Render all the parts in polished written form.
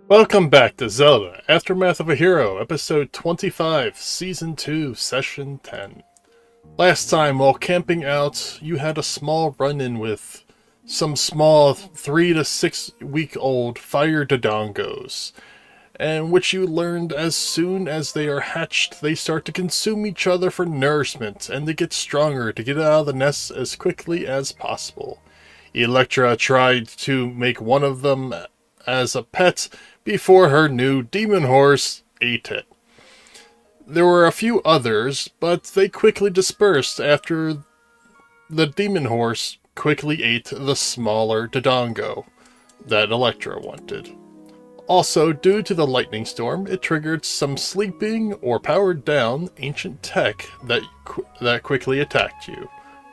Welcome back to Zelda, Aftermath of a Hero, Episode 25, Season 2, Session 10. Last time, while camping out, you had a small run-in with some small 3 to 6 week old fire dodongos, and which you learned as soon as they are hatched, they start to consume each other for nourishment, and they get stronger to get out of the nest as quickly as possible. Electra tried to make one of them as a pet before her new demon horse ate it. There were a few others, but they quickly dispersed after the demon horse quickly ate the smaller dodongo that Electra wanted. Also, due to the lightning storm, it triggered some sleeping or powered down ancient tech that quickly attacked you,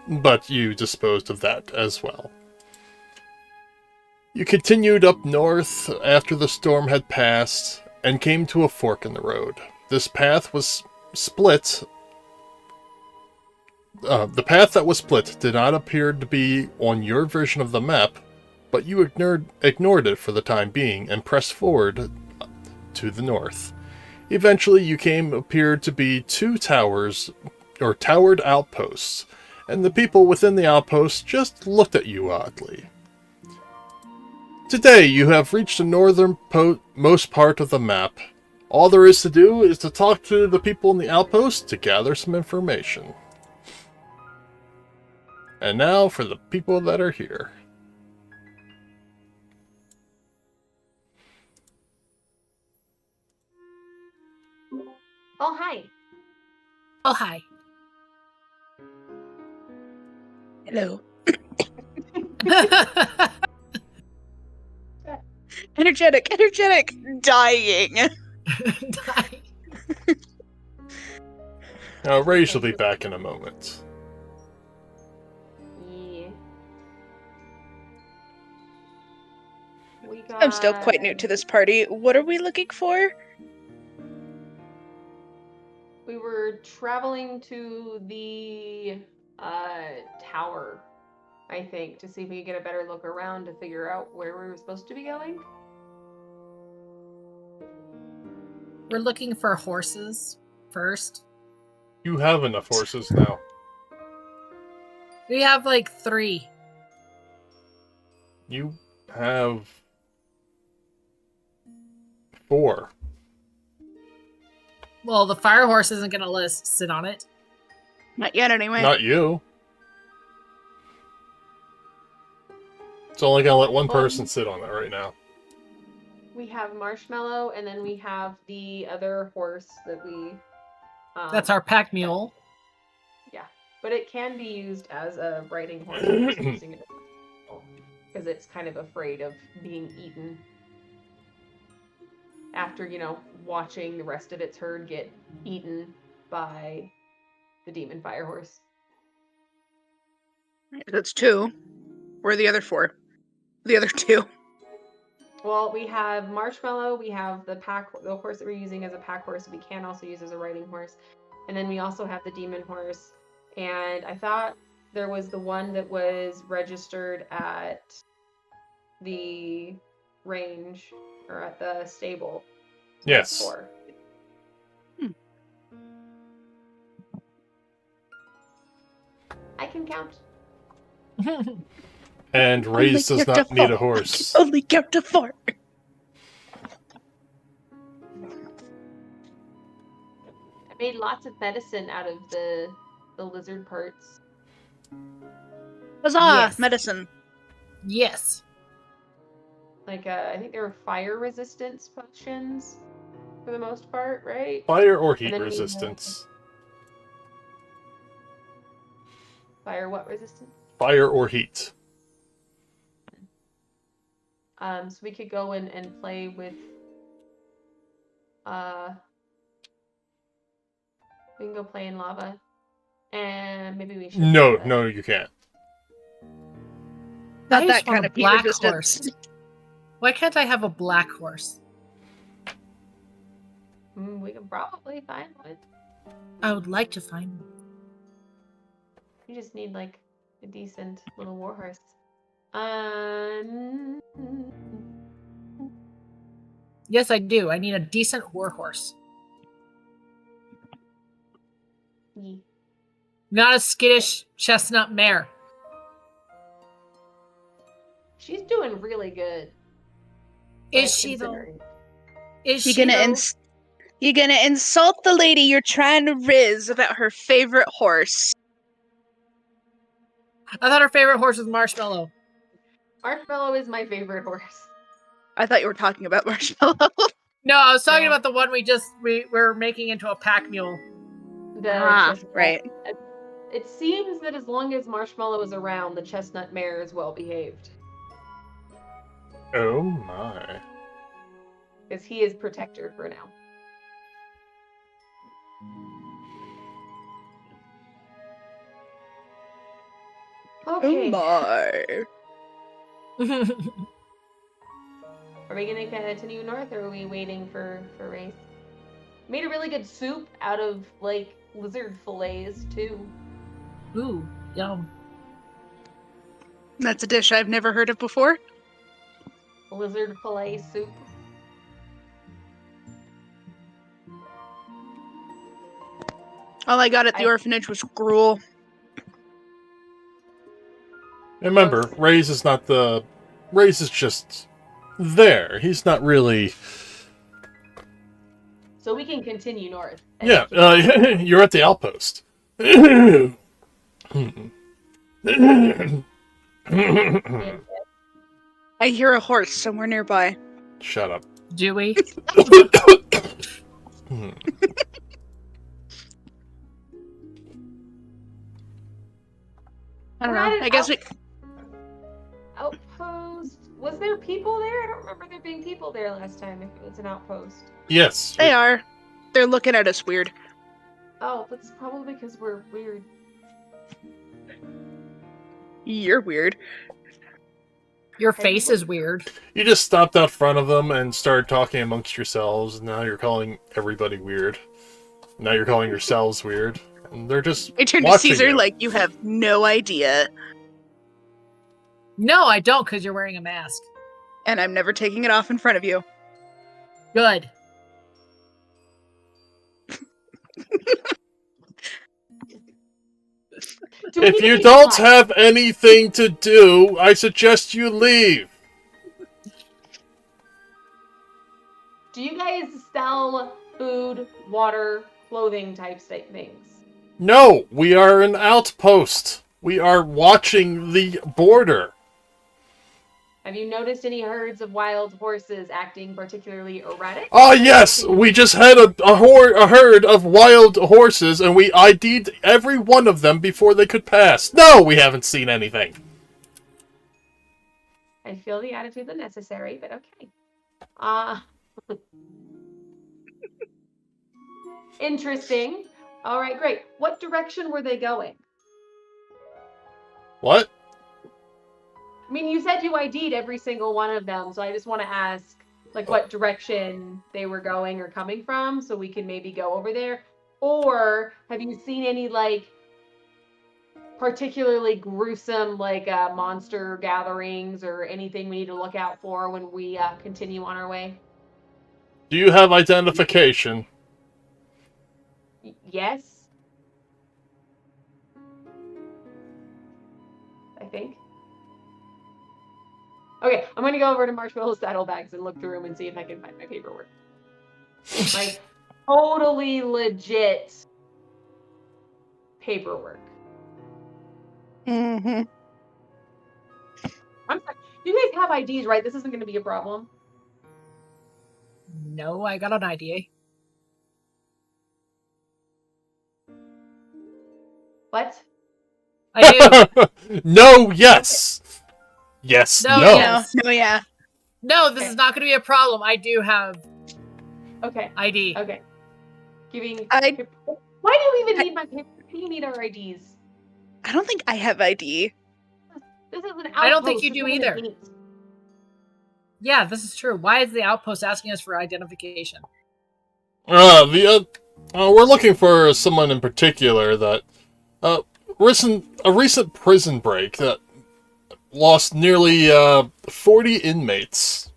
but you disposed of that as well. You continued up north after the storm had passed and came to a fork in the road. This path was split. The path that was split did not appear to be on your version of the map, but you ignored it for the time being and pressed forward to the north. Eventually, appeared to be two towers, or towered outposts, and the people within the outposts just looked at you oddly. Today, you have reached the northernmost part of the map. All there is to do is to talk to the people in the outpost to gather some information. And now for the people that are here. Oh, hi. Oh, hi. Hello. Energetic, dying. Now, Rage will be back in a moment. Yeah. I'm still quite new to this party. What are we looking for? We were traveling to the tower, I think, to see if we could get a better look around to figure out where we were supposed to be going. We're looking for horses first. You have enough horses now. We have like 3. You have 4. Well, the fire horse isn't going to let us sit on it. Not yet, anyway. Not you. It's only gonna let one person sit on it right now. We have Marshmallow, and then we have the other horse that we... That's our pack mule. Yeah, but it can be used as a riding horse. We're just using it because it's kind of afraid of being eaten. After, watching the rest of its herd get eaten by the demon fire horse. That's 2. Where are the other 4? The other 2. Well, we have Marshmallow, we have the horse that we're using as a pack horse, we can also use as a riding horse. And then we also have the demon horse. And I thought there was the one that was registered at the range, or at the stable. So yes. 4. I can count. And Raze does not need a horse. Only count to 4. I made lots of medicine out of the lizard parts. Huzzah! Yes. Medicine. Yes. Like, I think they were fire resistance potions for the most part, right? Fire or heat resistance. Fire what resistance? Fire or heat. So we could go in and play with, we can go play in lava, and maybe we should. No, you can't. Not I that just want kind a of heat black resistance. horse. Why can't I have a black horse? We can probably find one. I would like to find one. You just need like a decent little warhorse. Yes, I do. I need a decent warhorse. Yeah. Not a skittish chestnut mare. She's doing really good. Is like, she though? considering. Is You're she gonna though? you're gonna insult the lady you're trying to riz about her favorite horse. I thought her favorite horse was Marshmallow. Marshmallow is my favorite horse. I thought you were talking about Marshmallow. No, I was talking No. about the one we're making into a pack mule. The chestnut. right. It seems that as long as Marshmallow is around, the chestnut mare is well behaved. Oh my. Because he is protector for now. Okay. Oh my. Are we gonna continue north, or are we waiting for Race? Made a really good soup out of like lizard fillets too. Ooh, yum. That's a dish I've never heard of before. Lizard fillet soup. All I got at the orphanage was gruel. Remember, Ray's is not the... Ray's is just there. He's not really... So we can continue north. Yeah, you're at the outpost. Hmm. I hear a horse somewhere nearby. Shut up. Do we? Hmm. I don't We're know. at an I guess we. outpost. Was there people there? I don't remember there being people there last time. If it was an outpost. Yes. They are. They're looking at us weird. Oh, that's probably because we're weird. You're weird. Your face is weird. You just stopped out front of them and started talking amongst yourselves, and now you're calling everybody weird. Now you're calling yourselves weird. And they're just I turned to watching Caesar you. like you have no idea, No, I don't, because you're wearing a mask. and I'm never taking it off in front of you. Good. Do we If need to you be don't quiet? have anything to do, I suggest you leave. Do you guys sell food, water, clothing type things? No, we are an outpost. We are watching the border. Have you noticed any herds of wild horses acting particularly erratic? Ah, yes, we just had a herd of wild horses, and we ID'd every one of them before they could pass. No, we haven't seen anything. I feel the attitude that necessary, but okay. Interesting. All right, great. What direction were they going? What? I mean, you said you ID'd every single one of them, so I just want to ask, like, what direction they were going or coming from, so we can maybe go over there. Or have you seen any, like, particularly gruesome, like, monster gatherings or anything we need to look out for when we continue on our way? Do you have identification? Yes. I think. Okay, I'm gonna go over to Marshmallow's saddlebags and look through them and see if I can find my paperwork. Like, totally legit paperwork. Mm-hmm. I'm sorry. You guys have IDs, right? This isn't gonna be a problem. No, I got an idea. What? I do. No, yes. Yes, No, no. yes. No, yeah. No, this Okay. is not going to be a problem. I do have Okay. ID. Okay. Giving. I Why do you even need my paper? Why do you need our IDs? don't think I have ID. This is an outpost. I don't think you This do isn't either. a gate. Yeah, this is true. Why is the outpost asking us for identification? We're looking for someone in particular that a recent prison break that lost nearly 40 inmates.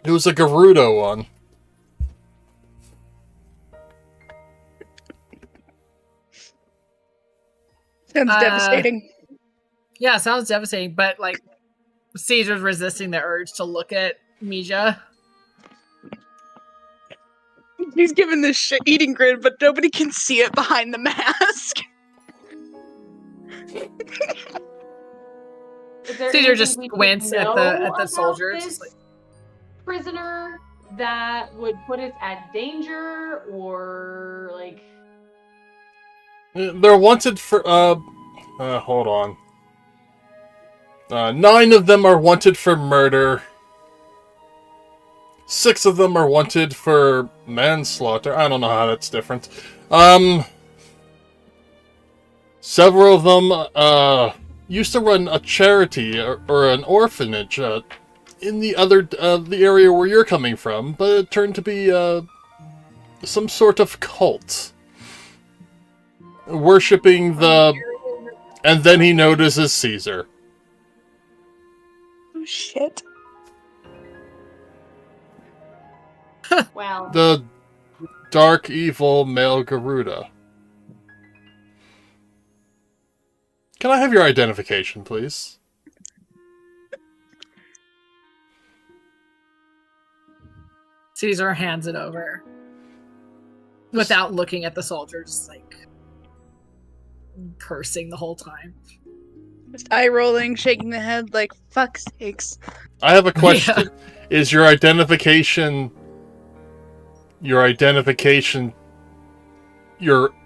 It was a Gerudo one. Sounds devastating. Yeah, sounds devastating, but like Caesar's resisting the urge to look at Mija. He's giving this shit eating grin, but nobody can see it behind the mask. Is there Caesar anything just we squints should at know the about soldiers. this Just like, prisoner that would put us at danger, or like? They're wanted for, hold on. 9 of them are wanted for murder. 6 of them are wanted for manslaughter. I don't know how that's different. Several of them, used to run a charity or an orphanage, in the area where you're coming from, but it turned to be, some sort of cult. Worshipping the... And then he notices Caesar. Oh shit. Well, The dark, evil male Garuda. Can I have your identification, please? Caesar hands it over without looking at the soldiers, just like cursing the whole time. Just eye rolling, shaking the head like, fuck sakes. I have a question. Is your identification your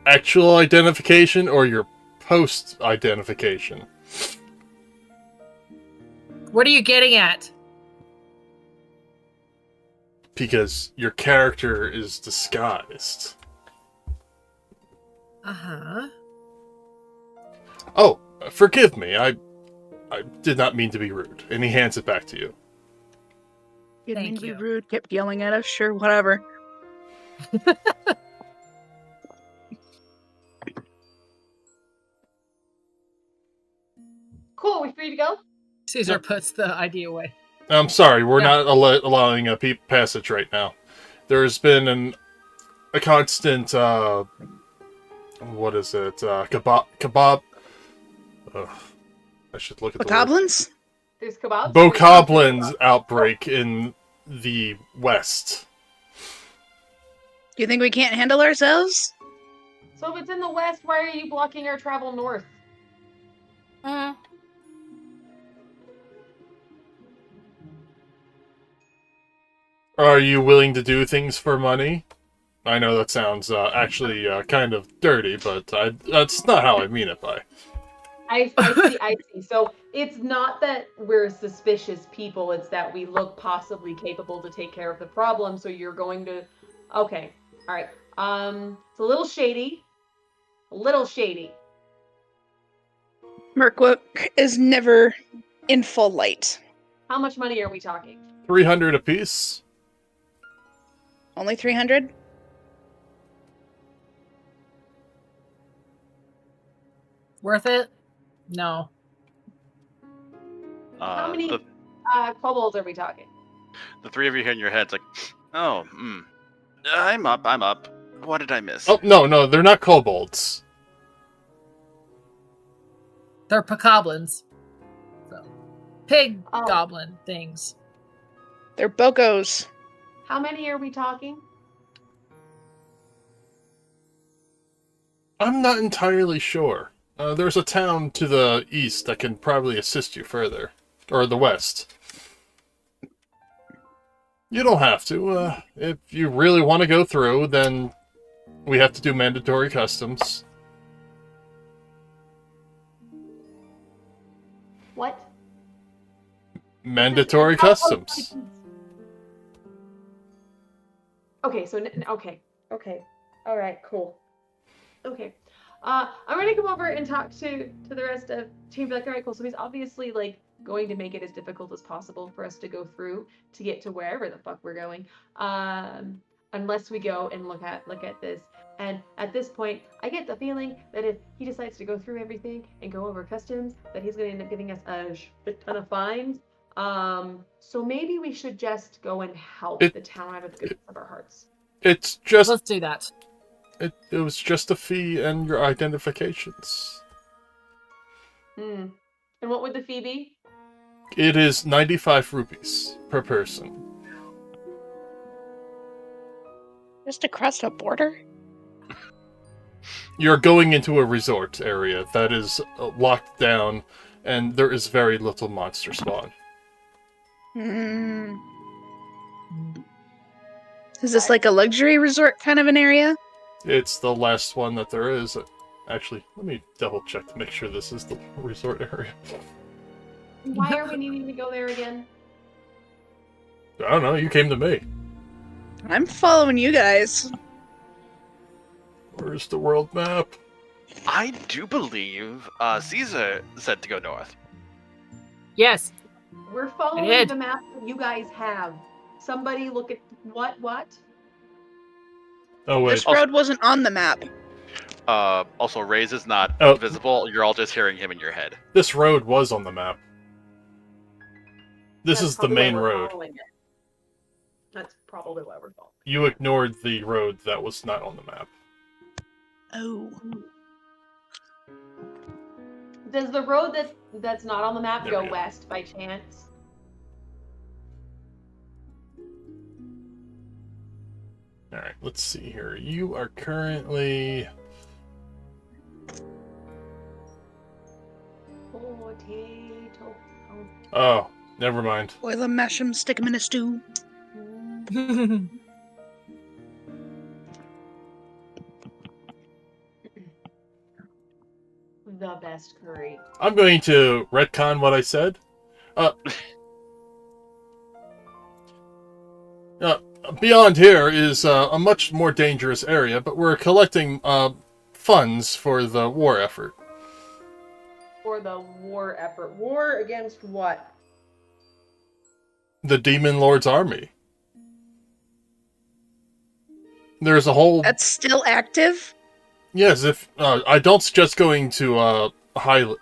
actual identification or your post identification? What are you getting at? Because your character is disguised. Uh-huh. Oh, forgive me. I did not mean to be rude. And he hands it back to you. Didn't mean Thank to be you. rude, kept yelling at us, sure, whatever. cool. We free to go? Caesar puts the ID away. I'm sorry, we're Yeah. not allowing a passage right now. There's been a constant, what is it? Kebab. Ugh, I should look at The the word. goblins? There's kebabs. Bokoblins outbreak in the west. Do you think we can't handle ourselves? So if it's in the west, why are you blocking our travel north? Are you willing to do things for money? I know that sounds actually kind of dirty, but that's not how I mean it by. I see. So it's not that we're suspicious people, it's that we look possibly capable to take care of the problem, so you're going to... Okay, alright. It's a little shady. A little shady. Merkwook is never in full light. How much money are we talking? 300 apiece? Only 300? Worth it? No. How many The kobolds are we talking? 3 of you here in your head's like, oh, I'm up. What did I miss? Oh, no, they're not kobolds. They're Pacoblins. So, pig Oh. goblin things. They're bokos. How many are we talking? I'm not entirely sure. There's a town to the east that can probably assist you further. Or the west. You don't have to. If you really want to go through, then we have to do mandatory customs. What? Mandatory Oh, customs. Okay, so okay, all right, cool. Okay, I'm gonna come over and talk to the rest of the team. Be like, all right, cool. So he's obviously like going to make it as difficult as possible for us to go through to get to wherever the fuck we're going. Unless we go and look at this. And at this point, I get the feeling that if he decides to go through everything and go over customs, that he's going to end up giving us a shit ton of fines. So maybe we should just go and help the town out of the goodness of our hearts. It's just... Let's do that. It was just a fee and your identifications. Hmm. And what would the fee be? It is 95 rupees per person. Just across the border? You're going into a resort area that is locked down, and there is very little monster spawn. Hmm. Is this like a luxury resort kind of an area? It's the last one that there is. Actually, let me double check to make sure this is the resort area. Why are we needing to go there again? I don't know, you came to me. I'm following you guys. Where's the world map? I do believe Caesar said to go north. Yes. We're I following did. the map that you guys have. Somebody look at what? Oh, wait. This road wasn't on the map. Also, Raze is not Oh. visible. You're all just hearing him in your head. This road was on the map. This That's is the probably why main we're road. following it. That's probably why we're following. You ignored the road that was not on the map. Oh. Does the road that's not on the map There go we go. west by chance? Alright, let's see here. You are currently... Potato. Oh, never mind. Boil them, mash them, stick them in a stew. The best curry. I'm going to retcon what I said. Beyond here is a much more dangerous area, but we're collecting funds for the war effort. For the war effort. War against what? The Demon Lord's army. There's a whole... That's still active? Yes, if... I don't suggest going to Hyrule,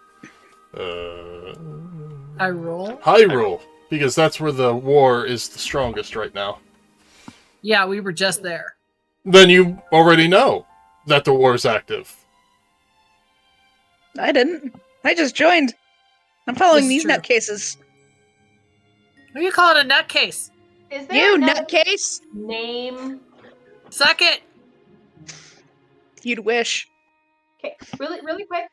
because that's where the war is the strongest right now. Yeah, we were just there. Then you already know that the war is active. I didn't. I just joined. I'm following This is these true. nutcases. What do you call it, a nutcase? Is there You another nutcase? name? Suck it! You'd wish. Okay, really quick.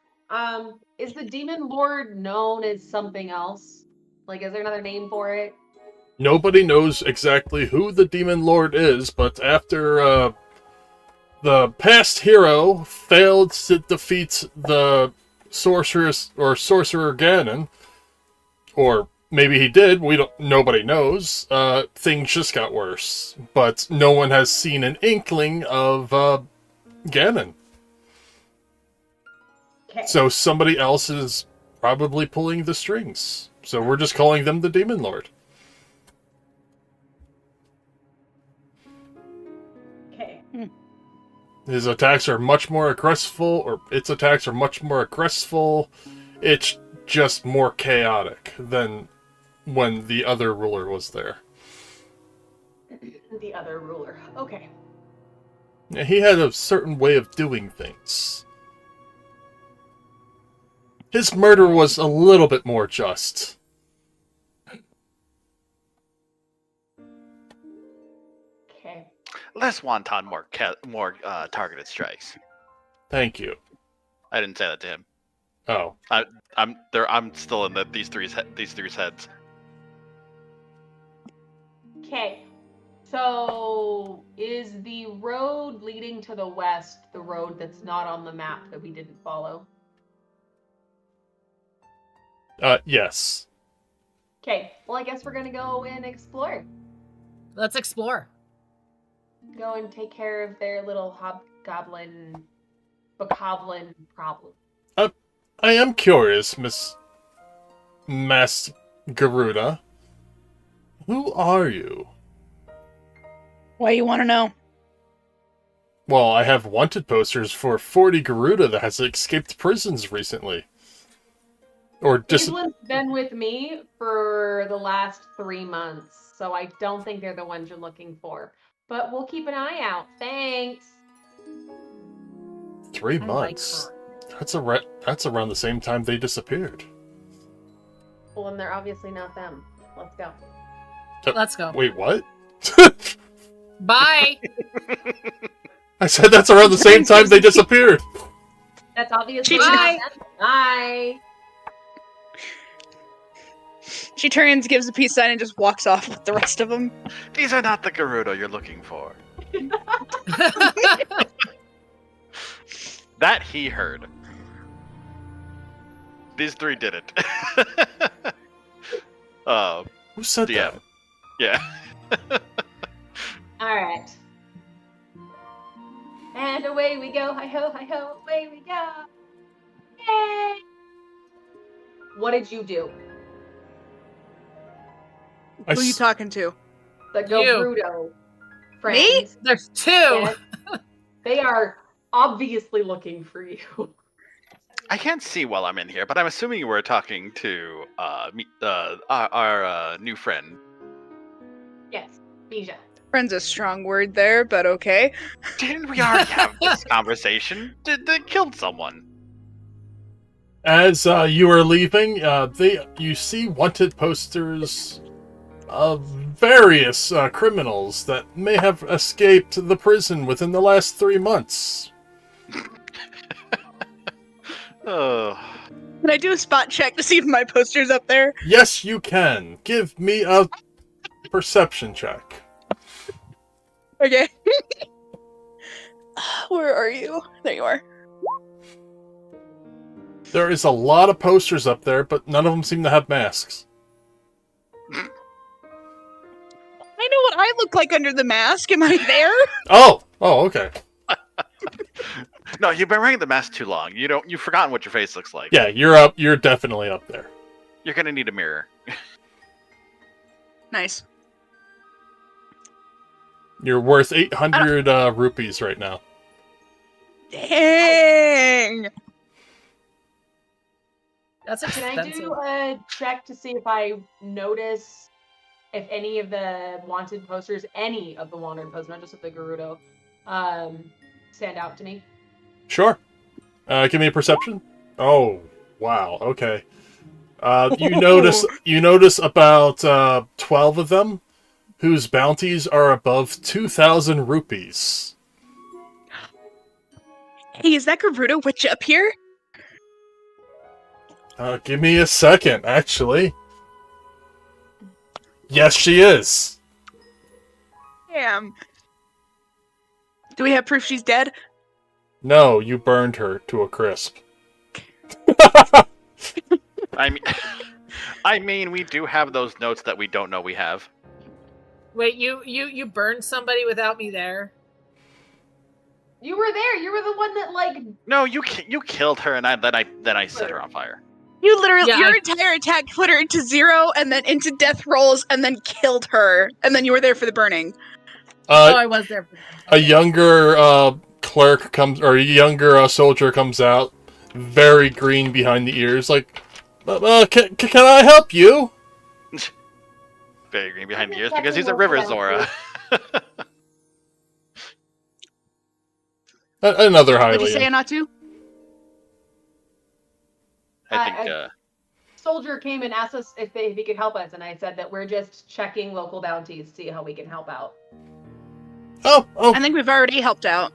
Is the demon lord known as something else? Like, is there another name for it? Nobody knows exactly who the Demon Lord is, but after the past hero failed to defeat the sorcerer Ganon, or maybe he did, nobody knows, things just got worse. But no one has seen an inkling of Ganon. Okay. So somebody else is probably pulling the strings. So we're just calling them the Demon Lord. Okay. His attacks are much more aggressive, or its attacks are much more aggressive. It's just more chaotic than when the other ruler was there. The other ruler. Okay. He had a certain way of doing things. His murder was a little bit more just. Okay. Less wonton, more targeted strikes. Thank you. I didn't say that to him. Oh. I'm still in these three heads. Okay. So, is the road leading to the west the road that's not on the map that we didn't follow? Yes. Okay. Well, I guess we're gonna go and explore. Let's explore. Go and take care of their little bokoblin problem. I am curious, Miss Garuda. Who are you? Why you want to know? Well, I have wanted posters for 40 Garuda that has escaped prisons recently. Or just... Cleveland's been with me for the last 3 months, so I don't think they're the ones you're looking for. But we'll keep an eye out. Thanks. 3 I like months. her. That's around the same time they disappeared. Well, and they're obviously not them. Let's go. Let's go. Wait, what? Bye. I said that's around the same time they disappeared. That's obviously Bye. not them. Bye. She turns, gives a peace sign, and just walks off with the rest of them. These are not the Gerudo you're looking for. That he heard. These three didn't. Who said DM. Yeah. All right. And away we go. Hi ho, away we go. Yay! What did you do? that? Who are you talking to? The Gerudo friends. Me? There's two. Yes. They are obviously looking for you. I can't see while I'm in here, but I'm assuming you were talking to our new friend. Yes, Bija. Friend's a strong word there, but okay. Didn't we already have this conversation? They killed someone. As you are leaving, you see wanted posters of various criminals that may have escaped the prison within the last 3 months. Oh. Can I do a spot check to see if my poster's up there? Yes, you can. Give me a perception check. Okay. Where are you? There you are. There is a lot of posters up there, but none of them seem to have masks. I know what I look like under the mask. Am I there? Oh, okay. No, you've been wearing the mask too long. You've forgotten what your face looks like. Yeah, you're up. You're definitely up there. You're gonna need a mirror. Nice. You're worth 800 rupees right now. Dang! That's Can I expensive. do a check to see if I notice if any of the wanted posters, not just of the Gerudo, stand out to me? Sure. Give me a perception. Oh, wow. Okay. You notice about 12 of them whose bounties are above 2,000 rupees. Hey, is that Gerudo Witch up here? Give me a second, actually. Yes, she is. Damn. Do we have proof she's dead? No, you burned her to a crisp. I mean, we do have those notes that we don't know we have. Wait, you burned somebody without me there? You were there. You were the one that No, you killed her, and then I set her on fire. You literally, Yeah, your entire attack put her into 0 and then into death rolls and then killed her. And then you were there for the burning. I was there. A younger clerk comes, or a younger soldier comes out, very green behind the ears, like, can I help you? Very green behind the ears because he's a river Zora. Another Did you say Hylian. not to? I think. soldier came and asked us if he could help us, and I said that we're just checking local bounties to see how we can help out. Oh, I think we've already helped out.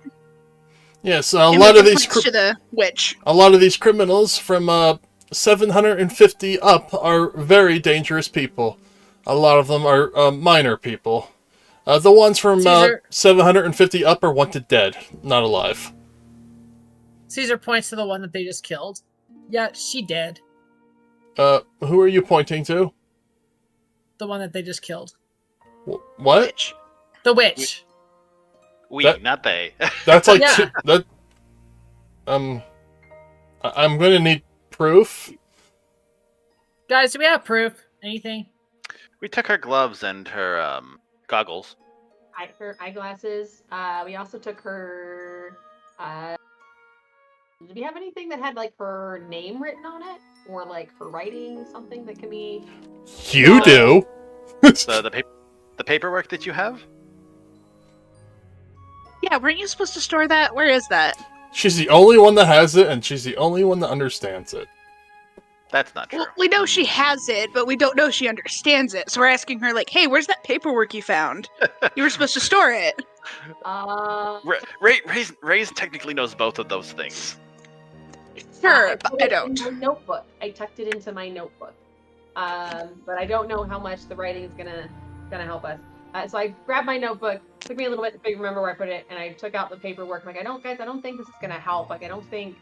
yes. And lot of making these points to the witch. a lot of these criminals from 750 up are very dangerous people. A lot of them are minor people. The ones from Caesar- 750 up are wanted dead, not alive. Caesar points to the one that they just killed. Yeah, she did. Who are you pointing to? The one that they just killed. What? Witch. The witch. We, That- not they. That's like Yeah. I'm gonna need proof. Guys, do we have proof? Anything? We took her gloves and her goggles. Her eyeglasses. We also took her. Did we have anything that had her name written on it, or her writing, something that can be? You do. The paperwork that you have. Yeah, weren't you supposed to store that? Where is that? She's the only one that has it, and she's the only one that understands it. That's not true. Well, we know she has it, but we don't know she understands it. So we're asking her, like, hey, where's that paperwork you found? You were supposed to store it. Ray's technically knows both of those things. Sure, I but put I it don't. in my notebook. I tucked it into my notebook. But I don't know how much the writing is gonna help us. So I grabbed my notebook. Took me a little bit to remember where I put it, and I took out the paperwork. I'm like, I don't think this is gonna help. Like, I don't think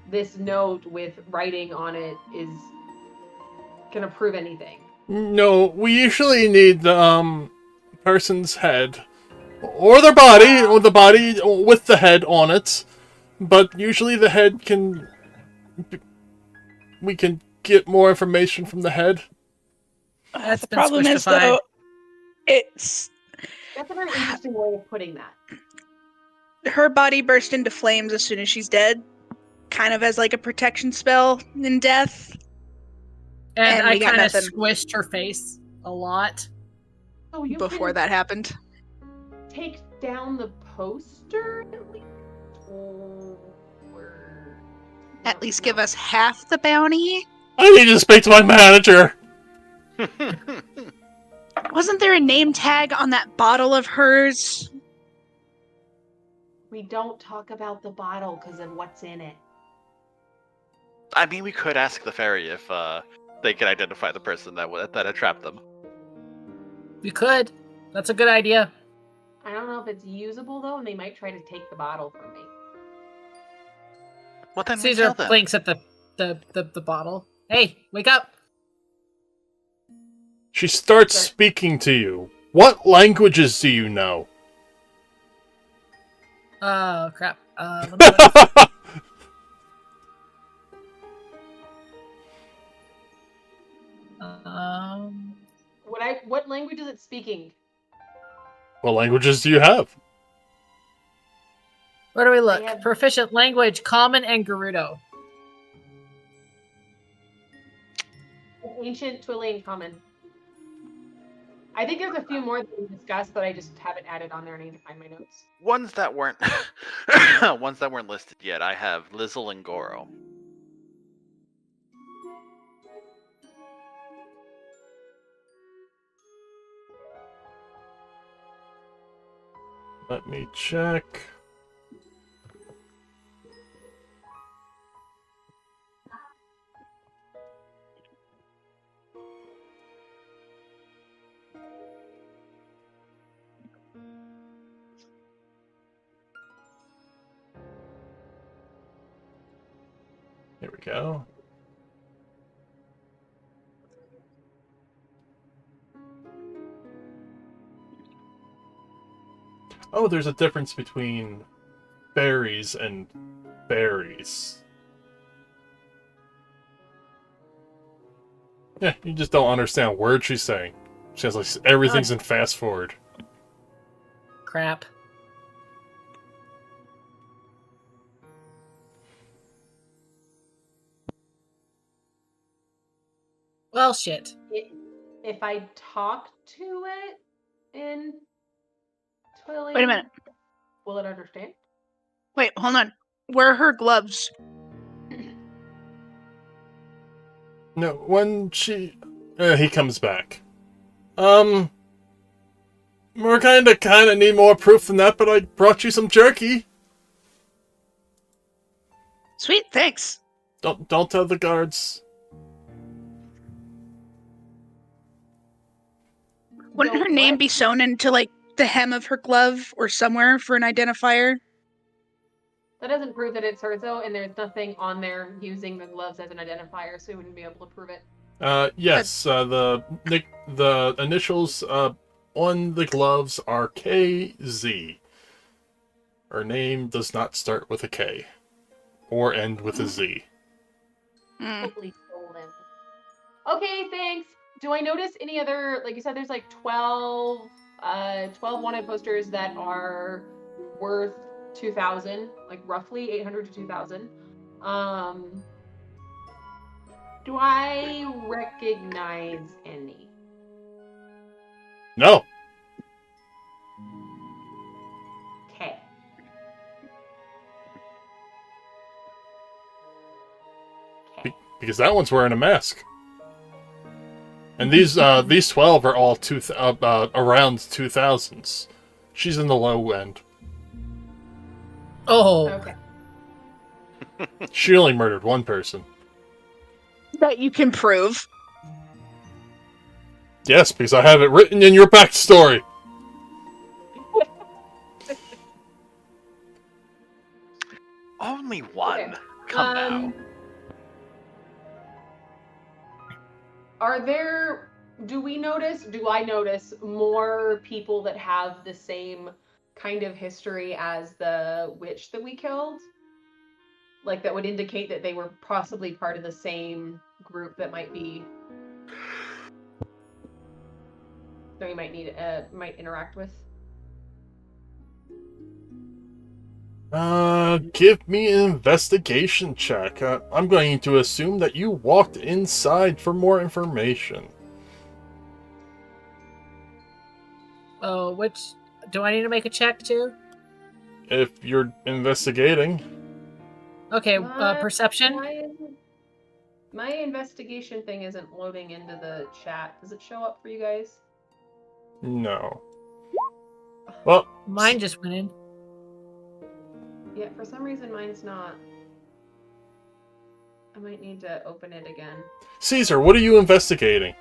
this note with writing on it is gonna prove anything. No, we usually need the person's head or their body, or the body with the head on it. But usually the head can. We can get more information from the head. That's The been problem is, squishified. though, it's That's a very interesting way of putting that. her body burst into flames as soon as she's dead, kind of as like a protection spell in death. And And I we got kind of nothing. squished her face a lot. So you Before can that happened. take down the poster at least? Or At least give us half the bounty. I need to speak to my manager. Wasn't there a name tag on that bottle of hers? We don't talk about the bottle because of what's in it. I mean, we could ask the fairy if they can identify the person that had trapped them. You could. That's a good idea. I don't know if it's usable though, and they might try to take the bottle from me. Well, then we Caesar kill them. blinks at the bottle. Hey, wake up! She starts Sure. speaking to you. What languages do you know? Oh crap. Let me look. What language is it speaking? What languages do you have? Where do we look? have- Proficient language, common and Gerudo. Ancient, Twillian, Common. I think there's a few more that we discussed that I just haven't added on there. I need to find my notes. Ones that weren't listed yet. I have Lizzle and Goro. Let me check. Here we go. Oh, there's a difference between berries and berries. Yeah, you just don't understand words she's saying. She has like everything's in fast forward. Crap. Well, shit. If I talk to it in Twillian, Wait a minute. will it understand? Wait, hold on. Where are her gloves? No, when she... he comes back. We're kinda need more proof than that, but I brought you some jerky. Sweet, thanks. Don't tell the guards. Wouldn't No, her name what? be sewn into, like, the hem of her glove or somewhere for an identifier? That doesn't prove that it's her though, and there's nothing on there using the gloves as an identifier, so we wouldn't be able to prove it. Yes, the initials on the gloves are KZ. Her name does not start with a K or end with a Z. Hmm. Totally stolen. Okay, thanks. Do I notice any other, like you said, there's like 12 wanted posters that are worth 2,000, like roughly 800 to 2,000. Do I recognize any? No. Okay. because that one's wearing a mask. And these 12 are all around 2000s. She's in the low end. Oh, Okay. She only murdered one person. That you can prove. Yes, because I have it written in your backstory. Only one. Okay. Come now. Do I notice more people that have the same kind of history as the witch that we killed? Like, that would indicate that they were possibly part of the same group that might we might interact with. Give me an investigation check. I'm going to assume that you walked inside for more information. oh, which do I need to make a check too? If you're investigating. Okay, perception. My investigation thing isn't loading into the chat. Does it show up for you guys? No. Well, Mine just went in. Yeah, for some reason mine's not. I might need to open it again. Caesar, what are you investigating?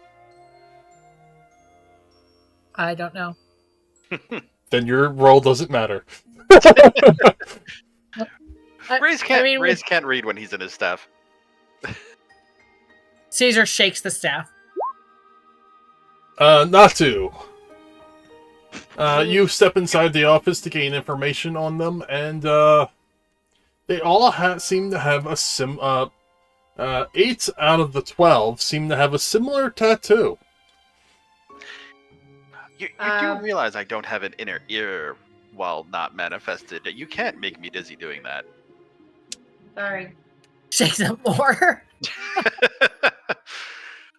I don't know. Then your role doesn't matter. Ray's can't read when he's in his staff. Caesar shakes the staff. Not to. You step inside the office to gain information on them, and they all seem to have a 8 out of the 12 seem to have a similar tattoo. You do realize I don't have an inner ear while not manifested. You can't make me dizzy doing that. Sorry. Shakes it more.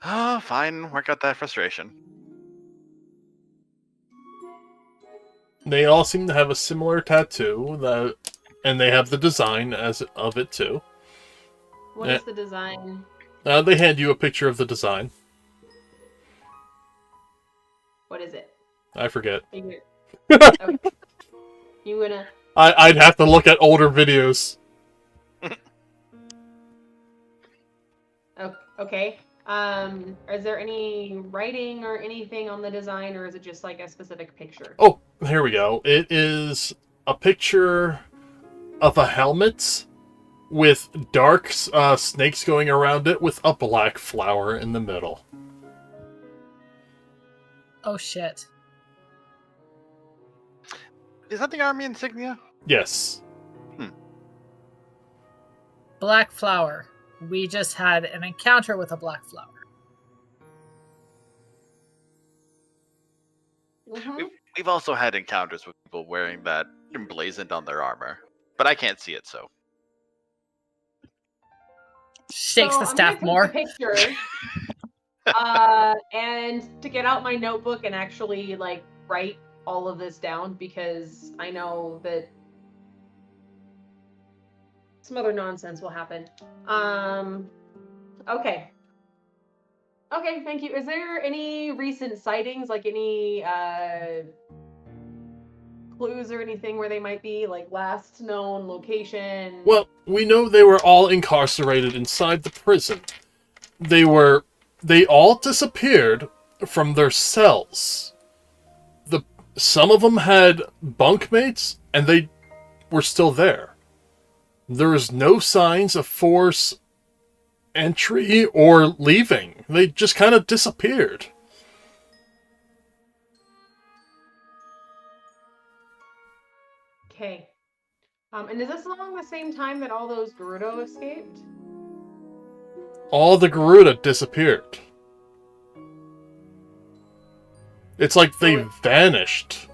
Oh, fine. Work out that frustration. They all seem to have a similar tattoo, and they have the design of it too. What is the design? They hand you a picture of the design. What is it? I forget. Okay. You gonna? I'd have to look at older videos. Oh, okay. Is there any writing or anything on the design, or is it just like a specific picture? Oh, here we go. It is a picture of a helmet with dark snakes going around it with a black flower in the middle. Oh shit. Is that the army insignia? Yes. Black flower. We just had an encounter with a black flower. Mm-hmm. We've also had encounters with people wearing that emblazoned on their armor, but I can't see it, so. Shakes the staff I'm more. gonna take the picture, and to get out my notebook and actually like write all of this down, because I know that some other nonsense will happen. Okay. Okay, thank you. Is there any recent sightings, like any clues or anything where they might be, like last known location? Well, we know they were all incarcerated inside the prison. They all disappeared from their cells. Some of them had bunkmates, and they were still there. There was no signs of forced entry or leaving. They just kind of disappeared. Okay. And is this along the same time that all those Gerudo escaped? All the Garuda disappeared. It's like they vanished.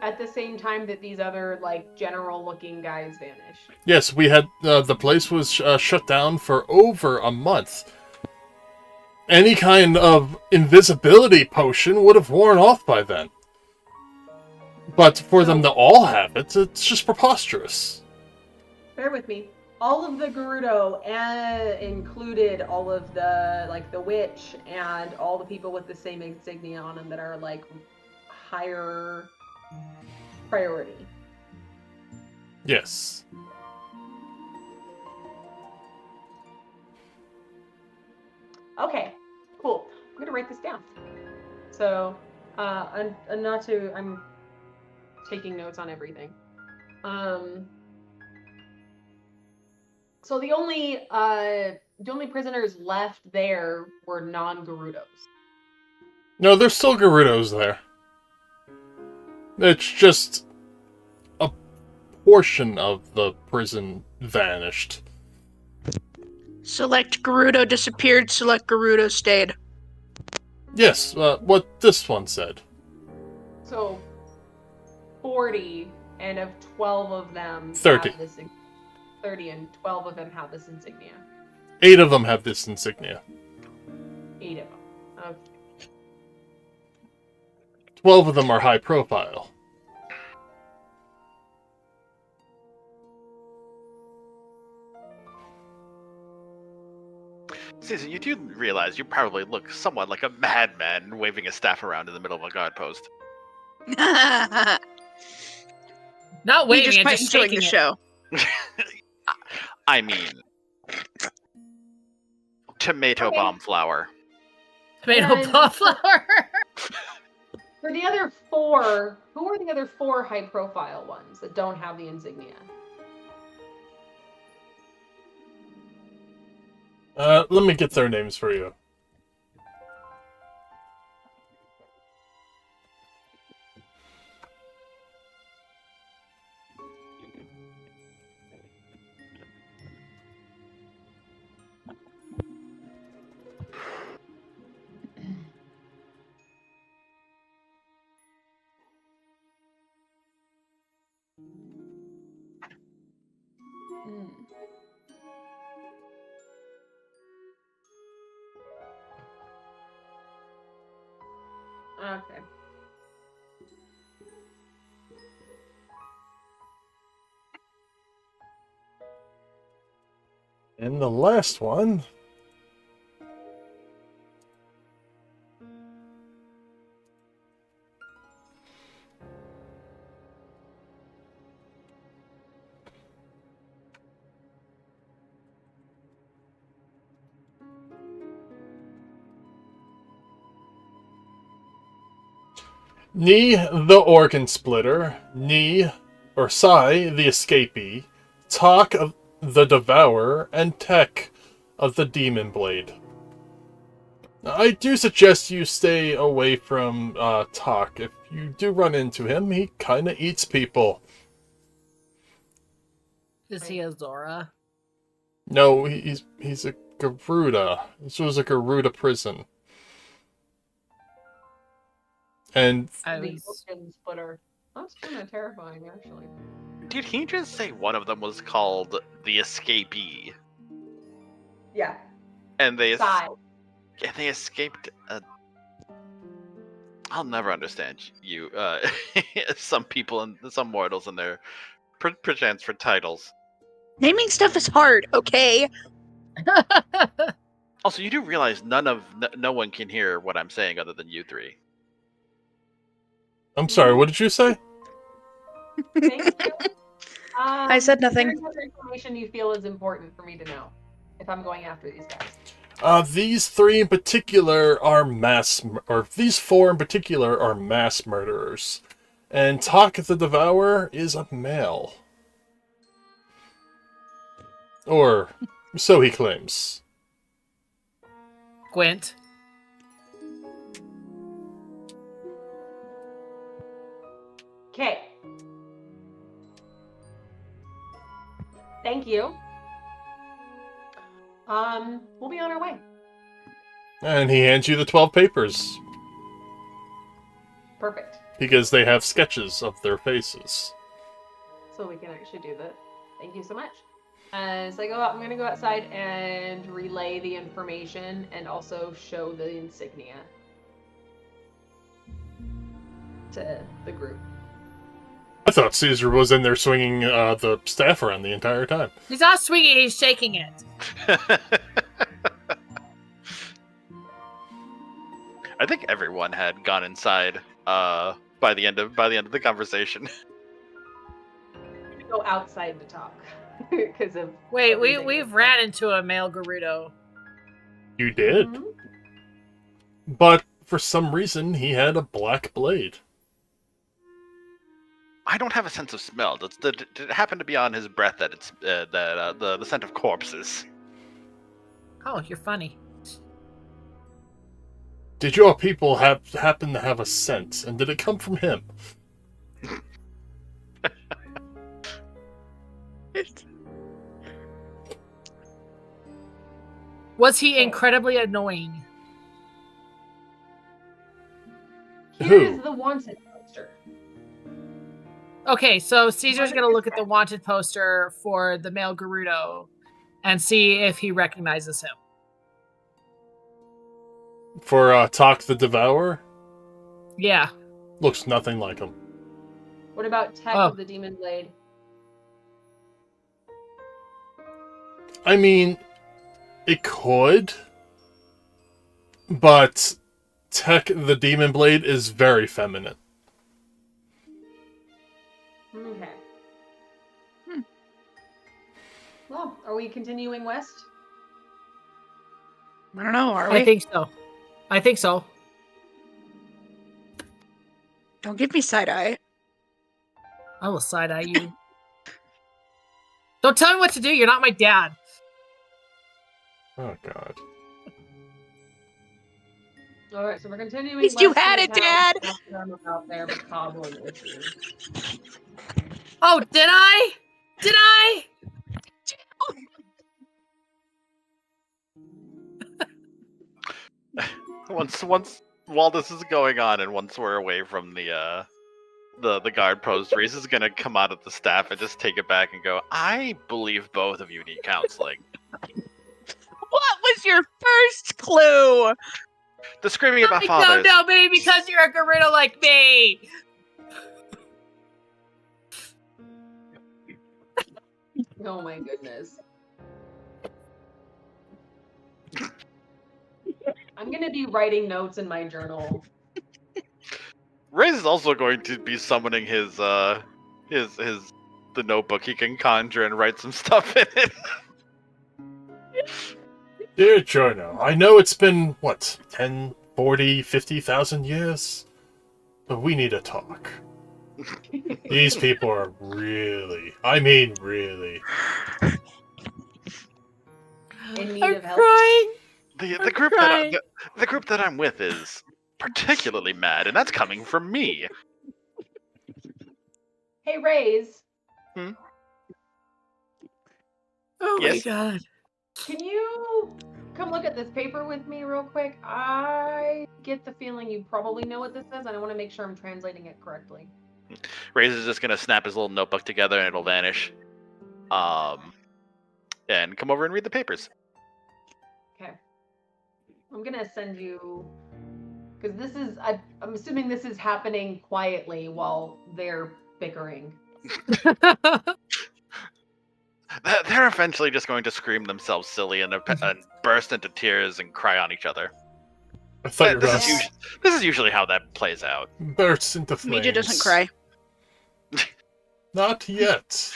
At the same time that these other, like, general-looking guys vanished. Yes, we had the place was shut down for over a month. Any kind of invisibility potion would have worn off by then. But for them to all have it, it's just preposterous. Bear with me. all of the Gerudo included all of the the witch and all the people with the same insignia on them that are like higher priority. Yes. Okay, cool. I'm gonna write this down. So, I'm taking notes on everything. So the only prisoners left there were non-Gerudos. No, there's still Gerudos there. It's just a portion of the prison vanished. Select Gerudo disappeared, select Gerudo stayed. Yes, what this one said. So 40, and of 12 of them 30. have this 30, and 12 of them have this insignia. 8 of them have this insignia. 8 of them. Okay. 12 of them are high profile. Susan, you do realize you probably look somewhat like a madman waving a staff around in the middle of a guard post. Not We waving just it, quite just enjoying shaking the it. show. I mean, tomato Okay. bomb flour. Tomato And- puff flour. For the other 4, who are the other 4 high-profile ones that don't have the insignia? Let me get their names for you. Okay. And the last one... Ni, the organ splitter, Sai, the escapee, Tak of the devourer, and Tek of the demon blade. I do suggest you stay away from Tak. If you do run into him, he kinda eats people. Is he a Zora? No, he's a Garuda. This was a Garuda prison. And The organ splitter. That's kind of terrifying, actually. Did he just say one of them was called the escapee? Yeah. And they Sai. and they escaped. I'll never understand you. Some people and some mortals and their perchance for titles. Naming stuff is hard, okay? Also, you do realize no one can hear what I'm saying other than you 3. I'm sorry, what did you say? Thank you. I said nothing. Is there any other information you feel is important for me to know if I'm going after these guys? These 3 in particular are these 4 in particular are mass murderers. And Tak the Devourer is a male. Or, so he claims. Gwent. Okay. Thank you. We'll be on our way. And he hands you the 12 papers. Perfect. Because they have sketches of their faces. So we can actually do that. Thank you so much. So I'm going to go outside and relay the information and also show the insignia to the group. I thought Caesar was in there swinging the staff around the entire time. He's not swinging, he's shaking it. I think everyone had gone inside by the end of the conversation. We go outside to talk because of. Wait, everything we've that's ran into a male Gerudo. You did? Mhm. But for some reason, he had a black blade. I don't have a sense of smell. Did it happen to be on his breath that it's the scent of corpses? Oh, you're funny. Did your people happen to have a scent, and did it come from him? Was he incredibly annoying? Here Who? is the wanted poster. Okay, so Caesar's gonna look at the wanted poster for the male Gerudo and see if he recognizes him. For Talk the Devourer? Yeah. Looks nothing like him. What about Tech Oh. of the Demon Blade? I mean, it could, but Tech the Demon Blade is very feminine. Okay. Well, are we continuing west? I don't know, are we? I think so. I think so. Don't give me side eye. I will side eye you. Don't tell me what to do. You're not my dad. Oh, God. All right, so we're continuing. At least you west to had the it, town Dad! after I'm out there with Cobbler with you. Oh, did I? Did I? Once while this is going on, and once we're away from the guard post, Reese is gonna come out of the staff and just take it back and go, I believe both of you need counseling. What was your first clue? The screaming about I fathers. don't know, maybe because you're a Gerudo like me. Oh my goodness. I'm gonna be writing notes in my journal. Ray's is also going to be summoning his the notebook he can conjure and write some stuff in it. Dear Jono, I know it's been, 10, 40, 50,000 years? But we need to talk. These people are really, I mean really. In need I'm of help. crying. The group crying. the group that I'm with is particularly mad, and that's coming from me. Hey, Rays, Oh Yes? my god. can you come look at this paper with me real quick? I get the feeling you probably know what this is, and I want to make sure I'm translating it correctly. Ray's is just gonna snap his little notebook together and it'll vanish. And come over and read the papers. Okay. I'm gonna send you, because this is, I'm assuming this is happening quietly while they're bickering. They're eventually just going to scream themselves silly and burst into tears and cry on each other. I thought you were This going is, to this is usually how that plays out. burst into flames. Mija doesn't cry. Not yet.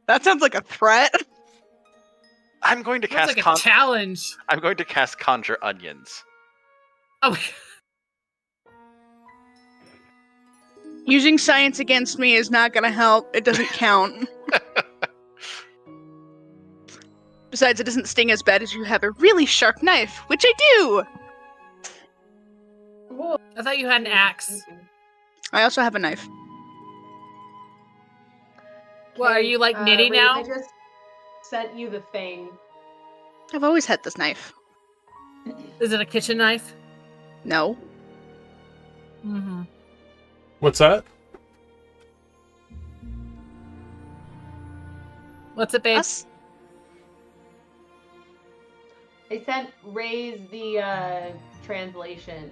That sounds like a threat. I'm going to That's cast like a challenge. I'm going to cast Conjure Onions. Oh my Using science against me is not gonna help. It doesn't count. Besides, it doesn't sting as bad as you have a really sharp knife, which I do! Whoa. I thought you had an axe. I also have a knife. What, are you like knitting Rays, now? I just sent you the thing. I've always had this knife. Is it a kitchen knife? No. Mm-hmm. What's that? What's it, babe? Us? I sent Rays the translation.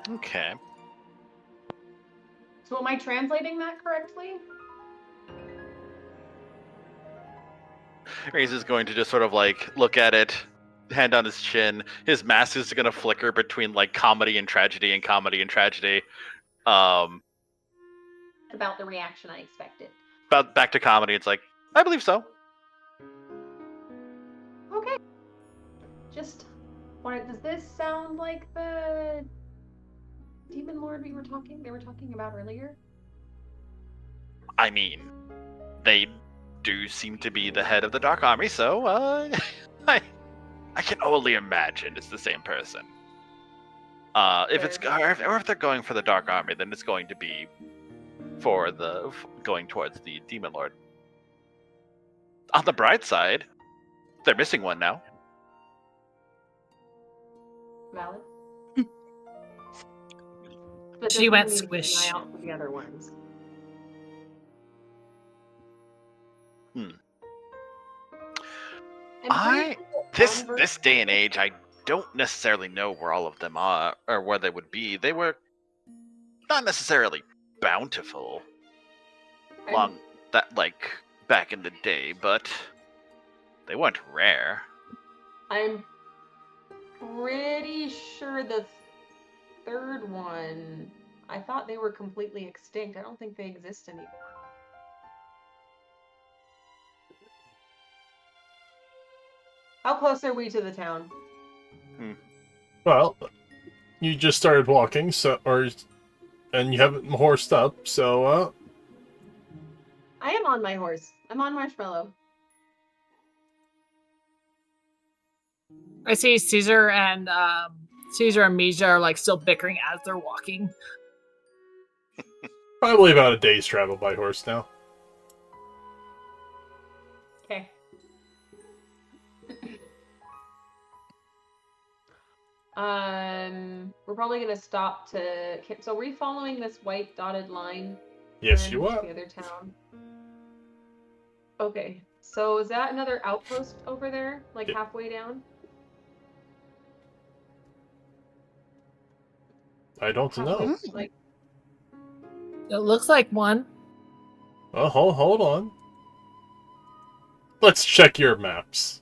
Okay. So am I translating that correctly? Reese is going to just sort of like look at it, hand on his chin. His mask is going to flicker between like comedy and tragedy and comedy and tragedy. About the reaction I expected. But back to comedy, it's like, I believe so. Okay. Just wanted. Does this sound like the demon lord they were talking about earlier? I mean, they do seem to be the head of the Dark Army, so I can only imagine it's the same person. If it's or if they're going for the Dark Army, then it's going to be for the going towards the Demon Lord. On the bright side, they're missing one now. Valid. But She went doesn't mean to keep squish. an eye out for the other ones. I'm pretty sure This day and age, I don't necessarily know where all of them are or where they would be. They were not necessarily bountiful back in the day, but they weren't rare. I'm pretty sure the third one, I thought they were completely extinct. I don't think they exist anymore. How close are we to the town? Well, you just started walking, and you haven't horsed up, so I am on my horse. I'm on Marshmallow. I see Caesar and Misha are like still bickering as they're walking. probably about a day's travel by horse now. Okay. We're probably gonna stop to. So are we following this white dotted line? Yes, you are. The other town. Okay. So is that another outpost over there, like halfway down? I don't know. Like, It looks like one. Oh, hold on. Let's check your maps.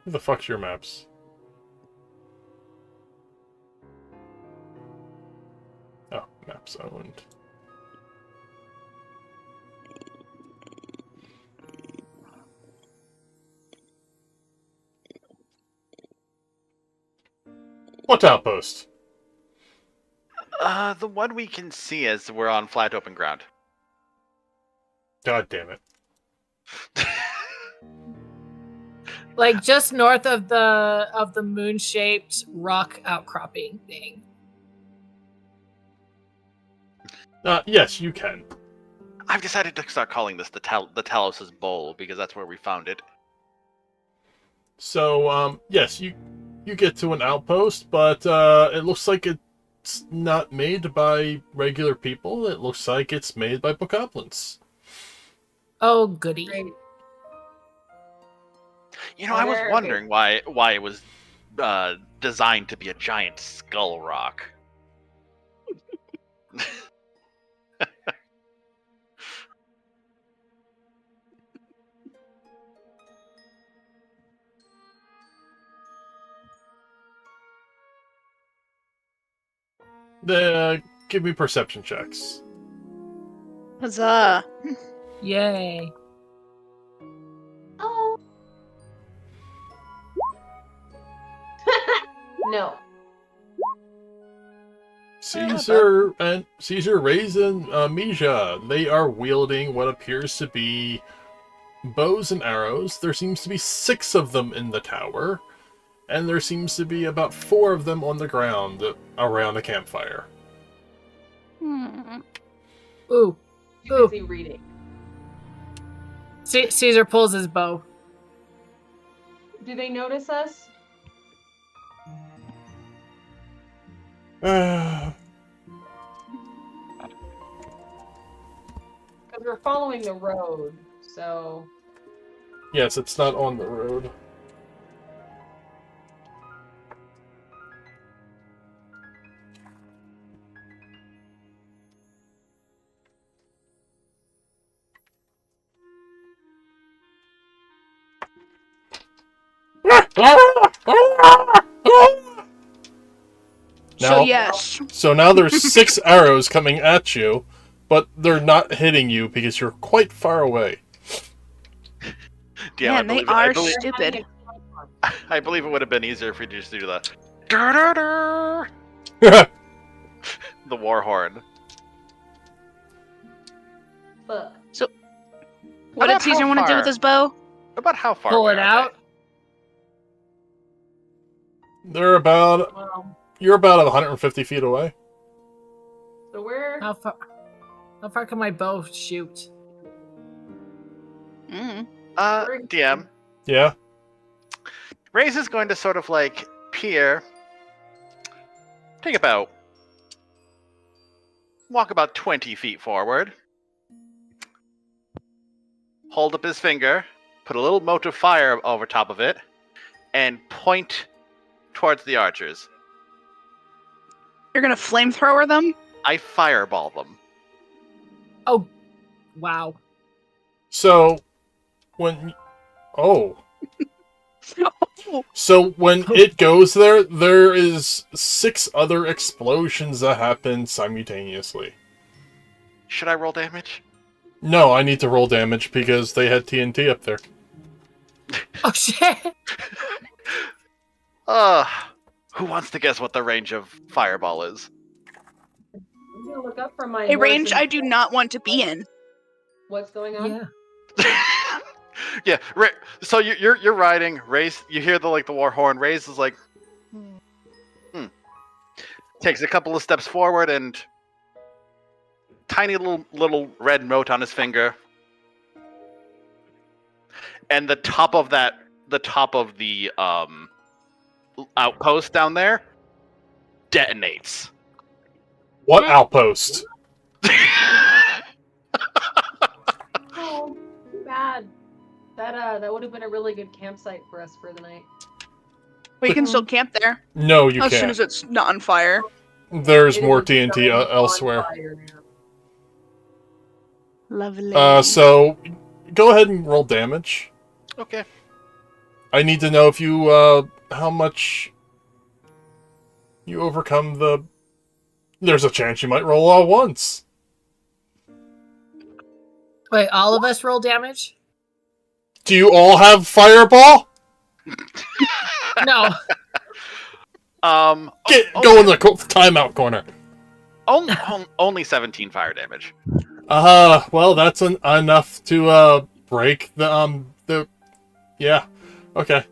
Who the fuck's your maps? Oh, maps owned. What outpost? The one we can see as we're on flat open ground. God damn it. Like just north of the moon-shaped rock outcropping thing. Yes, you can. I've decided to start calling this the Talos' Bowl because that's where we found it. So, yes, you get to an outpost, but it looks like it's not made by regular people. It looks like it's made by bokoblins. Oh, goody. great. You know, I was wondering why it was designed to be a giant skull rock. Give me perception checks. Huzzah. Yay. Oh. No. Caesar, Raiz, and Misha, they are wielding what appears to be bows and arrows. There seems to be 6 of them in the tower, and there seems to be about 4 of them on the ground around a campfire. Ooh. Too busy reading. Caesar pulls his bow. Do they notice us? Uh, Because we're following the road, so... yes, it's not on the road. So Now, yes. so now there's 6 arrows coming at you, but they're not hitting you because you're quite far away. Damn, Man, they are stupid. I believe it would have been easier if we just do the "Dur-dur-dur," the war horn. But What did About Caesar how want to do with far? his bow? About how far Pull away it are out. They're about, well, you're about 150 feet away. so we're How far can my bow shoot? Mm. they? DM. Yeah? Raze is going to sort of like peer. Walk about 20 feet forward. Hold up his finger, put a little mote of fire over top of it, and point towards the archers. You're gonna flamethrower them? I fireball them. Oh, wow. So, when... Oh. So when it goes there, there is 6 other explosions that happen simultaneously. Should I roll damage? No, I need to roll damage because they had TNT up there. Oh shit! Who wants to guess what the range of fireball is? I'm gonna look up from my A horse range and I do not want to be in. What's going on? Yeah. Yeah, so you're riding. Race, you hear the war horn. Race is like, takes a couple of steps forward and tiny little red mote on his finger, and the top of the outpost down there detonates. What outpost? Oh, too bad. That would have been a really good campsite for us for the night. We can still camp there No, you as soon can't. as it's not on fire. There's It more is TNT so elsewhere. on fire now. Lovely. So, go ahead and roll damage. Okay. I need to know if you, how much you overcome the... There's a chance you might roll all once. Wait, all of us roll damage? Do you all have fireball? No. Go in the timeout corner. Only 17 fire damage. Well, that's enough to, break the... Yeah. Okay.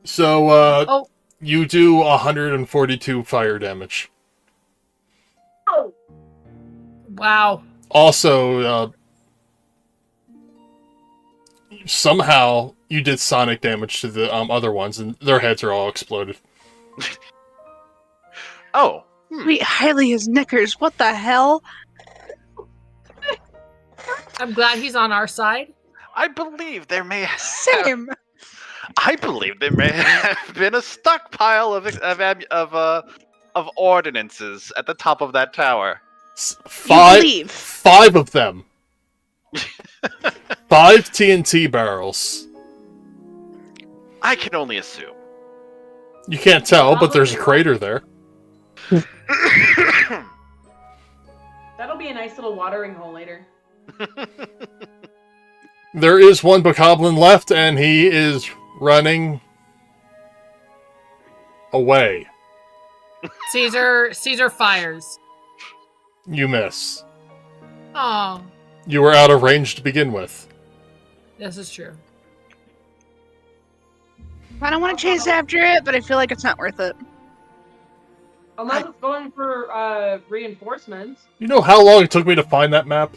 So, you do 142 fire damage. Oh, Wow. Also, somehow you did sonic damage to the other ones, and their heads are all exploded. Oh. Wait, highly his knickers. What the hell? I'm glad he's on our side. I believe there may have Same. been a stockpile of ordinances at the top of that tower. believe. 5 of them. 5 TNT barrels. I can only assume. You can't tell, but there's a crater there. that'll be a nice little watering hole later. There is one bokoblin left, and he is running away. Caesar fires. You miss. Oh, You were out of range to begin with. this is true. I don't want to chase after it, but I feel like it's not worth it. Unless it's going for reinforcements. You know how long it took me to find that map?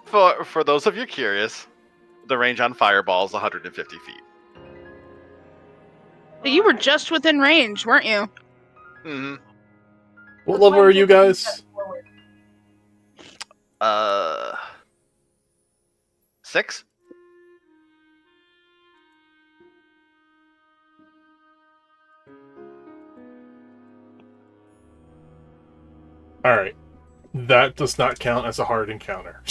For those of you curious, the range on fireball is 150 feet. But you were just within range, weren't you? Mm-hmm. What level are you guys? 6? Alright. That does not count as a hard encounter.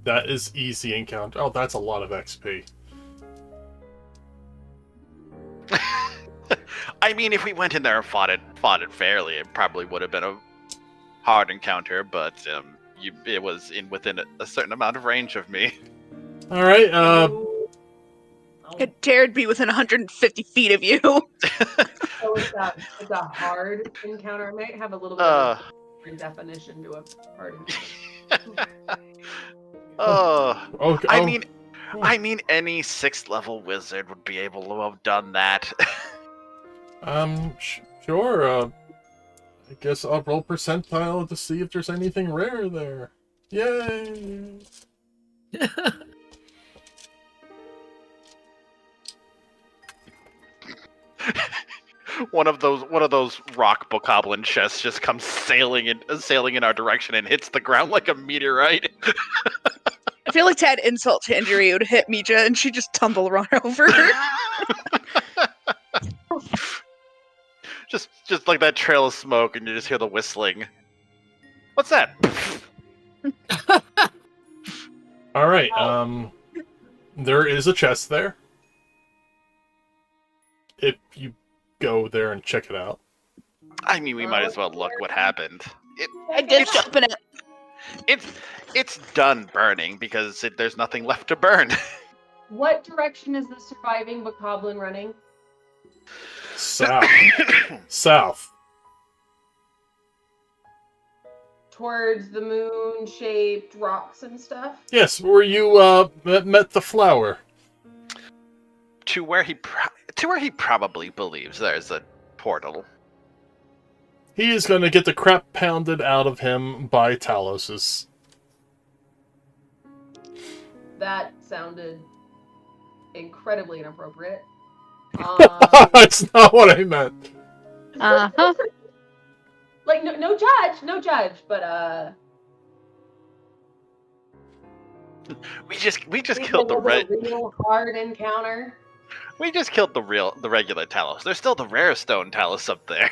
That is easy encounter. Oh, that's a lot of XP. I mean, if we went in there and fought it fairly, it probably would have been a hard encounter, but it was within a certain amount of range of me. All right. It dared be within 150 feet of you. So it's a hard encounter. It might have a little bit of a definition to a hard encounter. Okay. I mean, any 6th level wizard would be able to have done that. Sure. I guess I'll roll percentile to see if there's anything rare there. Yay! One of those rock bokoblin chests just comes sailing in our direction and hits the ground like a meteorite. I feel like to add insult to injury, it would hit Mija and she'd just tumble run over. just like that trail of smoke, and you just hear the whistling. What's that? All right. There is a chest there. If you go there and check it out. I mean, we might as well look what happened. I did open it. It's done burning because there's nothing left to burn. What direction is the surviving bokoblin running? South. South. Towards the moon-shaped rocks and stuff? Yes, where you met the flower. To where he probably believes there's a portal. He is going to get the crap pounded out of him by Taloses. That sounded incredibly inappropriate. That's not what I meant. Uh-huh. Like, no judge, but We just killed the real hard encounter. We just killed the regular Talos. There's still the rare stone Talos up there.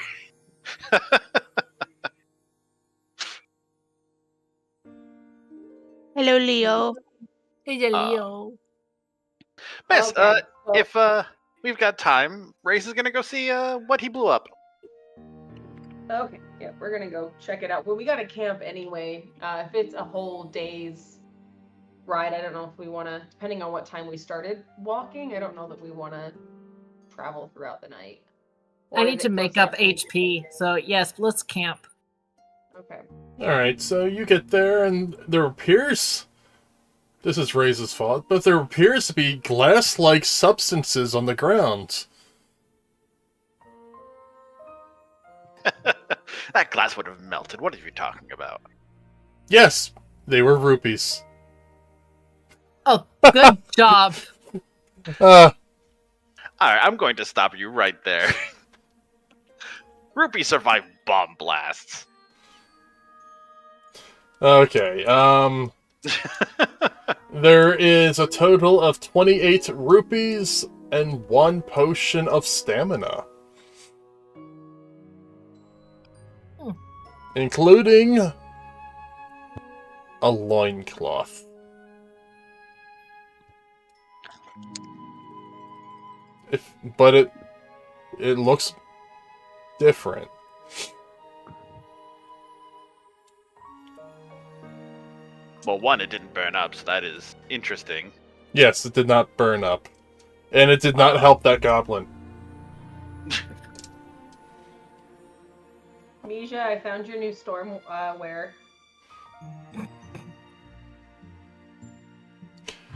Hello, Leo. Hey, Leo. Miss, Okay, if we've got time, Race is gonna go see what he blew up. Okay, yeah, we're gonna go check it out. Well, we gotta camp anyway. If it's a whole day's ride, I don't know if we want to, depending on what time we started walking, I don't know that we want to travel throughout the night. I Or need is to it make close up enough? HP, so yes, let's camp. Okay. Alright, so you get there, and there appears... This is Ray's fault, but there appears to be glass-like substances on the ground. That glass would have melted. What are you talking about? Yes, they were rupees. Oh, good job. Alright, I'm going to stop you right there. Rupee survived bomb blasts. Okay, there is a total of 28 rupees and 1 potion of stamina. Including a loincloth. But it looks different. Well, one, it didn't burn up, so that is interesting. Yes, it did not burn up. And it did not help that goblin. Misha, I found your new storm wear.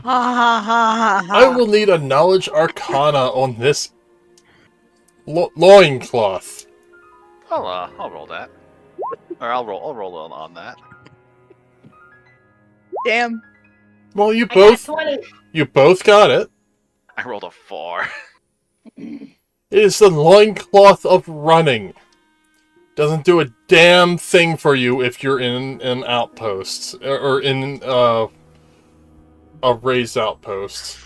I will need a knowledge arcana on this loincloth. I'll roll that. Or I'll roll on that. Damn. Well, you I got both got it. I rolled a 4. It is the loincloth of running. Doesn't do a damn thing for you if you're in an outpost or in a raised outpost.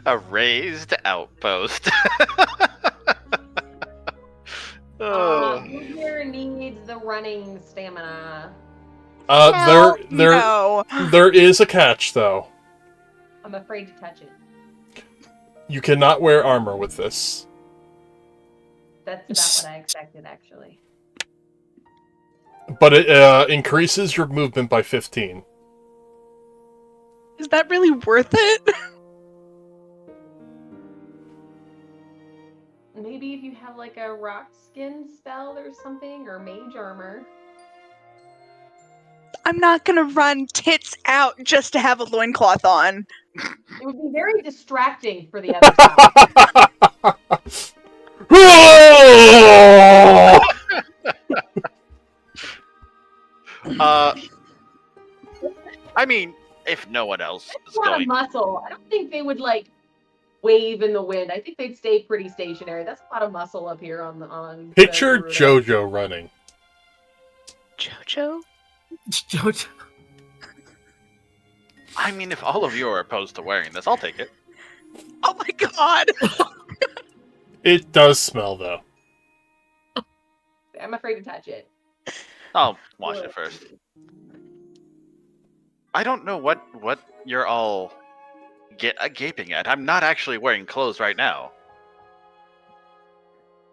A raised outpost. Who here needs the running stamina? Hell There no. there is a catch though. I'm afraid to touch it. You cannot wear armor with this. That's about what I expected, actually. But it increases your movement by 15. Is that really worth it? Maybe if you have like a rock skin spell or something, or mage armor. I'm not gonna run tits out just to have a loincloth on. It would be very distracting for the other side. I mean, if no one else is That's a lot of going, muscle. I don't think they would like wave in the wind. I think they'd stay pretty stationary. That's a lot of muscle up here on. Picture Garuda. JoJo running. Jojo? Jojo. I mean, if all of you are opposed to wearing this, I'll take it. Oh my god! It does smell though. I'm afraid to touch it. I'll wash it first. I don't know what you're all gaping at. I'm not actually wearing clothes right now.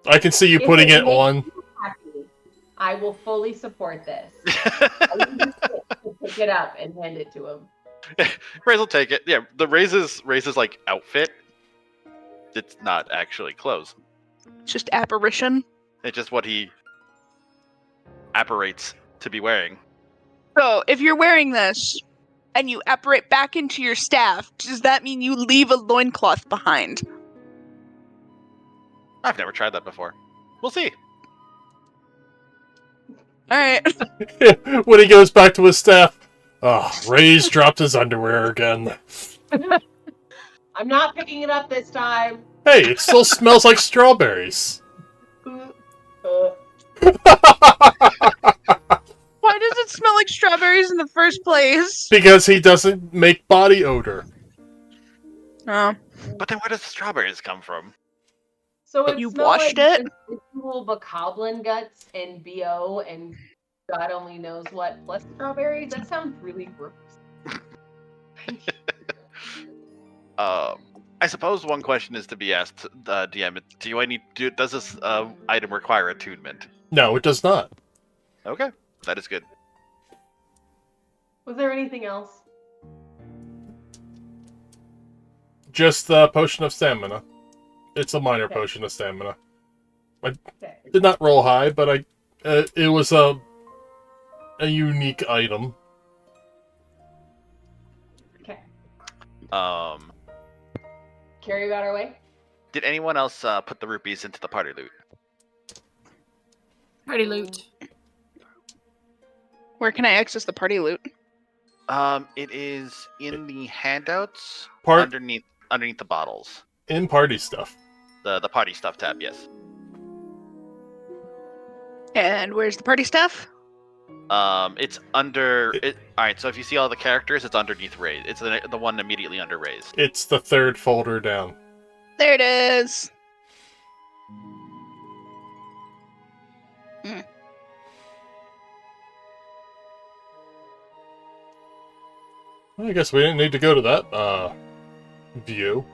I can see you If putting it makes on. you happy, I will fully support this. I will just pick it up and hand it to him. Raze will take it. Yeah, the Raze's like outfit. It's not actually clothes. It's just apparition. It's just what he apparates to be wearing. So, if you're wearing this, and you apparate back into your staff, does that mean you leave a loincloth behind? I've never tried that before. We'll see. Alright. When he goes back to his staff, Ray's dropped his underwear again. I'm not picking it up this time. Hey, it still smells like strawberries. Why does it smell like strawberries in the first place? Because he doesn't make body odor. Oh. But then where does the strawberries come from? So it You smells washed like it? residual bokoblin guts and BO and God only knows what plus strawberries. That sounds really gross. I suppose one question is to be asked, DM. Does this item require attunement? No, it does not. Okay, that is good. Was there anything else? Just the potion of stamina. It's a minor Okay. potion of stamina. Okay. Did not roll high, but it was a unique item. Okay. Carry about our way. Did anyone else put the rupees into the party loot? Party loot. Where can I access the party loot? It is in the handouts Part underneath the bottles. in party stuff. The party stuff tab, yes. And where's the party stuff? It's under it. All right, so if you see all the characters, it's underneath Raze. It's the one immediately under Raze. It's the third folder down. There it is. I guess we didn't need to go to that view.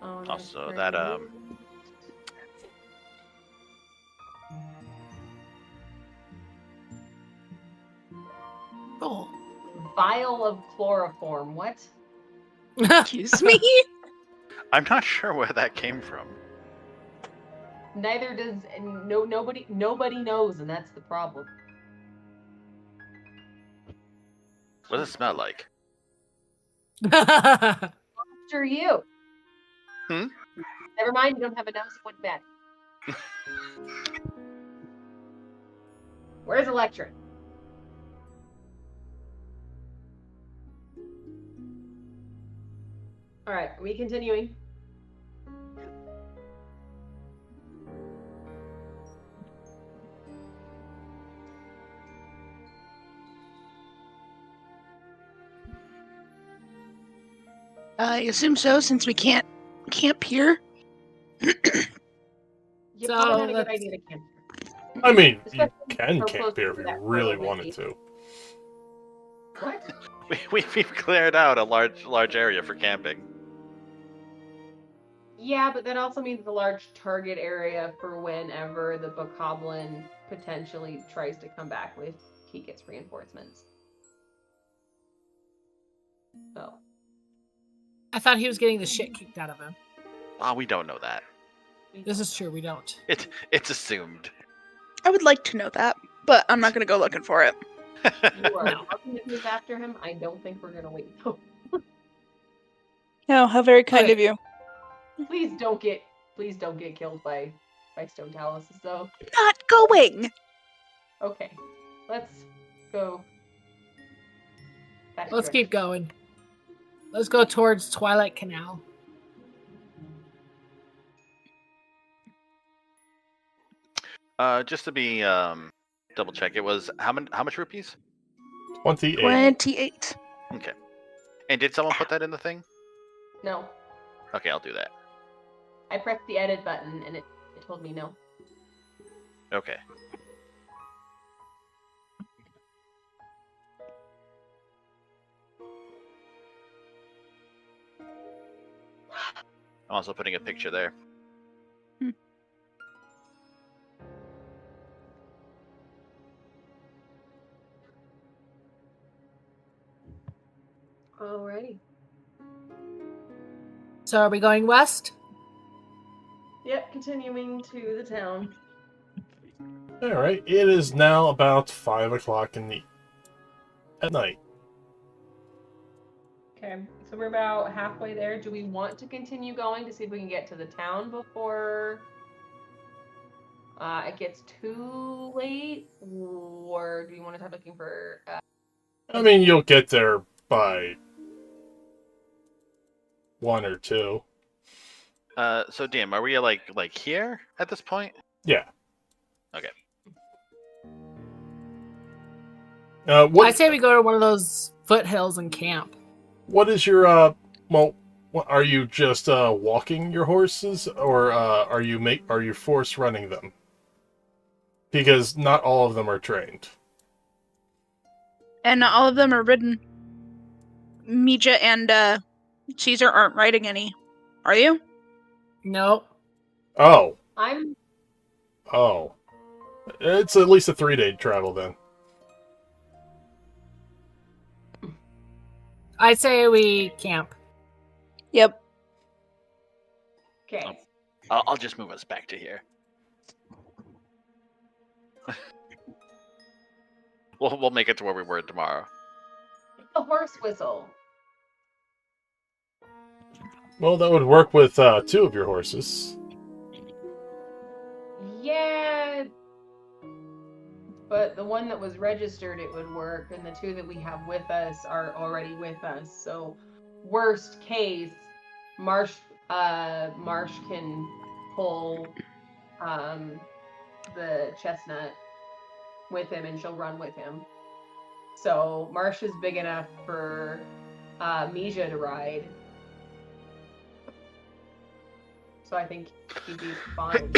Oh, no, Also, very that good. Oh. Vial of chloroform. What? Excuse me? I'm not sure where that came from. Neither does nobody knows, and that's the problem. What does it smell like? After you. Hmm? Never mind, you don't have a nose. It wouldn't matter. Where's Electra? All right, are we continuing? I assume so, since we can't camp here. You So probably not a good that's- idea to camp here. I mean, you Especially can so camp close here to if that you really railway wanted station. to. What? We've cleared out a large area for camping. Yeah, but that also means a large target area for whenever the bokoblin potentially tries to come back if he gets reinforcements. So, I thought he was getting the shit kicked out of him. We don't know that. This is true. We don't. It's assumed. I would like to know that, but I'm not gonna go looking for it. you are No. welcome to move after him. I don't think we're gonna wait though. Oh, how very kind Okay. of you. Please don't get killed by stone taluses though. Not going. Okay, let's go. That Let's direction. keep going. Let's go towards Twilight Canal. Just to be double check, it was how much rupees? 28. 28. Okay. And did someone put that in the thing? No, Okay, I'll do that. I pressed the edit button and it told me no. Okay. I'm also putting a picture there. Alrighty. So are we going west? Yep, continuing to the town. Alright, it is now about 5 o'clock at night. Okay, so we're about halfway there. Do we want to continue going to see if we can get to the town before it gets too late? Or do you want to start looking for... I mean, you'll get there by 1 or 2. So DM, are we like here at this point? Yeah. Okay. What I say we go to one of those foothills and camp. What is your are you just walking your horses, or are you force running them? Because not all of them are trained. And not all of them are ridden. Mija and Caesar aren't riding any. Are you? Nope. Oh, I'm... it's at least a 3-day travel then. I say we camp. Yep. Okay. I'll just move us back to here. We'll make it to where we were tomorrow. A horse whistle. Well, that would work with 2 of your horses. Yeah, but the one that was registered, it would work, and the 2 that we have with us are already with us. So, worst case, Marsh can pull the chestnut with him, and she'll run with him. So Marsh is big enough for Mija to ride. So I think he'd be fine.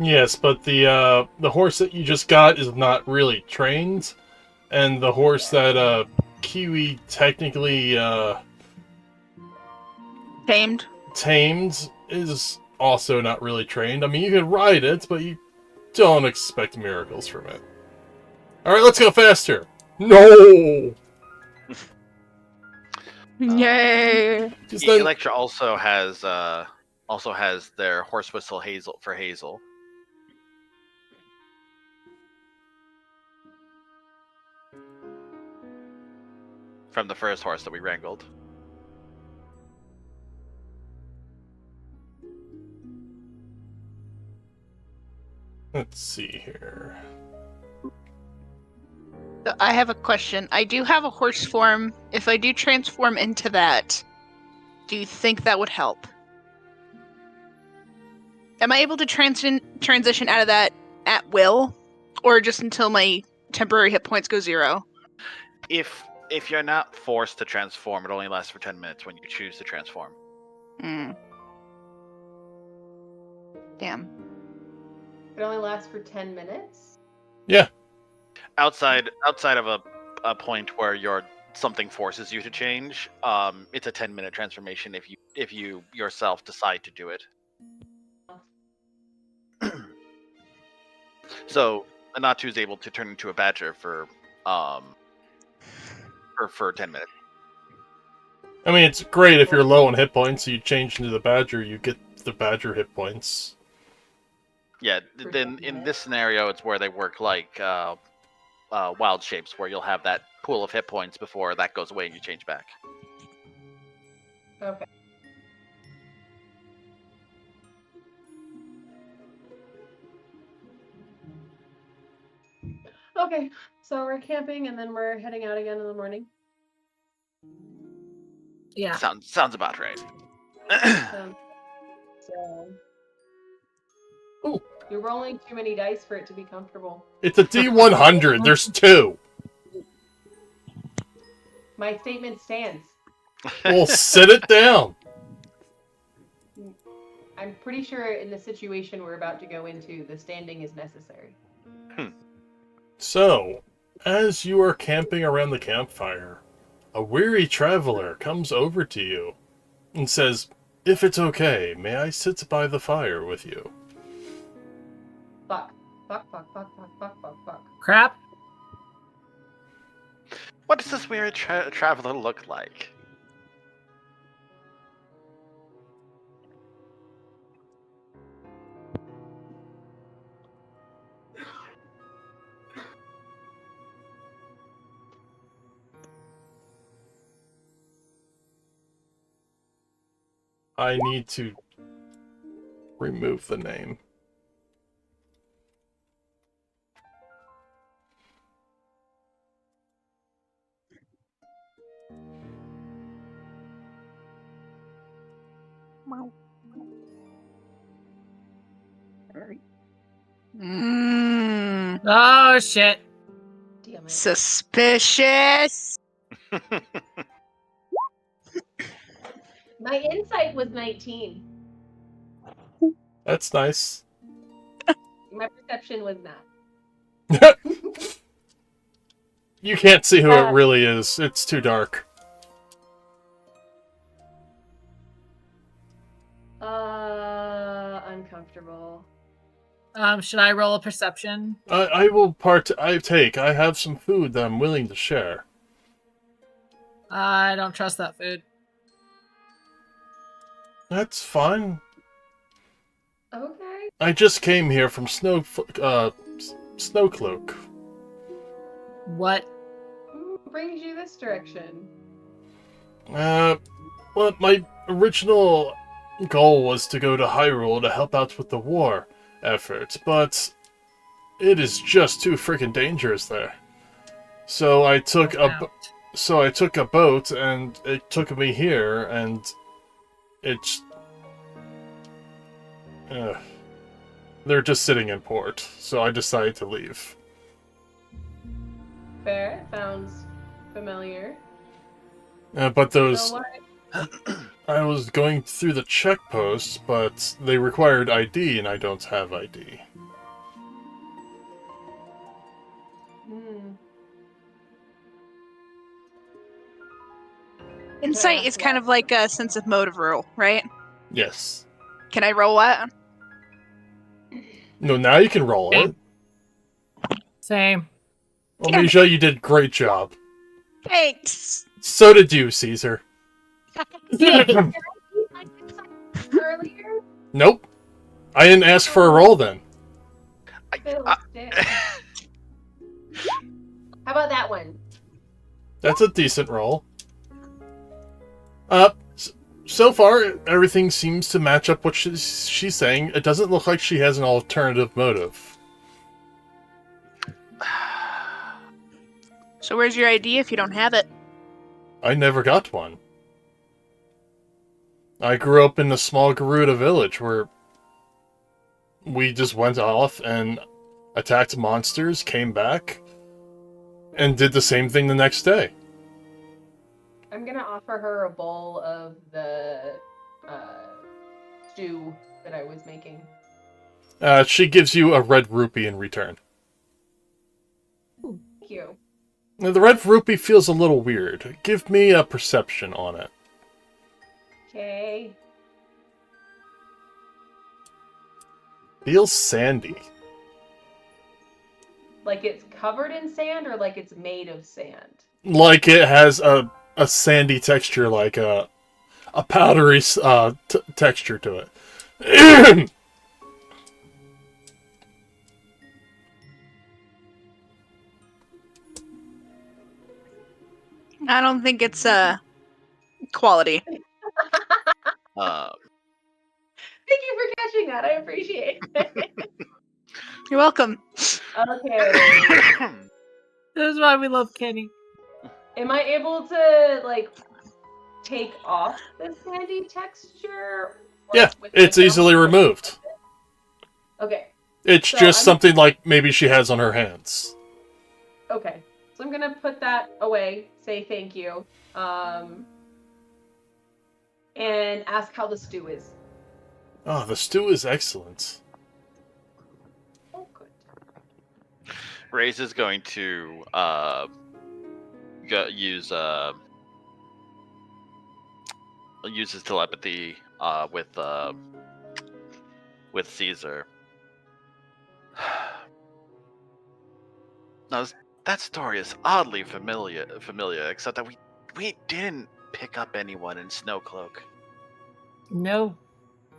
Yes, but the horse that you just got is not really trained, and the horse that Kiwi technically Tamed. tamed is also not really trained. I mean, you can ride it, but you don't expect miracles from it. Alright, let's go faster! No! Yay! Just let- Electra also has their horse whistle Hazel for Hazel. From the first horse that we wrangled. Let's see here. So I have a question. I do have a horse form. If I do transform into that, do you think that would help? Am I able to transition out of that at will? Or just until my temporary hit points go 0? If you're not forced to transform, it only lasts for 10 minutes when you choose to transform. Damn. It only lasts for 10 minutes. Yeah. Outside of a point where something forces you to change, it's a 10-minute transformation if you yourself decide to do it. So Anatu is able to turn into a badger for 10 minutes. I mean, it's great if you're low on hit points, so you change into the badger, you get the badger hit points. Yeah, then in this scenario, it's where they work like wild shapes, where you'll have that pool of hit points before that goes away and you change back. Okay. Okay, so we're camping and then we're heading out again in the morning. Yeah. Sounds about right. So. Ooh. You're rolling too many dice for it to be comfortable. It's a D100. There's 2. My statement stands. Well, sit it down. I'm pretty sure in the situation we're about to go into, the standing is necessary. So, as you are camping around the campfire, a weary traveler comes over to you and says, "If it's okay, may I sit by the fire with you?" Fuck. Fuck, fuck, fuck, fuck, fuck, fuck, fuck. Crap. What does this weird traveler look like? I need to remove the name. Oh shit. Damn it. Suspicious. My insight was 19. That's nice. My perception was not. You can't see who it really is. It's too dark. Uncomfortable. Should I roll a perception? I have some food that I'm willing to share. I don't trust that food. That's fine. Okay. I just came here from Snowcloak. What? Who brings you this direction? Well, my original goal was to go to Hyrule to help out with the war effort, but it is just too freaking dangerous there. So I took a boat, and it took me here, and it's they're just sitting in port, so I decided to leave. Fair. Sounds familiar. But those So what? I was going through the check posts, but they required ID, and I don't have ID. Insight is kind of like a sense of motive rule, right? Yes. Can I roll what? No, now you can roll it. Same. Well, Misha, you did a great job. Thanks. So did you, Caesar. Earlier? Nope. I didn't ask for a roll then. How about that one? That's a decent roll. So far, everything seems to match up what she's saying. It doesn't look like she has an alternative motive. So where's your ID if you don't have it? I never got one. I grew up in a small Garuda village where we just went off and attacked monsters, came back, and did the same thing the next day. I'm gonna offer her a bowl of the stew that I was making. She gives you a red rupee in return. Thank you. Now, the red rupee feels a little weird. Give me a perception on it. Okay. Feels sandy. Like it's covered in sand or like it's made of sand? Like it has a sandy texture, like a powdery texture to it. I don't think it's quality. Uh, Thank you for catching that. I appreciate it. You're welcome. Okay. This is why we love Kenny. Am I able to like take off the sandy texture? Yeah, with it's my easily thumb? removed. Okay. It's So just I'm- something like maybe she has on her hands. Okay. So I'm gonna put that away, say thank you, and ask how the stew is. Oh, the stew is excellent. Oh, good. Raze is going to use his telepathy with Caesar. Now that story is oddly familiar, except that we didn't pick up anyone in Snowcloak. No.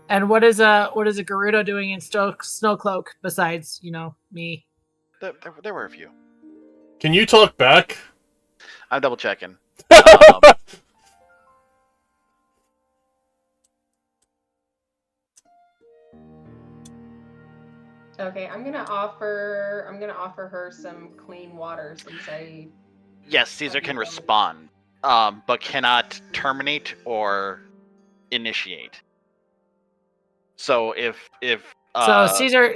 And what is a Gerudo doing in Snowcloak besides, me? There were a few. Can you talk back? I'm double checking. Um, Okay, I'm gonna offer her some clean water since I yes, Caesar can respond, but cannot terminate or initiate. So if So Caesar.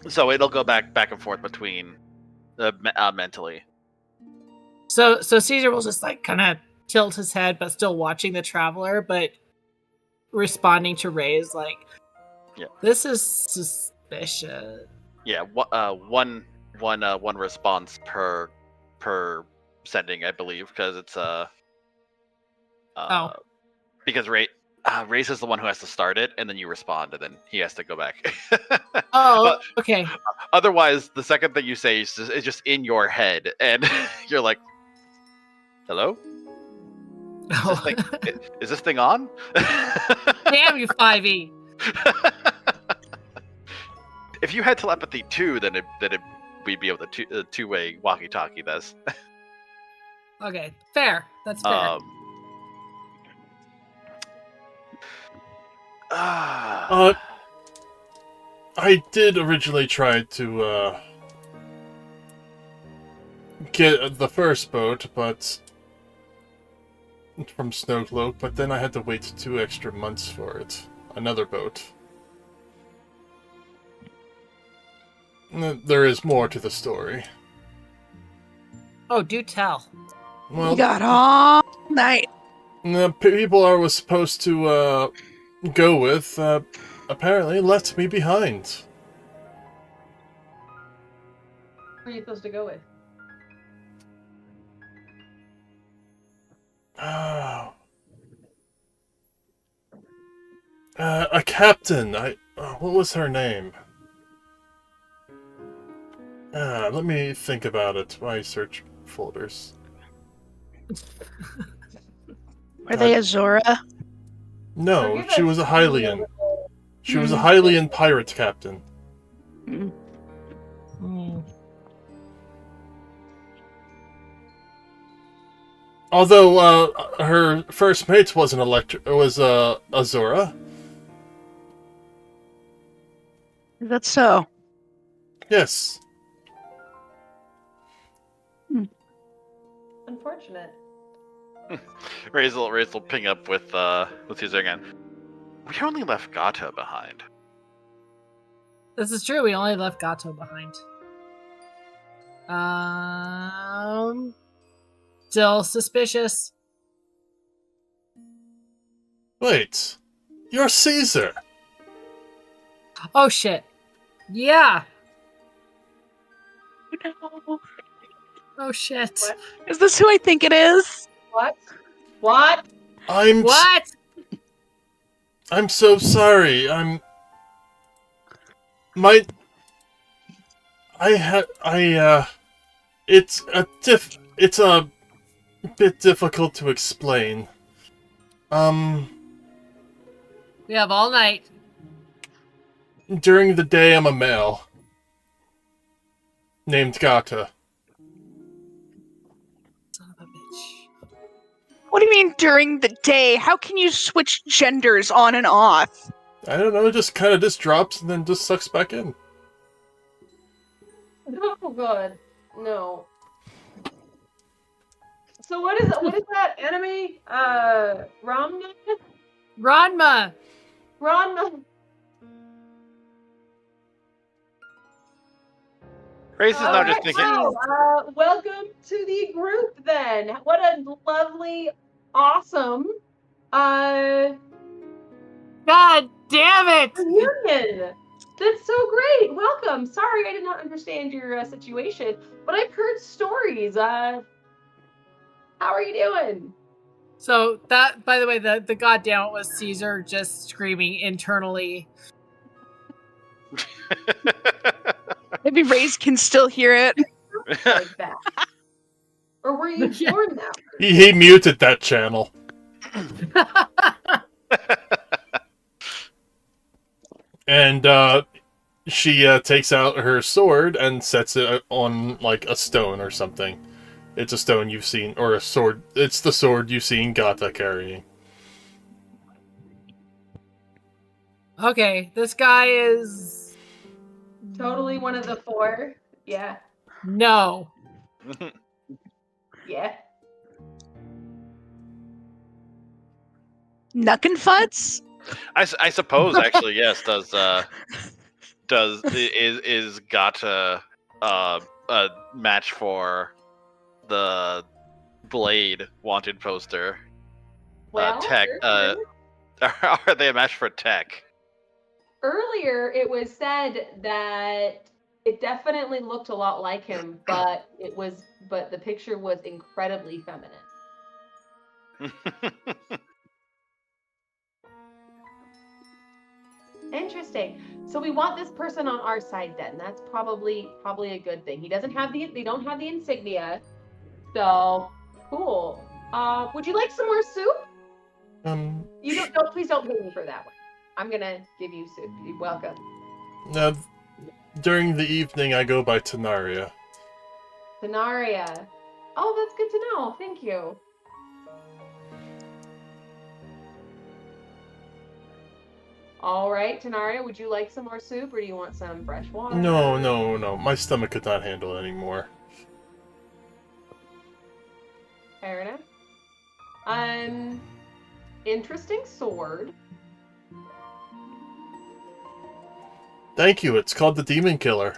so it'll go back and forth between mentally. So Caesar will just like kind of tilt his head, but still watching the traveler, but responding to Ray's like, Yeah. This is suspicious. Yeah, one response per sending, I believe, because it's because Race is the one who has to start it, and then you respond, and then he has to go back. Oh, okay. Otherwise, the second thing you say is just in your head, and you're like, "Hello, Oh. is this thing on?" Damn you, 5e. If you had telepathy too, then we'd be able to two-way walkie-talkie this. Okay, fair. That's fair. I did originally try to get the first boat, but from Snowcloak, but then I had to wait 2 extra months for it. Another boat. There is more to the story. Oh, do tell. Well, You got all night. the people I was supposed to go with apparently left me behind. Who are you supposed to go with? Oh. A captain. What was her name? Let me think about it. My search folders. Were they Azora? No, Forgive she us, was a Hylian. She was a Hmm. Hylian pirate captain. Mm. Hmm. Although her first mate wasn't Electra, it was Azora. Is that so? Yes. Unfortunate. Raze will ping up with Caesar again. We only left Gato behind. This is true. We only left Gato behind. Still suspicious. Wait. You're Caesar. Oh shit. Yeah. No. Oh shit. What? Is this who I think it is? What? What? What? I'm so sorry. My it's a bit difficult to explain. We have all night. During the day I'm a male named Gata. Son of a bitch. What do you mean during the day? How can you switch genders on and off? I don't know, it just kind of just drops and then just sucks back in. Oh god. No. So what is that anime? Ramna? Ranma. Ranma. Race is now just Alright, thinking. well, welcome to the group then. What a lovely, awesome God damn it! reunion. That's so great. Welcome. Sorry I did not understand your situation, but I've heard stories. How are you doing? So that, by the way, the goddamn it was Caesar just screaming internally. Maybe Raze can still hear it. Like that. Or were you Yeah. born that way? He muted that channel. And she takes out her sword and sets it on like a stone or something. It's a stone you've seen, or a sword. It's the sword you've seen Gata carrying. Okay, this guy is Totally one of the four. Yeah. no. Yeah. Knuckenfuts? I suppose actually yes. Is Gata a match for the Blade wanted poster? Well, Tech. Are they a match for Tech? earlier it was said that it definitely looked a lot like him, but the picture was incredibly feminine. Interesting. So we want this person on our side then. That's probably a good thing. They don't have the insignia. So cool. Would you like some more soup? You don't please don't pay me for that one. I'm gonna give you soup. You're welcome. During the evening, I go by Tenaria. Tenaria. Oh, that's good to know. Thank you. All right, Tenaria, would you like some more soup or do you want some fresh water? No. My stomach could not handle it anymore. Fair enough. Interesting sword. Thank you, it's called the Demon Killer.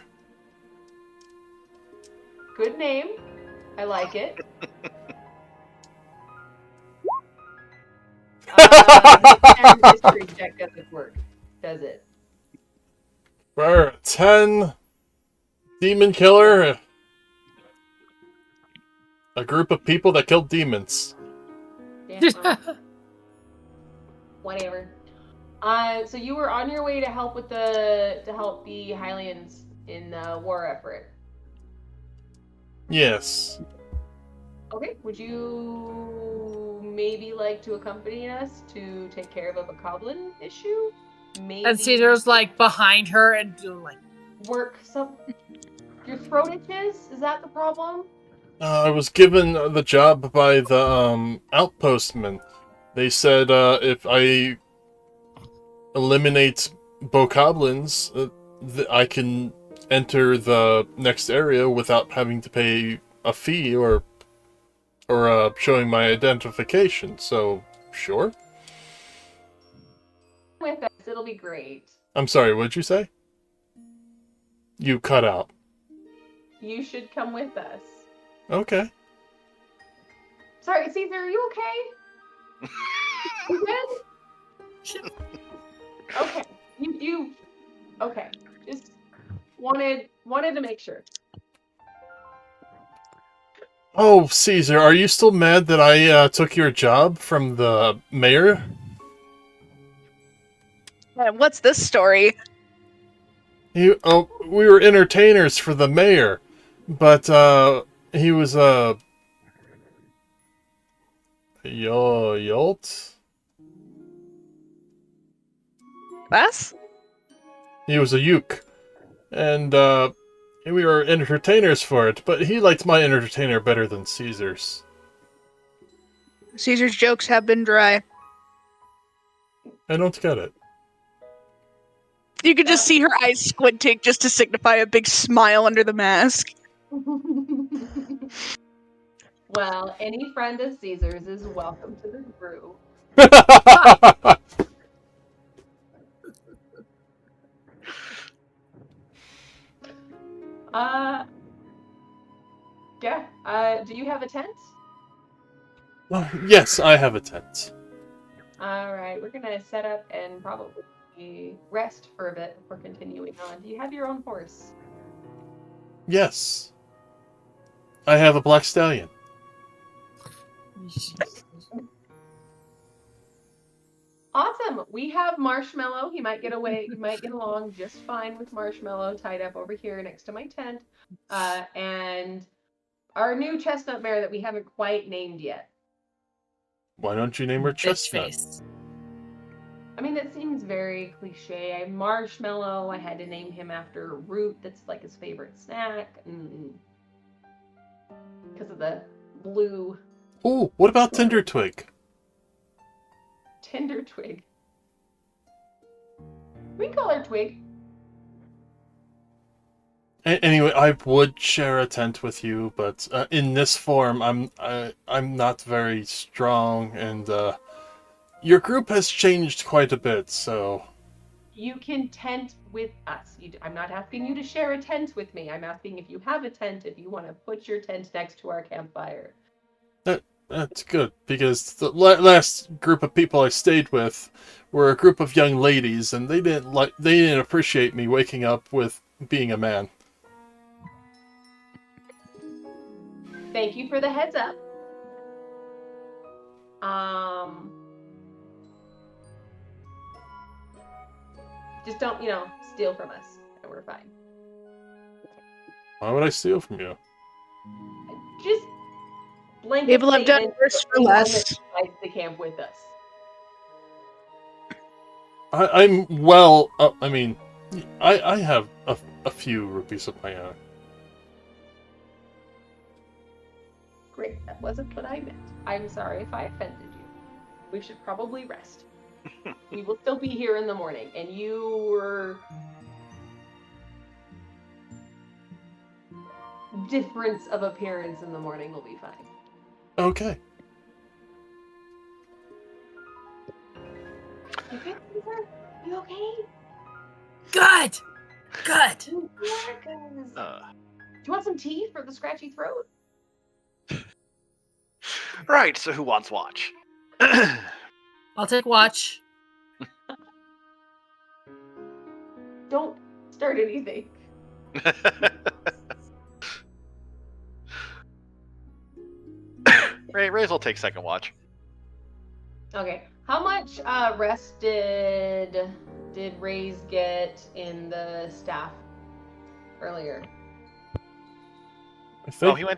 Good name. I like it. And history check doesn't work, does it? For a 10, Demon Killer, a group of people that killed demons. Yeah, whatever. So you were on your way to help the Hylians in the war effort. Yes. Okay, would you maybe like to accompany us to take care of a bokoblin issue? Maybe. And Caesar's like behind her and doing like work some. Your throat itches? Is that the problem? I was given the job by the outpostmen. They said if I eliminate bokoblins, I can enter the next area without having to pay a fee or showing my identification. So, sure. With us, it'll be great. I'm sorry, what'd you say? You cut out. You should come with us. Okay. Sorry, Caesar, are you okay? You good? Okay. Okay. Just wanted to make sure. Oh, Caesar, are you still mad that I took your job from the mayor? What's this story? We were entertainers for the mayor, but he was a yolt. Us? He was a uke, and we were entertainers for it. But he liked my entertainer better than Caesar's. Caesar's jokes have been dry. I don't get it. You could just see her eyes squinting just to signify a big smile under the mask. Well, any friend of Caesar's is welcome to the brew. Yeah. Do you have a tent? Yes, I have a tent. All right, we're gonna set up and probably rest for a bit before continuing on. Do you have your own horse? Yes. I have a black stallion. Awesome. We have Marshmallow. He might get away. He might get along just fine with Marshmallow tied up over here next to my tent. And our new chestnut mare that we haven't quite named yet. Why don't you name her Bitch Chestnut? face. I mean, that seems very cliche. Marshmallow, I had to name him after a root that's like his favorite snack. Because of the blue Ooh, what about Tender Twig? tender twig. We can call her Twig. Anyway, I would share a tent with you, but in this form, I'm not very strong, and your group has changed quite a bit. So You can tent with us. I'm not asking you to share a tent with me. I'm asking if you have a tent, if you want to put your tent next to our campfire. that's good, because the last group of people I stayed with were a group of young ladies, and they didn't appreciate me waking up with being a man. Thank you for the heads up. Just don't, steal from us, and we're fine. Why would I steal from you? Just blanket People have done statement worse for anyone less. that decides to camp with us. I'm well. I mean, I have a few rupees of my own. Great, that wasn't what I meant. I'm sorry if I offended you. We should probably rest. We will still be here in the morning, and your difference of appearance in the morning will be fine. Okay. You okay, Caesar? You okay? Good. Good. You are, guys. Uh, Do you want some tea for the scratchy throat? right, so who wants watch? I'll take watch. Don't start anything. Raze will take second watch. Okay. How much rest did Raze get in the staff earlier? I think Oh,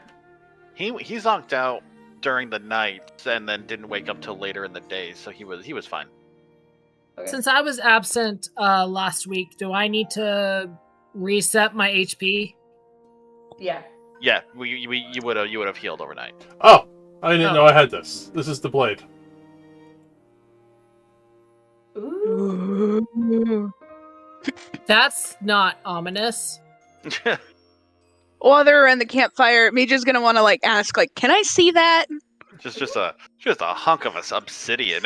he zonked out during the night and then didn't wake up till later in the day, so he was fine. Okay. Since I was absent last week, do I need to reset my HP? Yeah. Yeah, you would have healed overnight. Oh, I didn't Oh. know I had this. This is the blade. Ooh. That's not ominous. While they're around the campfire, Mija's gonna want to ask, can I see that? just a hunk of obsidian.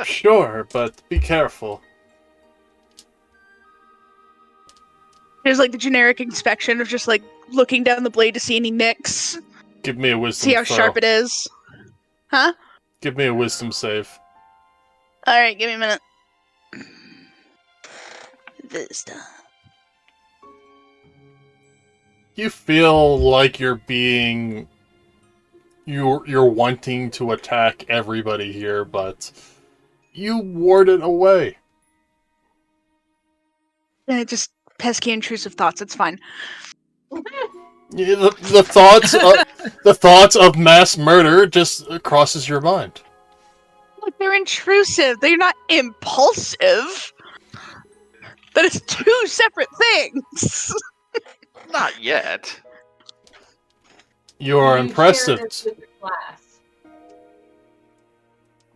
Sure, but be careful. There's the generic inspection of just looking down the blade to see any nicks, Give me a wisdom see how throw. sharp it is. Huh? Give me a wisdom save. All right, give me a minute. Vista. You feel like you're wanting to attack everybody here, but you ward it away. Just pesky, intrusive thoughts. It's fine. Yeah, the thoughts of mass murder just crosses your mind. Look, they're intrusive. They're not impulsive. That is two separate things. Not yet. You're You impressive. share this with your class.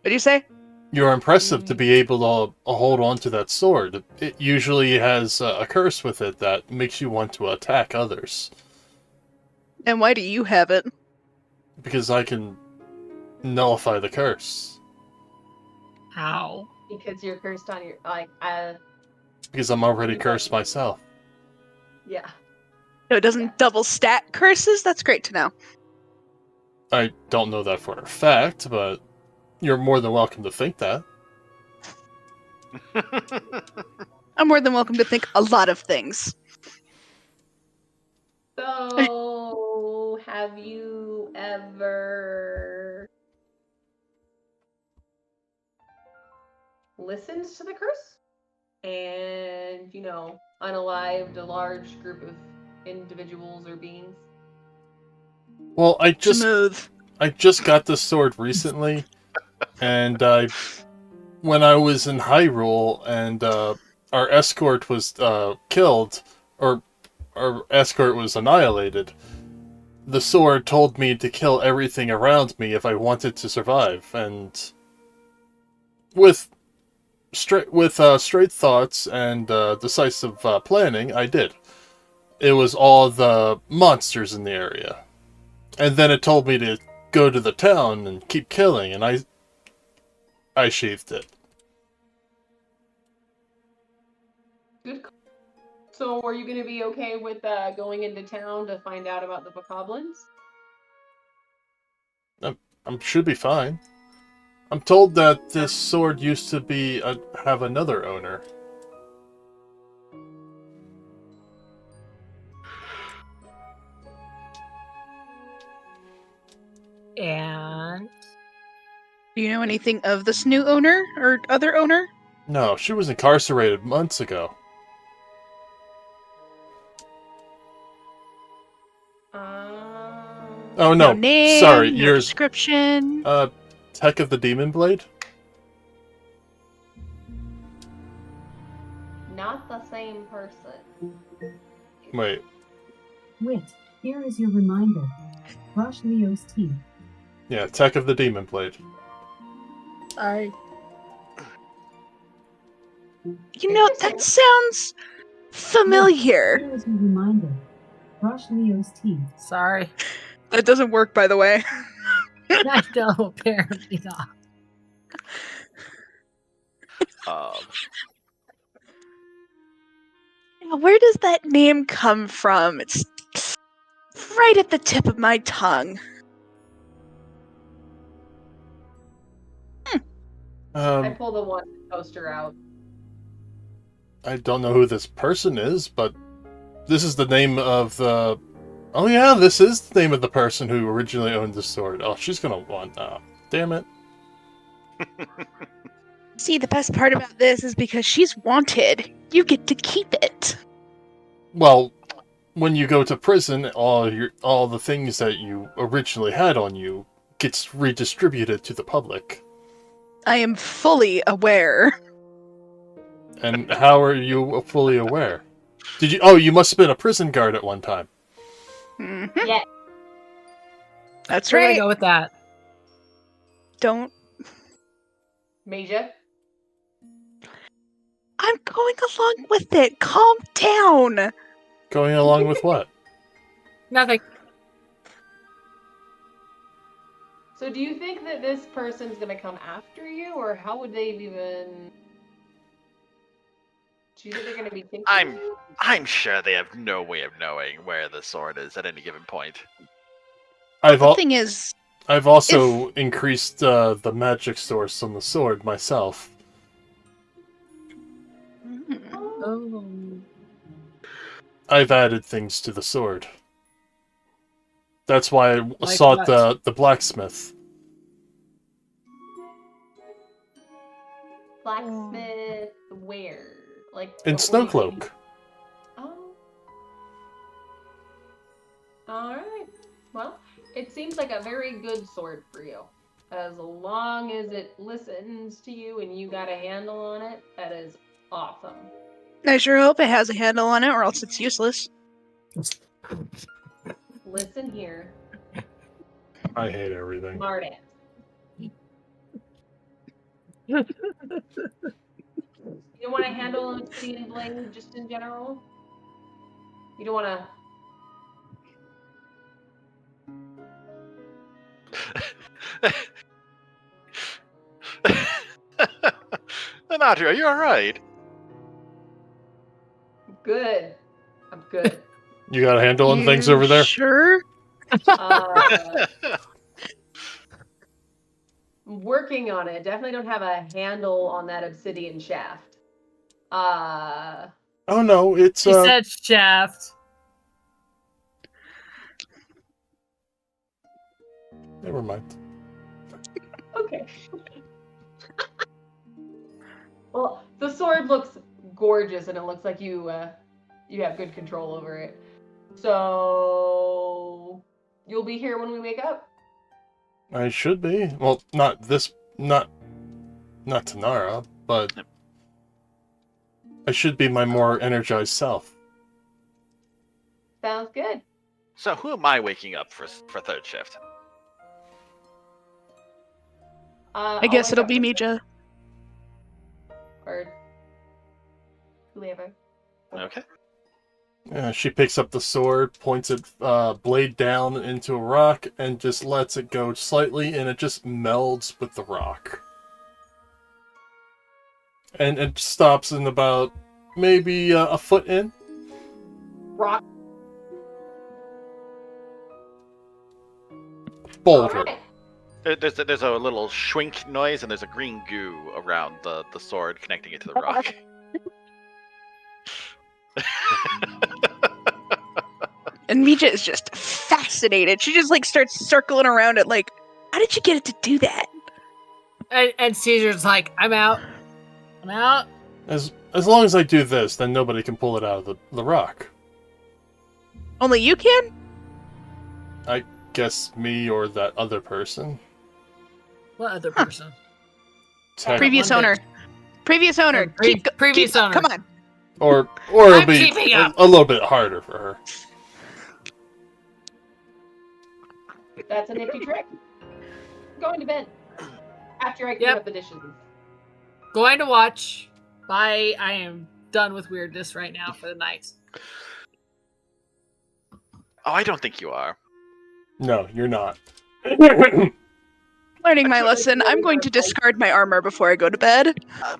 What do you say? You're impressive to be able to hold on to that sword. It usually has a curse with it that makes you want to attack others. And why do you have it? Because I can nullify the curse. How? Because you're cursed on your Because I'm already cursed myself. yeah. No, it doesn't double stat curses? That's great to know. I don't know that for a fact, but you're more than welcome to think that. I'm more than welcome to think a lot of things. So, have you ever listened to the curse and, unalived a large group of individuals or beings? Well, I just got this sword recently, and when I was in Hyrule and our escort was killed, or our escort was annihilated, the sword told me to kill everything around me if I wanted to survive, and with straight thoughts and decisive planning, I did. It was all the monsters in the area. And then it told me to go to the town and keep killing, and I sheathed it. Good. So, are you going to be okay with going into town to find out about the bokoblins? I should be fine. I'm told that this sword used to be have another owner. And Do you know anything of this new owner or other owner? No, she was incarcerated months ago. Oh no, name, sorry, no yours. description. Tech of the Demon Blade? Not the same person. Wait. Wait, here is your reminder. Brush Leo's teeth. Yeah, Tech of the Demon Blade. sorry. You know, that sounds familiar. Here is your reminder. Brush Leo's teeth. Sorry. That doesn't work, by the way. I know, apparently not. Now, where does that name come from? It's right at the tip of my tongue. I pull the one poster out. I don't know who this person is, but this is the name of the... Oh yeah, this is the name of the person who originally owned the sword. Oh, she's gonna want... damn it. See, the best part about this is because she's wanted, you get to keep it. Well, when you go to prison, all the things that you originally had on you gets redistributed to the public. I am fully aware. And how are you fully aware? Did you? Oh, you must have been a prison guard at one time. Mhm. Yeah. That's We're right. gonna go with that. Don't. Major? I'm going along with it. Calm down. Going along with what? Nothing. So do you think that this person's gonna come after you, or how would they even... Do you think they're gonna be thinking of you? I'm sure they have no way of knowing where the sword is at any given point. The thing is, I've also increased the magic source on the sword myself. Oh. I've added things to the sword. That's why I Like sought what? the blacksmith. Blacksmith where? Like In before you came- Snowcloak. Oh. Alright. Well, it seems like a very good sword for you. As long as it listens to you and you got a handle on it, that is awesome. I sure hope it has a handle on it, or else it's useless. Listen here, I hate everything. smartass. You don't want to handle an obsidian blade just in general? You don't want to... Audrey, are you alright? Good. I'm good. You got a handle on things You over there? Sure. I'm working on it. Definitely don't have a handle on that obsidian shaft. Oh no, it's She said shaft. never mind. Okay. Well, the sword looks gorgeous, and it looks like you you have good control over it. So you'll be here when we wake up. I should be. Well, not Tanara, but I should be my more energized self. Sounds good. So who am I waking up for third shift? I guess it'll be Mija. Or whoever. Okay. She picks up the sword, points it blade down into a rock, and just lets it go slightly, and it just melds with the rock. And it stops in about maybe a foot in. Rock. Boulder. All right. There's a little shwink noise, and there's a green goo around the sword connecting it to the rock. And Mija is just fascinated. She just like starts circling around it like, how did you get it to do that? And Caesar's like, I'm out. I'm out. As long as I do this, then nobody can pull it out of the rock. Only you can? I guess me or that other person. What other person? Tech- Previous one owner. Previous owner. Previous owner. Come on. Or it'll I'm be keeping up. a little bit harder for her. That's a nifty trick. Going to bed. After I clean Yep. up the dishes. Going to watch. Bye. I am done with weirdness right now for the night. Oh, I don't think you are. No, you're not. Learning my lesson. I'm going to discard my armor before I go to bed.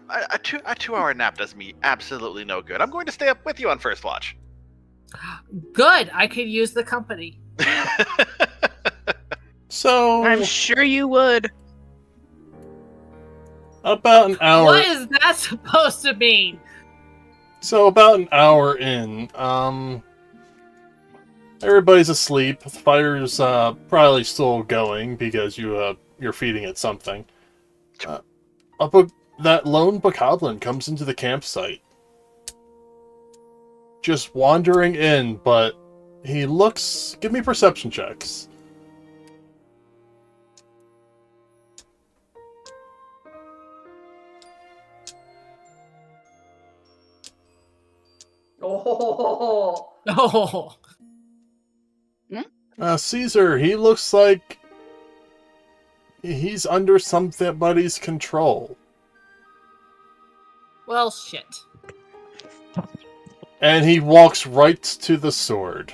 A 2-hour nap does me absolutely no good. I'm going to stay up with you on first watch. Good. I could use the company. So I'm sure you would. about an hour. What is that supposed to mean? So about an hour in, everybody's asleep. The fire's probably still going because you're feeding it something. That lone bokoblin comes into the campsite, just wandering in. But he looks. Give me perception checks. Oh. Oh. Caesar, he looks like he's under somebody's control. Well, shit. And he walks right to the sword.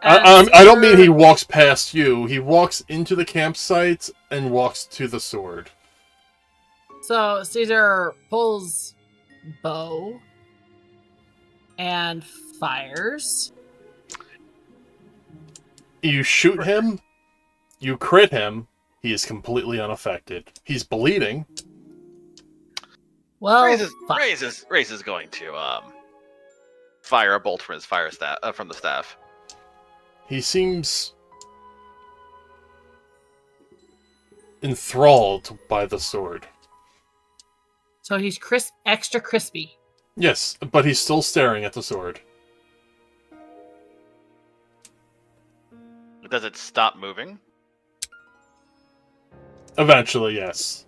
I don't mean he walks past you. He walks into the campsite and walks to the sword. So Caesar pulls bow and fires. You shoot him, you crit him, he is completely unaffected. He's bleeding. Well, Raze is going to fire a bolt from his fire staff from the staff. He seems enthralled by the sword. so he's extra crispy. Yes, but he's still staring at the sword. Does it stop moving? Eventually, yes.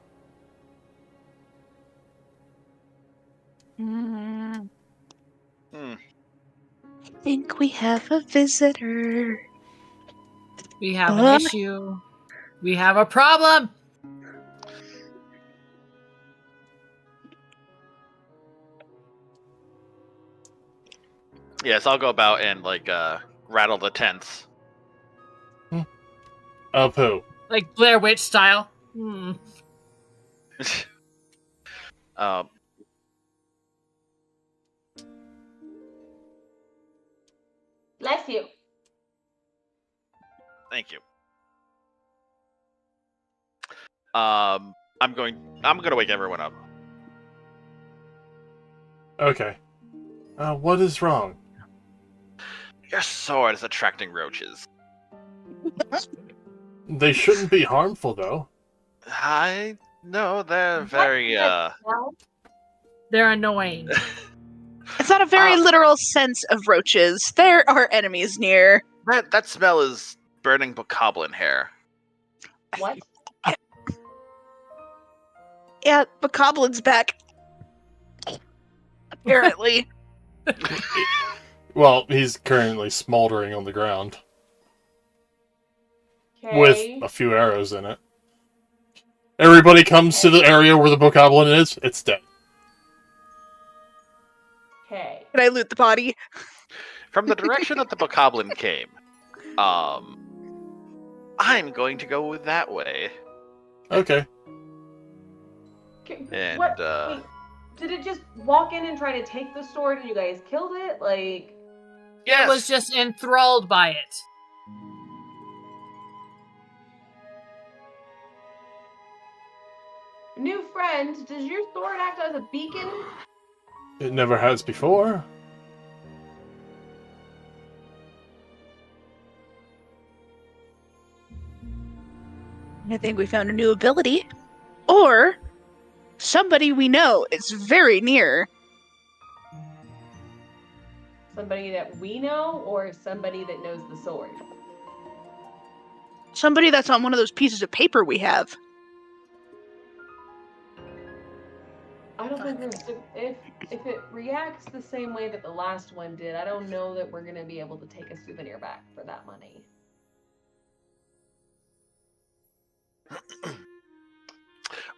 Hmm. Hmm. I think we have a visitor. We have an issue. We have a problem. Yes, I'll go about and rattle the tents. Of who? Like Blair Witch style. Hmm. Um, Bless you. Thank you. I'm gonna wake everyone up. Okay. What is wrong? Your sword is attracting roaches. They shouldn't be harmful, though. I know they're very They're annoying. It's not a very literal sense of roaches. There are enemies near. that smell is burning bokoblin hair. What? Yeah, Bokoblin's back. Apparently. Well, he's currently smoldering on the ground Okay. with a few arrows in it. Everybody comes to the area where the bokoblin is. It's dead. Okay. Can I loot the body? From the direction that the bokoblin came, I'm going to go that way. Okay. And What? Wait, did it just walk in and try to take the sword and you guys killed it? Like, yes, It was just enthralled by it. new friend, does your sword act as a beacon? It never has before. I think we found a new ability. Or somebody we know is very near. Somebody that we know or somebody that knows the sword? Somebody that's on one of those pieces of paper we have. I don't think there's if it reacts the same way that the last one did, I don't know that we're gonna be able to take a souvenir back for that money.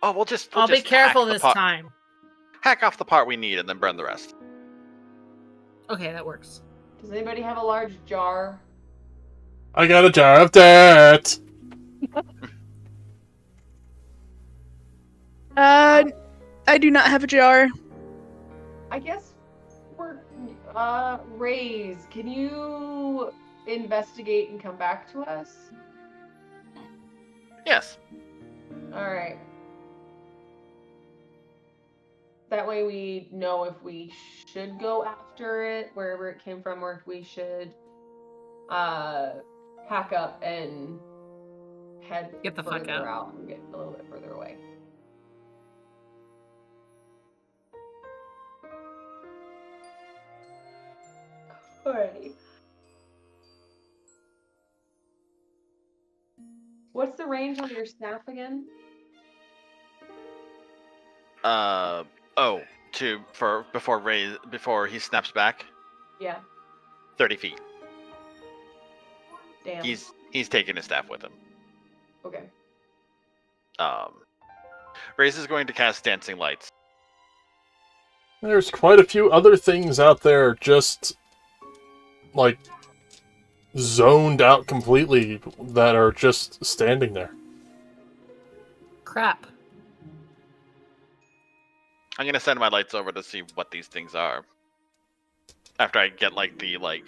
Oh, we'll just Be careful hack this time. Hack off the part we need and then burn the rest. Okay, that works. Does anybody have a large jar? I got a jar of dirt. I do not have a jar. I guess we're Raze, can you investigate and come back to us? Yes. Alright. That way we know if we should go after it, wherever it came from, or if we should pack up and head Get the fuck further out. out and get a little bit further away. Alrighty. What's the range on your staff again? Before he snaps back, Yeah. 30 feet. Damn. He's taking his staff with him. Okay. Raze is going to cast dancing lights. There's quite a few other things out there just, like, zoned out completely that are just standing there. Crap. I'm gonna send my lights over to see what these things are. After I get the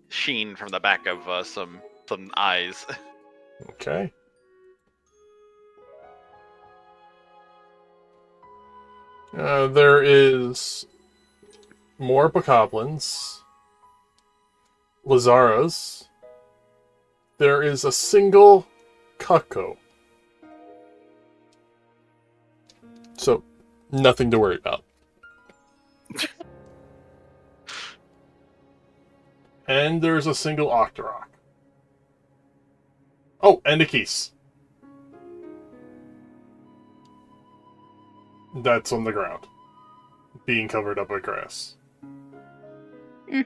sheen from the back of some eyes. Okay. There is more bokoblins, Lazaras. There is a single Cucko. So, nothing to worry about. And there's a single Octorok. Oh, and a Keese. That's on the ground, being covered up by grass. I'm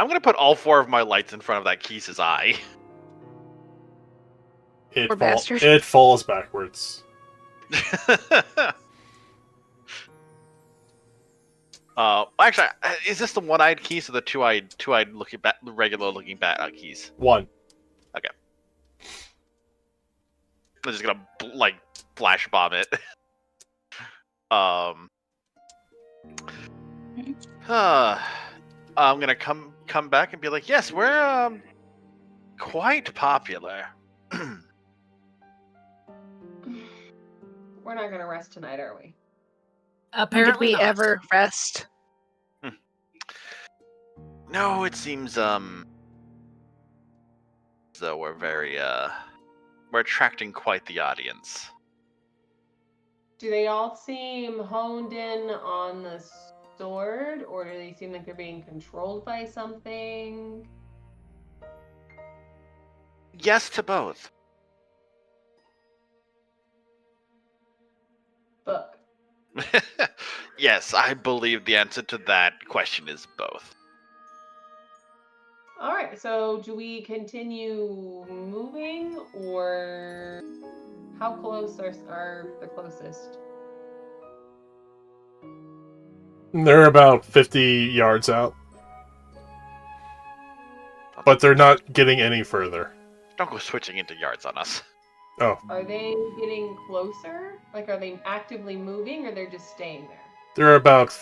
gonna put all 4 of my lights in front of that Keese's eye. Poor bastard. It falls backwards. Actually, is this the one-eyed Keese or the two-eyed looking bat, regular looking bat Keese? One. Okay. I'm just gonna flash bomb it. I'm gonna come back and be like, yes, we're quite popular. We're not gonna rest tonight, are we? Apparently Did we not. ever rest? No, it seems so we're very we're attracting quite the audience. Do they all seem honed in on the sword, or do they seem like they're being controlled by something? Yes to both. Book. Yes, I believe the answer to that question is both. All right, so do we continue moving, or how close are the closest? They're about 50 yards out. But they're not getting any further. Don't go switching into yards on us. Oh, Are they getting closer? Like, are they actively moving, or they're just staying there? they're about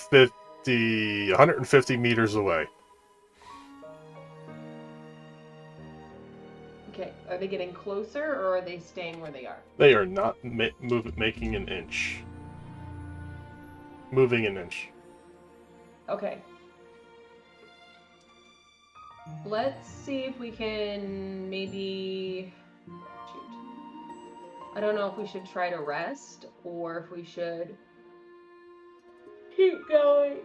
150 meters away. Okay, are they getting closer, or are they staying where they are? They are not making an inch. Moving an inch. Okay. Let's see if we can maybe... Shoot. I don't know if we should try to rest, or if we should keep going.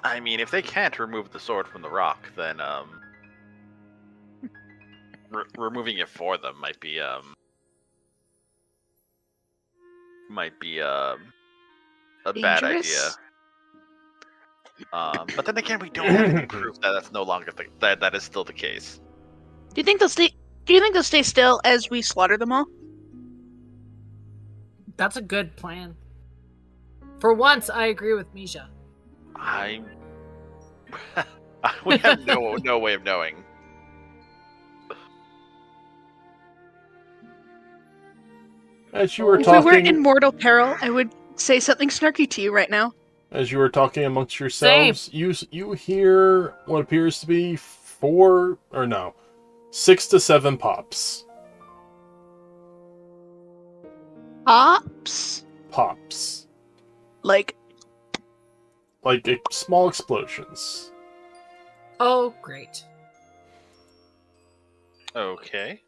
I mean, if they can't remove the sword from the rock, then removing it for them might be a bad idea. Dangerous? But then again, we don't have any proof that that's no longer that is still the case. Do you think they'll stay still as we slaughter them all? That's a good plan. For once, I agree with Misha. We have no way of knowing. As you were If we weren't talking, in mortal peril, I would say something snarky to you right now. as you were talking amongst yourselves, you hear what appears to be 6 to 7 pops. Pops? Pops. Like, Small explosions. Oh, great. Okay.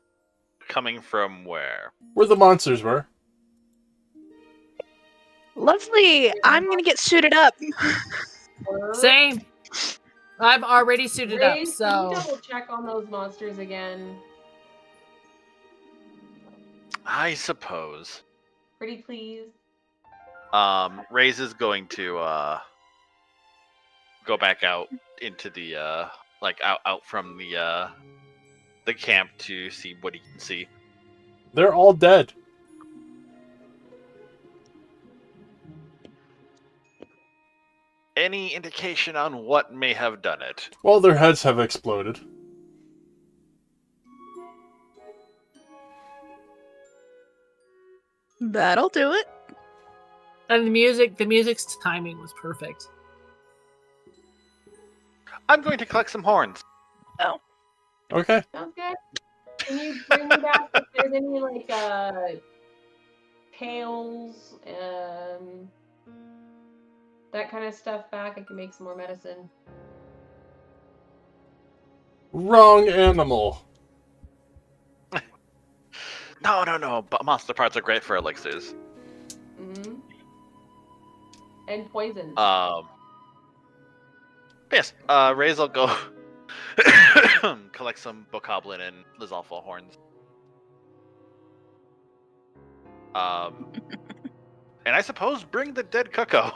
Coming from where? Where the monsters were. lovely! I'm gonna get suited up. Same. I'm already suited up, Raze, so... can you double check on those monsters again? I suppose. Pretty please. Raze is going to go back out into the out from the camp to see what he can see. They're all dead. Any indication on what may have done it? Well, their heads have exploded. That'll do it. And the music's timing was perfect. I'm going to collect some horns. Okay. Sounds good. Can you bring back if there's any like pails, that kind of stuff back? I can make some more medicine. Wrong animal. No. But monster parts are great for elixirs. Mm-hmm. And poison. Yes. Ray's will go collect some bokoblin and Lizalfo horns. And I suppose bring the dead cuckoo.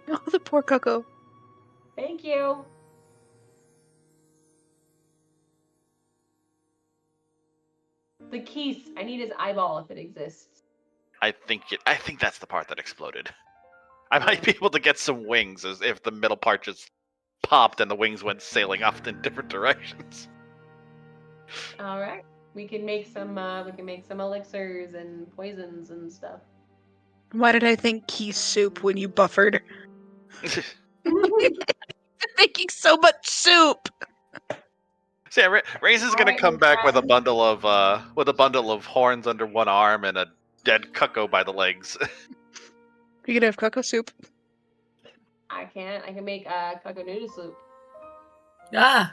Oh, the poor Coco. Thank you. The keys. I need his eyeball if it exists. I think that's the part that exploded. I might be able to get some wings as if the middle part just popped and the wings went sailing off in different directions. All right. We can make some elixirs and poisons and stuff. Why did I think key soup when you buffered? Making so much soup. So yeah, Ray's is gonna come back with a bundle of horns under one arm and a dead cuckoo by the legs. You gonna have cocoa soup? I can make cuckoo noodle soup. Ah,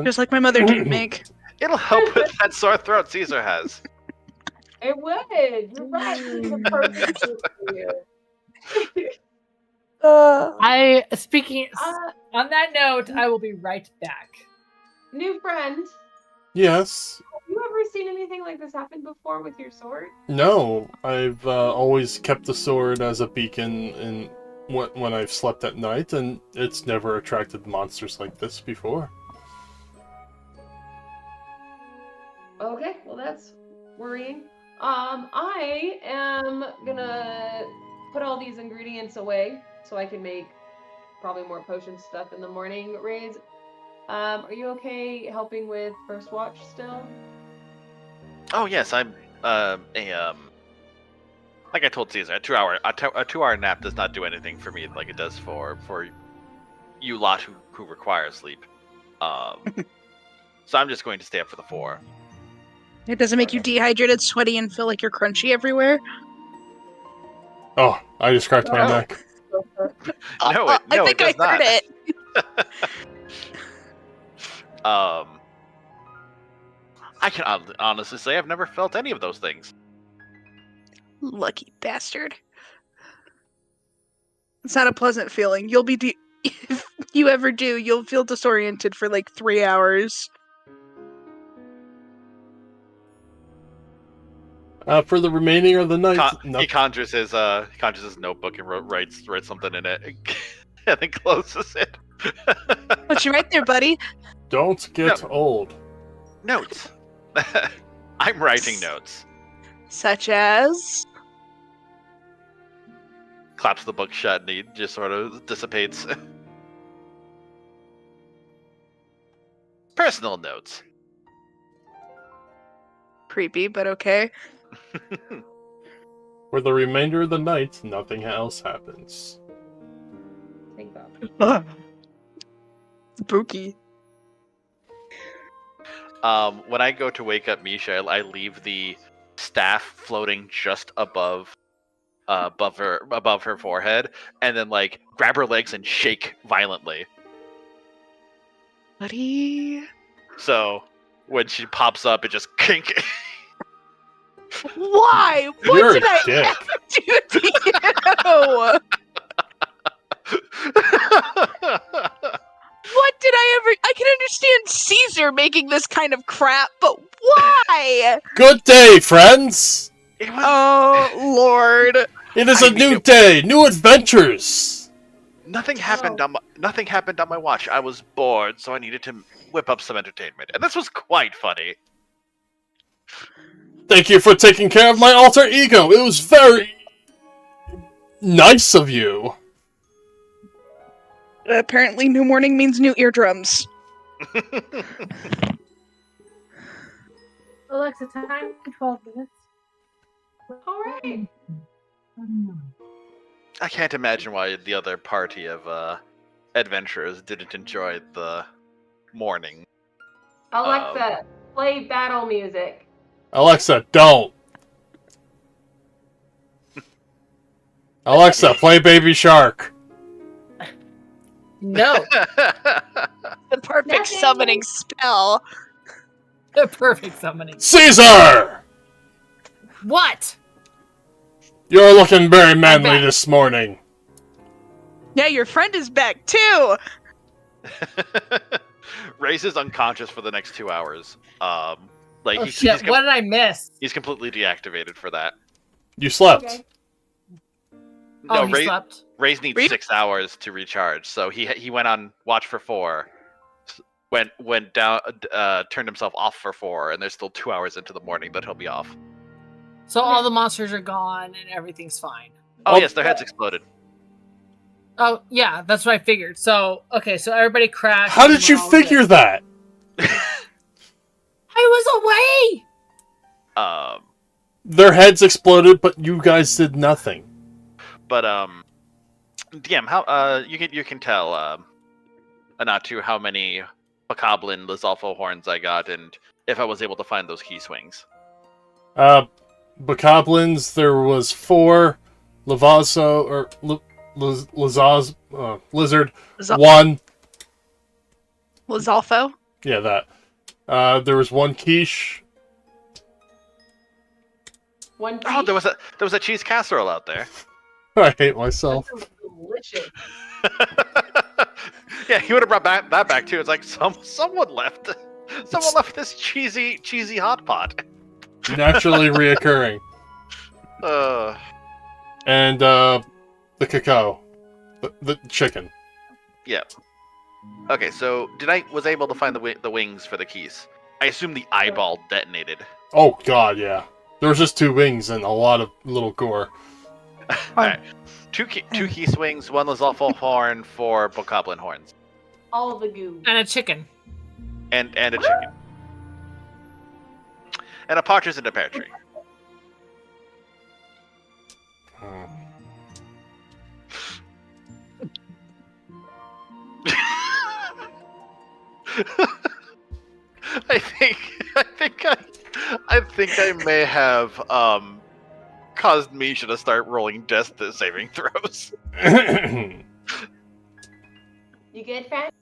Just like my mother didn't make. It'll help with that sore throat Caesar has. It would. You're right. This is the perfect soup for you. Speaking on that note, I will be right back. New friend. Yes. Have you ever seen anything like this happen before with your sword? No, I've always kept the sword as a beacon in when I've slept at night, and it's never attracted monsters like this before. Okay, well that's worrying. I am gonna put all these ingredients away so I can make probably more potion stuff in the morning. Raise, are you okay helping with first watch still? Oh yes, I'm like I told Caesar, a 2-hour nap does not do anything for me like it does for you lot who require sleep. So I'm just going to stay up for the 4. It doesn't make you dehydrated, sweaty, and feel like you're crunchy everywhere. Oh, I just cracked my No. neck. No, I think it does I heard not. it. I can honestly say I've never felt any of those things. Lucky bastard. It's not a pleasant feeling. You'll be if you ever do, you'll feel disoriented for like 3 hours. For the remaining of the night, He conjures his notebook and writes something in it, and then closes it. What you right there, buddy? Don't get old. Notes. I'm writing notes. Such as? Claps the book shut and he just sort of dissipates. Personal notes. Creepy, but okay. For the remainder of the night, nothing else happens. Thank God. Spooky. When I go to wake up Misha, I leave the staff floating just above her forehead, and then like grab her legs and shake violently. Buddy. So when she pops up, it just kink. Why? What You're did a I dick. do to you? What did I ever? I can understand Caesar making this kind of crap, but why? Good day, friends! It was, Oh, Lord. It is a new day, new adventures! nothing happened on my watch. I was bored, so I needed to whip up some entertainment, and this was quite funny. Thank you for taking care of my alter ego. It was very nice of you. Apparently, new morning means new eardrums. Alexa, time 12 minutes. All right. I can't imagine why the other party of adventurers didn't enjoy the morning. Alexa, play battle music. Alexa, don't. Alexa, play Baby Shark. No. The perfect Nothing. summoning spell. The perfect summoning. Caesar! What? You're looking very manly back. this morning. Yeah, your friend is back too. Raze is unconscious for the next 2 hours. Oh He's shit! What did I miss? he's completely deactivated for that. You slept. Okay. Oh, No, he slept. Raze needs Really? 6 hours to recharge, so he went on watch for 4. Went down, turned himself off for 4, and there's still 2 hours into the morning that he'll be off. So all the monsters are gone and everything's fine. Oh Oh. yes, their heads exploded. Oh yeah, that's what I figured. So okay, so everybody crashed. How and did you we're all figure good. that? I was away. Their heads exploded, but you guys did nothing. But DM, how you can tell Anatu how many Bokoblin Lizalfo horns I got, and if I was able to find those key swings. Bokoblins, there was 4. Lavazo, or Lizaz, Lizard, Lizal- 1. Lizalfo. Yeah, that. There was 1 quiche. One Oh, piece. there was a cheese casserole out there. I hate myself. That sounds delicious. Yeah, he would have brought that back too. It's like someone left. Someone left this cheesy hot pot. Naturally reoccurring. And the cacao. The chicken. Yeah. Okay, so was able to find the wings for the keys? I assume the eyeball detonated. Oh god, yeah. There was just 2 wings and a lot of little gore. Alright. Two key swings, 1 Lizalfo horn, 4 Bokoblin horns. All the goo. And a chicken. And a chicken. And a partridge in a pear tree. Hmm. I think I may have caused Misha to start rolling death saving throws. You good, friend?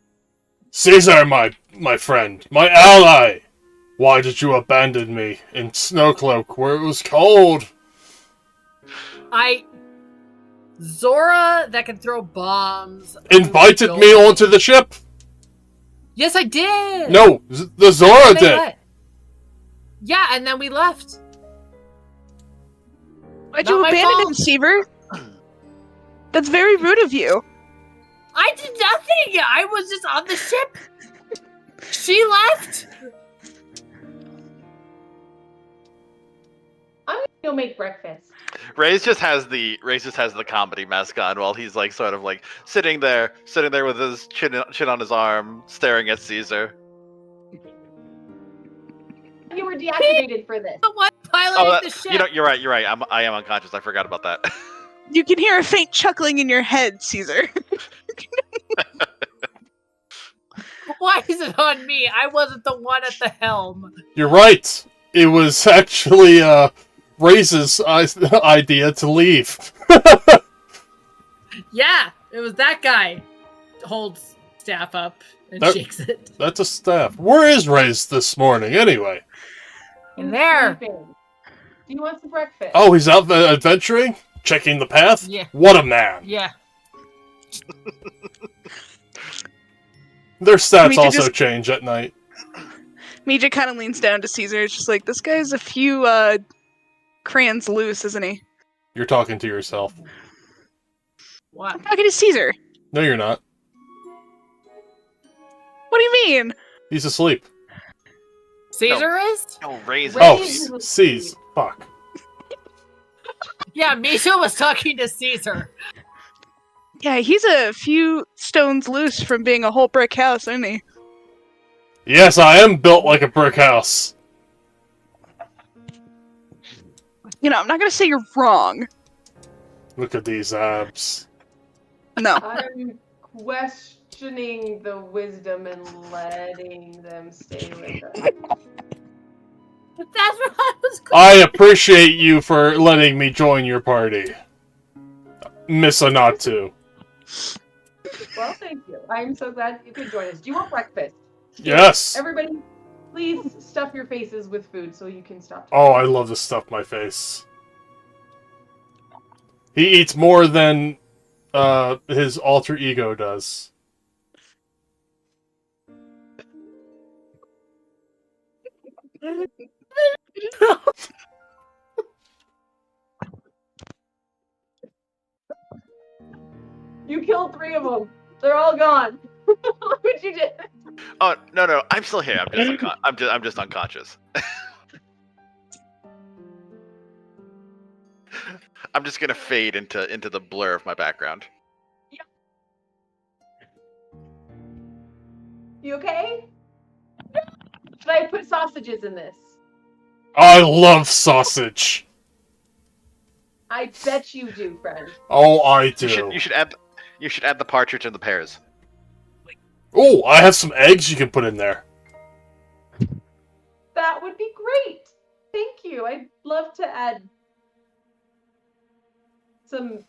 Caesar, my friend, my ally! Why did you abandon me in Snowcloak where it was cold? Zora that can throw bombs. Invited me onto the ship? Yes, I did. No, the Zora They did. let- Yeah, and then we left. Why'd Not you my abandon fault. him, Seaver? That's very rude of you. I did nothing. I was just on the ship. She left. I'm gonna go make breakfast. Raze just has the comedy mask on while he's like sort of like sitting there with his chin on his arm, staring at Caesar. You were deactivated for this. The one piloting Oh, the ship. you're right. I am unconscious. I forgot about that. You can hear a faint chuckling in your head, Caesar. Why is it on me? I wasn't the one at the helm. You're right. It was actually Raze's idea to leave. Yeah, it was that guy. Holds staff up and That- shakes it. That's a staff. Where is Raze this morning, anyway? In there. Sleeping. Do you want some breakfast? Oh, he's out adventuring? Checking the path? Yeah. What a man. Yeah. Their stats Mija also just- change at night. Mija kind of leans down to Caesar. It's just like, this guy's a few crayons loose, isn't he? You're talking to yourself. What? I'm talking to Caesar. No, you're not. What do you mean? He's asleep. Caesar is? Oh, Raze. Wait. Oh, Raze was C's. asleep. Fuck. Yeah, Misha was talking to Caesar. Yeah, he's a few stones loose from being a whole brick house, isn't he? Yes, I am built like a brick house. You know, I'm not gonna say you're wrong. Look at these abs. No. I'm questioning the wisdom and letting them stay with us. But that's what I was going I appreciate you for letting me join your party, Miss Anatu. Well, thank you. I'm so glad you could join us. Do you want breakfast? Yes. Everybody, please stuff your faces with food so you can stop. Oh, I love to stuff my face. He eats more than his alter ego does. You killed 3 of them. They're all gone. Look what you did. Oh no, I'm still here. I'm just unconscious. I'm just gonna fade into the blur of my background. You okay? Should I put sausages in this? I love sausage. I bet you do, friend. Oh, I do. You should add the partridge and the pears. Oh, I have some eggs you can put in there. That would be great. Thank you. I'd love to add some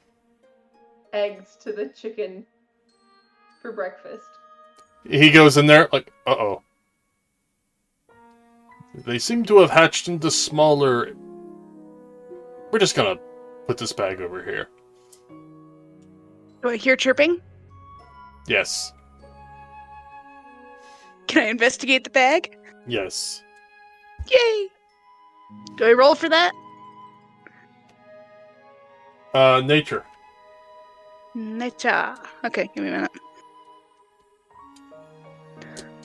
eggs to the chicken for breakfast. He goes in there like, uh-oh. They seem to have hatched into smaller... We're just gonna put this bag over here. Do I hear chirping? Yes. Can I investigate the bag? Yes. Yay! Do I roll for that? Nature. Nature. Okay, give me a minute.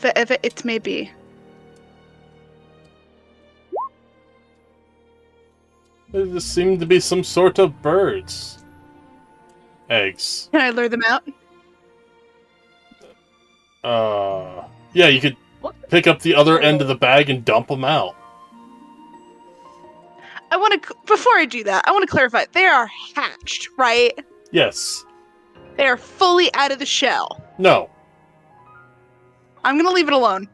Whatever it may be. There seem to be some sort of birds. Eggs. Can I lure them out? Yeah, you could pick up the other end of the bag and dump them out. I want to, before I do that, I want to clarify. They are hatched, right? Yes. They are fully out of the shell. No. I'm going to leave it alone.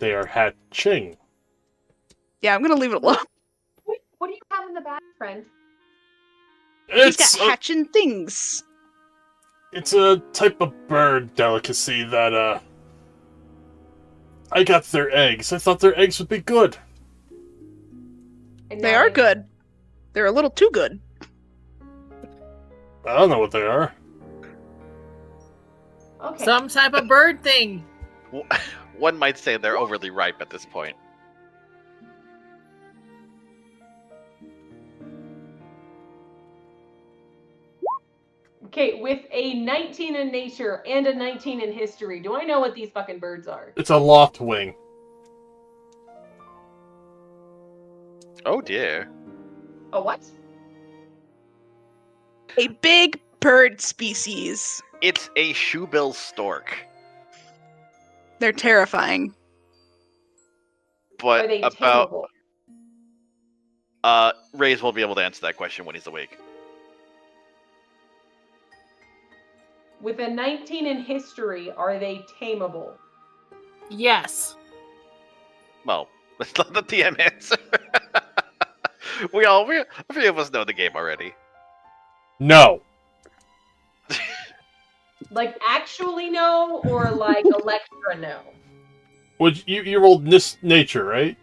They are hatching. Yeah, I'm going to leave it alone. What do you have in the bag, friend? He's got hatching things. It's a type of bird delicacy that, I got their eggs. I thought their eggs would be good. And They now are good. They're a little too good. I don't know what they are. Okay. Some type of bird thing. One might say they're overly ripe at this point. Okay, with a 19 in nature and a 19 in history, do I know what these fucking birds are? It's a loft wing. Oh dear. A what? A big bird species. It's a shoebill stork. They're terrifying. But Are they about tameable? Ray's won't be able to answer that question when he's awake. With a 19 in history, are they tameable? Yes. Well, that's not the TM answer. A few of us know the game already. No. Like actually no, or like Electra no? Well, you rolled nature, right?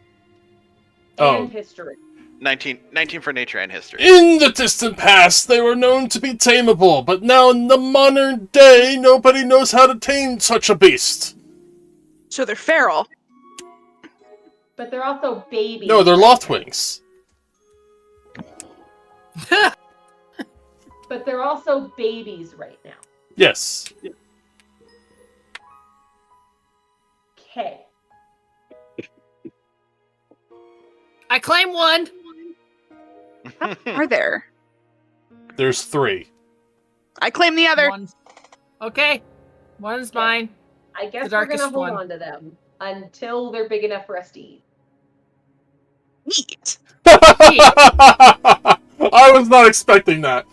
And history. 19 for nature and history. In the distant past, they were known to be tameable, but now in the modern day, nobody knows how to tame such a beast. So they're feral. But they're also babies. No, they're loftwings. But they're also babies right now. Yes. Okay. I claim one. Are there? There's 3. I claim the other. One's... Okay. One's mine. I guess The we're gonna darkest hold one. on to them until they're big enough for us to eat. Neat. I was not expecting that.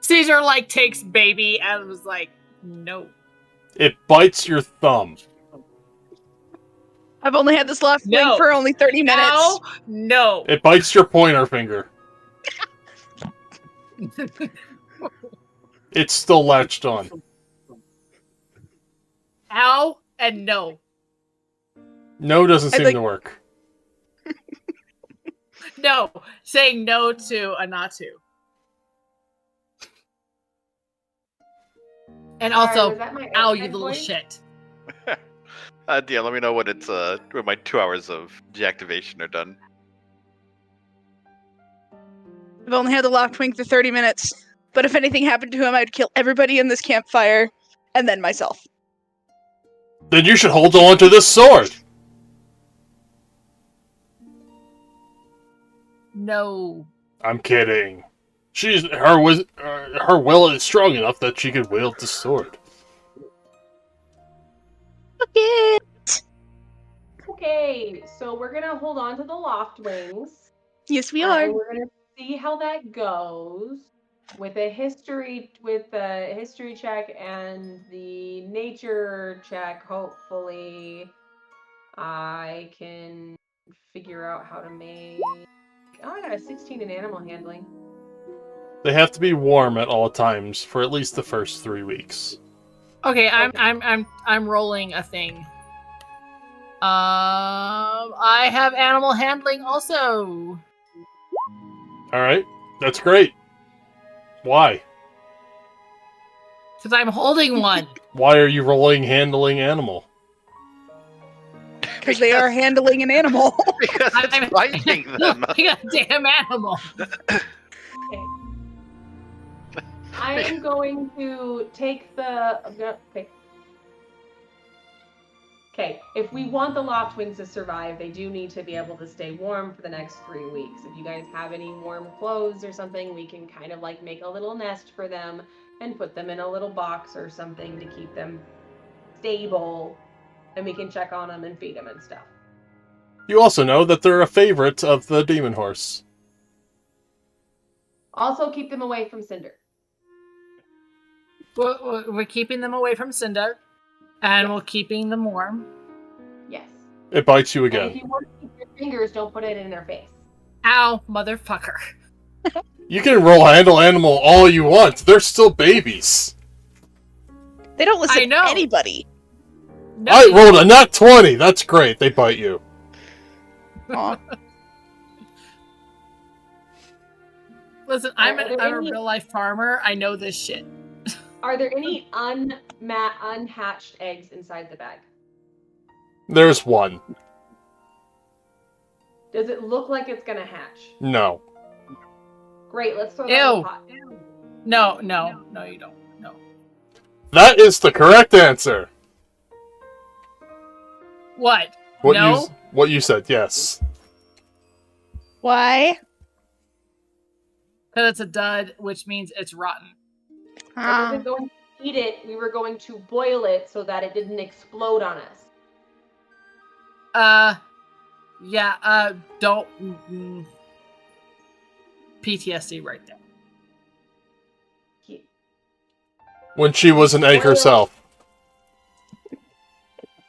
Caesar like takes baby and was like, no. It bites your thumb. I've only had this left wing No. for only 30 minutes. No. It bites your pointer finger. It's still latched on. Ow and no. No doesn't I'd seem like- to work. No. Saying no to a not to. And Sorry, also, was that my ow, you outside little voice? shit. Yeah, let me know when it's when my 2 hours of deactivation are done. I've only had the locked wing for 30 minutes. But if anything happened to him, I'd kill everybody in this campfire and then myself. Then you should hold on to this sword. No. I'm kidding. Her will is strong enough that she could wield the sword. Okay. Okay, so we're gonna hold on to the loft wings. Yes, we And are. we're gonna see how that goes with a history check and the nature check. Hopefully, I can figure out how to make. Oh, I got a 16 in animal handling. They have to be warm at all times for at least the first 3 weeks. Okay, I'm rolling a thing. I have animal handling also. Alright, that's great. Why? Because I'm holding one. Why are you rolling handling animal? Because they are handling an animal. Because it's biting them. I got a damn animal. Okay. I am going to take the. Okay, if we want the loft wings to survive, they do need to be able to stay warm for the next 3 weeks. If you guys have any warm clothes or something, we can kind of like make a little nest for them and put them in a little box or something to keep them stable, and we can check on them and feed them and stuff. You also know that they're a favorite of the demon horse. Also, keep them away from Cinder. We're keeping them away from Cinda, and we're keeping them warm. Yes. It bites you And if again. you want to keep your fingers, don't put it in their face. Ow, motherfucker. You can roll handle animal all you want. They're still babies. They don't listen I know. to anybody. No, I rolled a nat 20. That's great. They bite you. Aw. Listen, I'm Are there a any- real life farmer. I know this shit. Are there any unhatched eggs inside the bag? There's one. Does it look like it's gonna hatch? No. Great, let's throw that in the Ew. pot. No, you don't. No. That is the correct answer. What? What No? what you said, yes. Why? Because it's a dud, which means it's rotten. I wasn't going to eat it, we were going to boil it so that it didn't explode on us. Don't. PTSD right there. When she was an egg Boil- herself.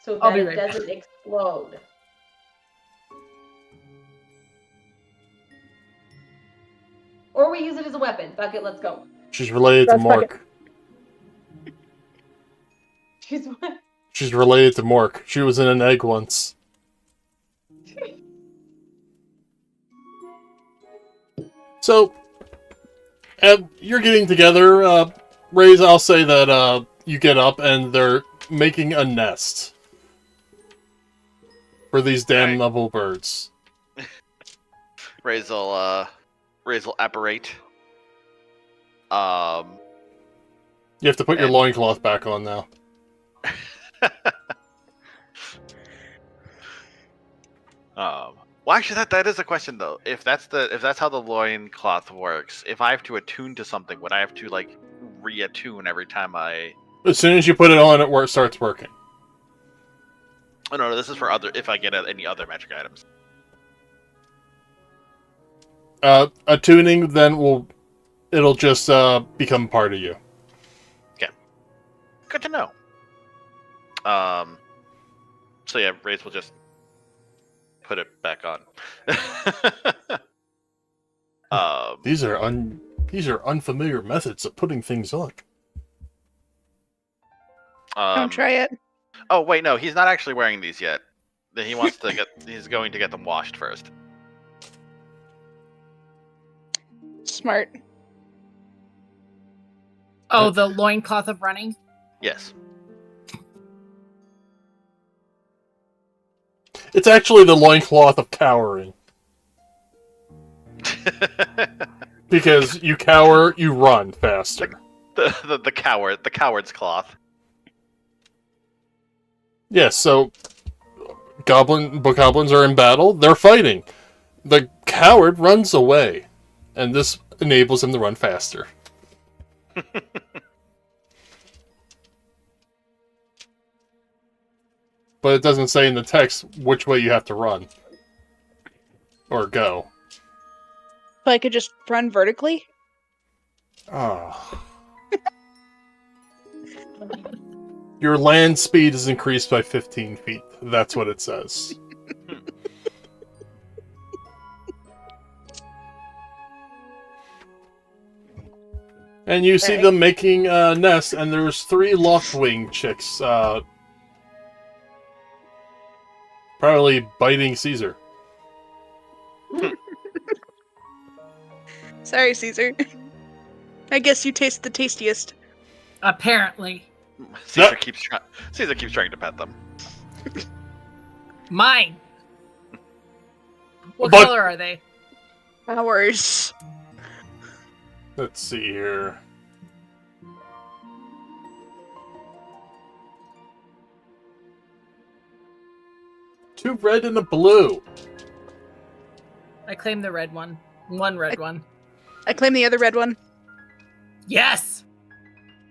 So I'll that be it right back. doesn't explode. Or we use it as a weapon. Fuck it, let's go. She's related to That's fucking- Mork. She's what? She's related to Mork. She was in an egg once. So, you're getting together. Raze, I'll say that you get up and they're making a nest for these damnable birds. Raze will apparate. You have to put your And- loincloth back on now. Well, actually, that is a question though. If that's how the loincloth works, if I have to attune to something, would I have to like reattune every time I? As soon as you put it on, it starts working. Oh no, this is for other. If I get any other magic items. Attuning then will it'll just become part of you. Good to know. So yeah, Raze will just put it back on. These are unfamiliar methods of putting things on. Don't try it. Oh wait, no, he's not actually wearing these yet. He wants to get. He's going to get them washed first. Smart. Oh, the loincloth of running? Yes. It's actually the loincloth of cowering. Because you cower, you run faster. the coward's cloth. Yes, so bokoblins are in battle, they're fighting. The coward runs away, and this enables him to run faster. But it doesn't say in the text which way you have to run. Or go. So I could just run vertically? Ah. Your land speed is increased by 15 feet. That's what it says. And you see them making a nest, and there's 3 loftwing chicks, probably biting Caesar. Sorry, Caesar. I guess you taste the tastiest. Apparently. Caesar keeps trying to pet them. Mine. What But- color are they? Ours. Let's see here. Two red and a blue. I claim the red one. One red one. I claim the other red one. Yes!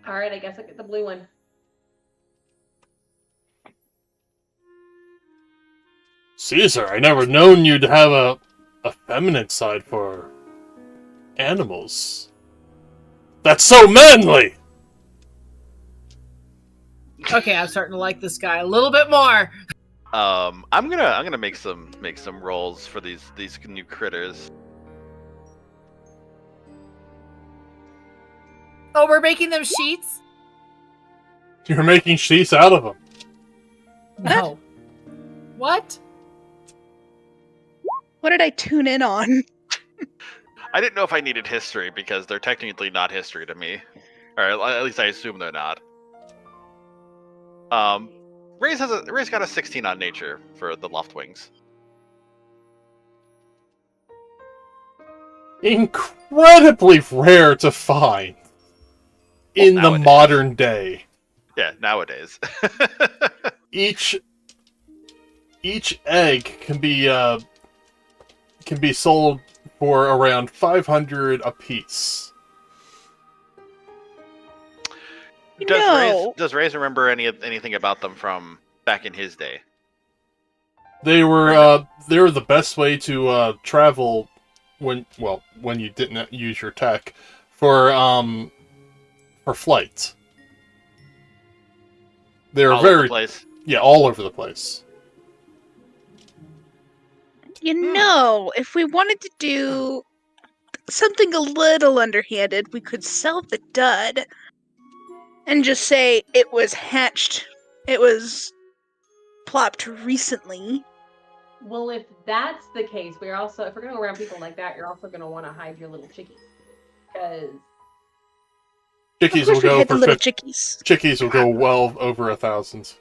All right, I guess I get the blue one. Caesar, I never known you to have a feminine side for animals. That's so manly! Okay, I'm starting to like this guy a little bit more. I'm gonna make some rolls for these new critters. Oh, we're making them sheets? You're making sheets out of them. No. What? What did I tune in on? I didn't know if I needed history because they're technically not history to me, or at least I assume they're not. Ray's got a 16 on nature for the Loftwings. Incredibly rare to find in the nowadays. modern day. Yeah, nowadays. Each egg can be sold for around 500 apiece. Does Ray's remember anything about them from back in his day? They were the best way to travel when you didn't use your tech for flight. They're All over very the place. Yeah, all over the place. You know, if we wanted to do something a little underhanded, we could sell the dud and just say it was hatched. It was plopped recently. Well, if that's the case, if we're gonna go around people like that, you're also gonna want to hide your little chickies, because Chickies Of will course we go had the for little chickies. chickies will go well over 1,000.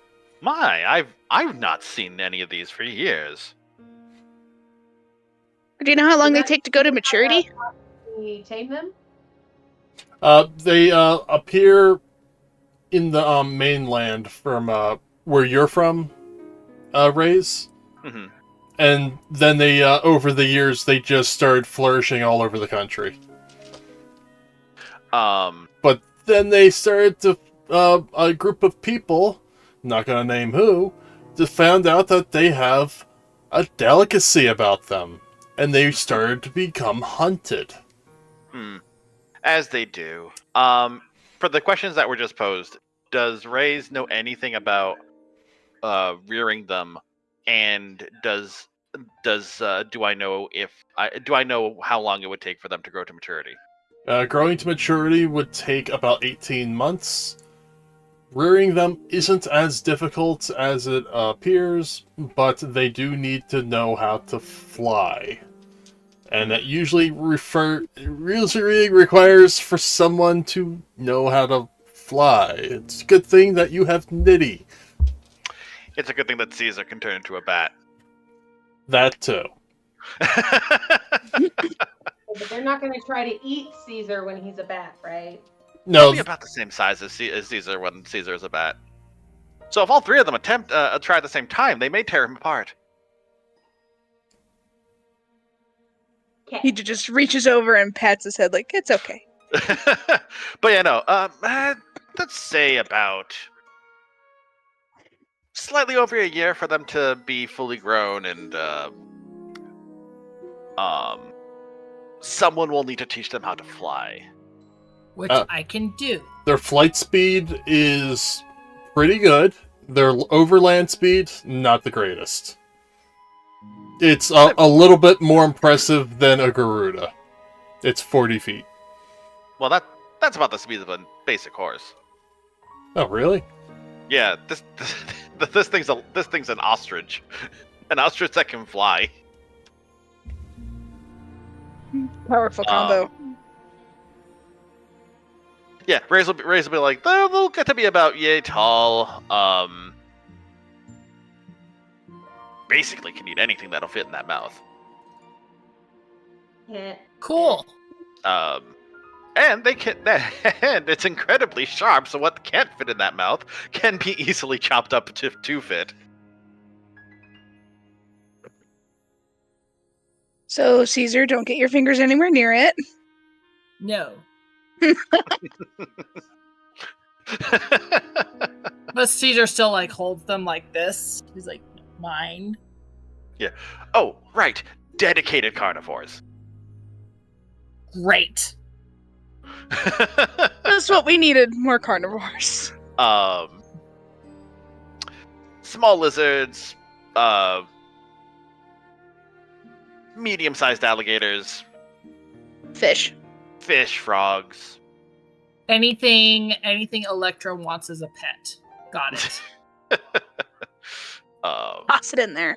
I've not seen any of these for years. Do you know how long they that- take to go to maturity? we tame them. They appear in the mainland from where you're from, Rays. Hmm. And then they, over the years, they just started flourishing all over the country. But then they started to, a group of people, not gonna name who, just found out that they have a delicacy about them. And they started to become hunted. And As they do. For the questions that were just posed, does Raze know anything about rearing them, and do I know how long it would take for them to grow to maturity? Growing to maturity would take about 18 months. Rearing them isn't as difficult as it appears, but they do need to know how to fly. And that usually requires for someone to know how to fly. It's a good thing that you have Nitty. It's a good thing that Caesar can turn into a bat. That too. But they're not going to try to eat Caesar when he's a bat, right? No, He'll be about the same size as Caesar when Caesar is a bat. So if all three of them try at the same time, they may tear him apart. He just reaches over and pats his head like, it's okay. But yeah, no. Let's say about slightly over a year for them to be fully grown, and someone will need to teach them how to fly. Which I can do. their flight speed is pretty good. Their overland speed, not the greatest. It's a little bit more impressive than a Garuda. It's 40 feet. Well, that's about the speed of a basic horse. Oh, really? Yeah, this thing's an ostrich, an ostrich that can fly. Powerful combo. Yeah, Raze will be like, they'll get to be about yay tall. Basically can eat anything that'll fit in that mouth. Yeah. Cool. And they can, and it's incredibly sharp, so what can't fit in that mouth can be easily chopped up to fit. So, Caesar, don't get your fingers anywhere near it. No. But Caesar still like holds them like this. He's like, mine. Oh, right. Dedicated carnivores. Great. That's what we needed, more carnivores. Small lizards, medium-sized alligators, Fish. frogs. Anything Electra wants as a pet. Got it. Toss it in there.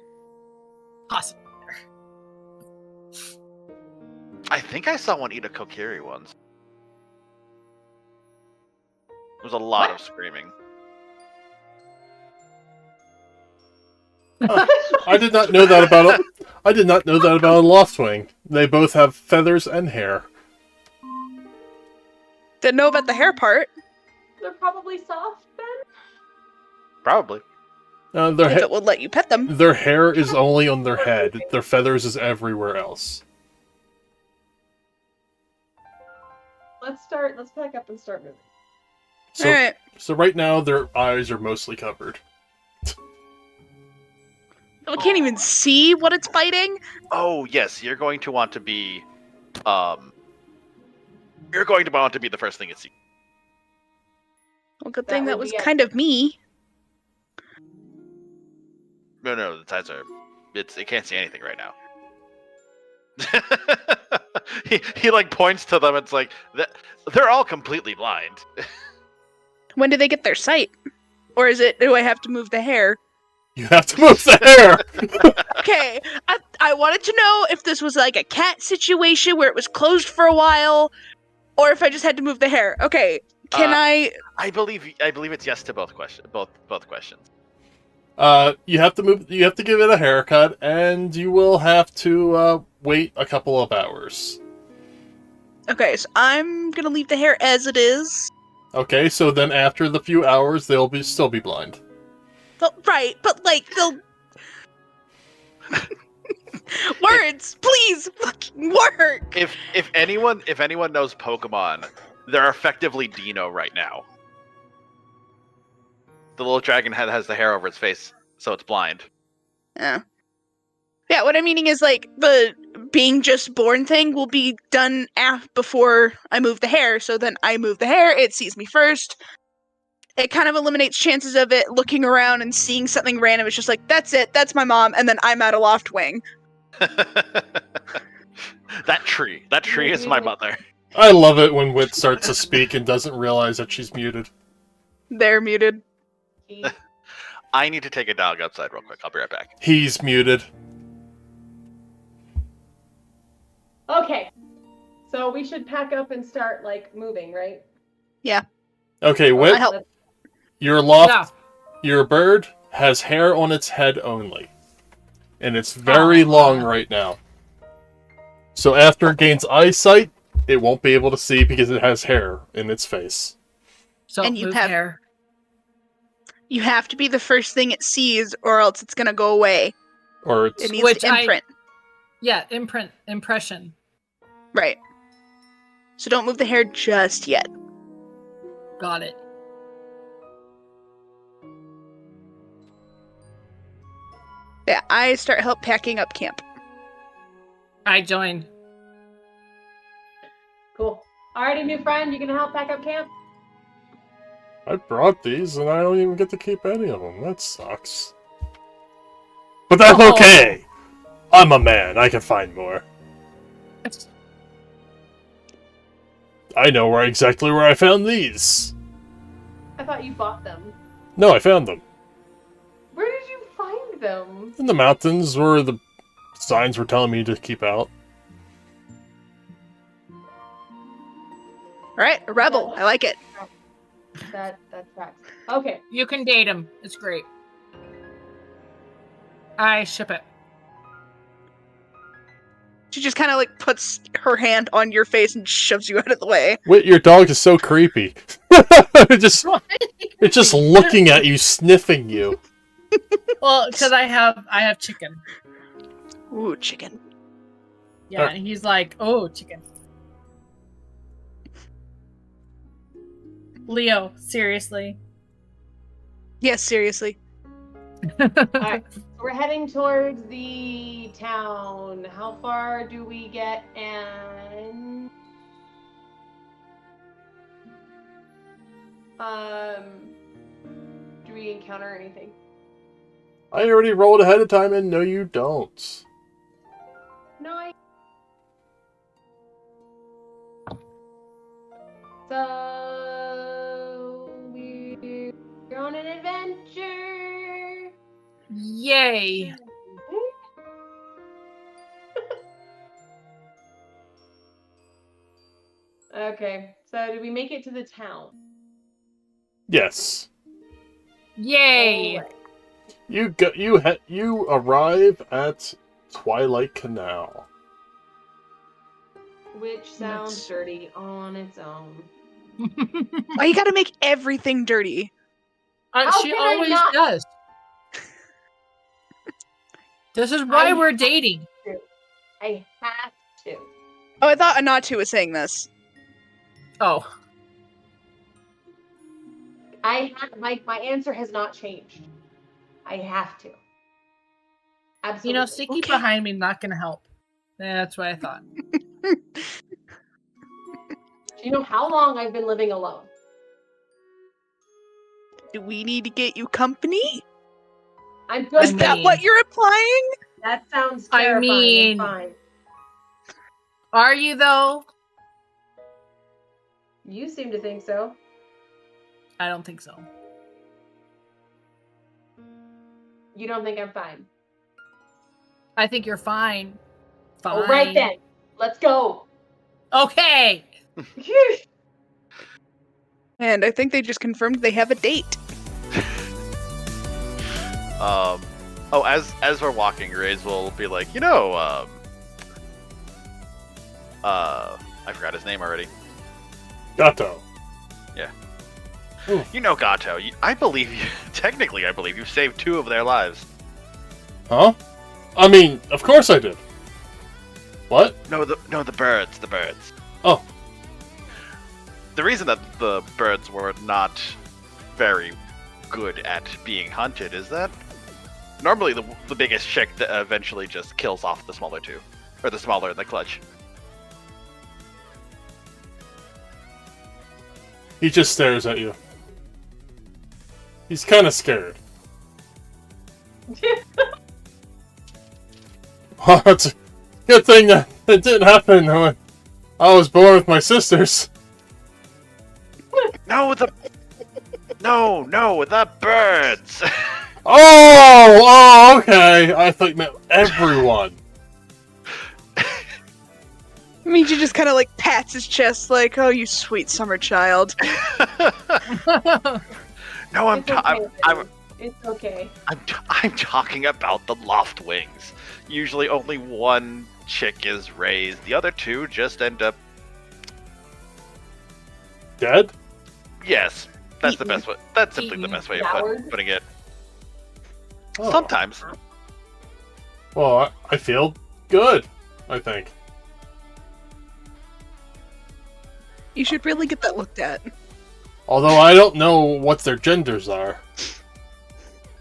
Awesome. I think I saw one eat a kokiri once. There was a lot of screaming. I did not know that about I did not know that about a Loftwing. They both have feathers and hair. Didn't know about the hair part. They're probably soft then? Probably. Their If it would let you pet them. Their hair is only on their head. Their feathers is everywhere else. Let's pack up and start moving. So, Alright. so right now their eyes are mostly covered. We can't even see what it's biting. Oh yes, you're going to want to be, you're going to want to be the first thing it sees. Well, good That thing would that was be it. kind of me. No, the eyes are. It can't see anything right now. he like points to them. It's like they're all completely blind. When do they get their sight? Or is it, do I have to move the hair? You have to move the hair! Okay, I wanted to know if this was like a cat situation where it was closed for a while, or if I just had to move the hair. Okay, can I? I believe it's yes to both questions. Both questions. You have to give it a haircut, and you will have to wait a couple of hours. Okay, so I'm gonna leave the hair as it is. Okay, so then after the few hours, they'll still be blind. But, right, but like they'll. Words, please, fucking work. If anyone knows Pokemon, they're effectively Dino right now. The little dragon head has the hair over its face, so it's blind. Yeah. Yeah, what I'm meaning is like the being just born thing will be done before I move the hair. So then I move the hair, it sees me first. It kind of eliminates chances of it looking around and seeing something random. It's just like, that's it, that's my mom, and then I'm at a loft wing. That tree is my mother. I love it when Wit starts to speak and doesn't realize that she's muted. They're muted. I need to take a dog outside real quick. I'll be right back. He's muted. Okay. So we should pack up and start, like, moving, right? Okay, Wit, help. your loft, Yeah. your bird has hair on its head only. And it's very long right now. So after it gains eyesight, it won't be able to see because it has hair in its face. So And you move have- hair. You have to be the first thing it sees, or else it's gonna go away. Or it's... It needs Which to imprint. Yeah, impression. Right. So don't move the hair just yet. Got it. Yeah, I start packing up camp. I join. Cool. Alrighty, new friend, you gonna help pack up camp? I brought these and I don't even get to keep any of them. That sucks. But that's Oh. okay! I'm a man, I can find more. I know exactly where I found these. I thought you bought them. No, I found them. Where did you find them? In the mountains where the signs were telling me to keep out. Alright, a rebel. I like it. That tracks. Okay. You can date him. It's great. I ship it. She just kind of like puts her hand on your face and shoves you out of the way. Wait, your dog is so creepy. It's just looking at you, sniffing you. Well, because I have chicken. Ooh, chicken. Yeah, and he's like, oh, chicken. Leo, seriously. Yes, seriously. Alright. So we're heading towards the town. How far do we get and do we encounter anything? I already rolled ahead of time and no you don't. No, So we're on an adventure. Yay. Okay, so did we make it to the town? Yes. Yay. Alright. You arrive at Twilight Canal. Which sounds That's- dirty on its own. Why you gotta make everything dirty? How She can I always not? does. This is why I we're have dating. I have to. Oh, I thought Anatu was saying this. Oh. My answer has not changed. I have to. Absolutely. You know, Sticky Okay. behind me not gonna help. That's what I thought. Do you know how long I've been living alone? Do we need to get you company? I'm good. Is that mean- what you're implying? That sounds I terrifying. mean- Fine. Are you though? You seem to think so. I don't think so. You don't think I'm fine. I think you're fine. Fine. All right then. Let's go. Okay. And I think they just confirmed they have a date. As we're walking, Raze will be like, I forgot his name already. Gato. You know Gato. I believe you. Technically, I believe you saved 2 of their lives. Huh? I mean, of course I did. What? No, the birds. The birds. Oh. The reason that the birds were not very good at being hunted is that normally the biggest chick that eventually just kills off the smaller 2. Or the smaller in the clutch. He just stares at you. He's kind of scared. Well, it's a good thing that it didn't happen when I was born with my sisters. No, the birds. Oh, okay. I thought you meant everyone. I mean, she just kind of like pats his chest, like, "Oh, you sweet summer child." No, I'm It's okay. I'm talking about the loft wings. Usually only one chick is raised. The other two just end up... Dead? Yes, that's the Eaten. best way. That's simply the Eaten, best way of devoured. putting it. Oh. Sometimes. Well, I feel good, I think. You should really get that looked at. Although I don't know what their genders are.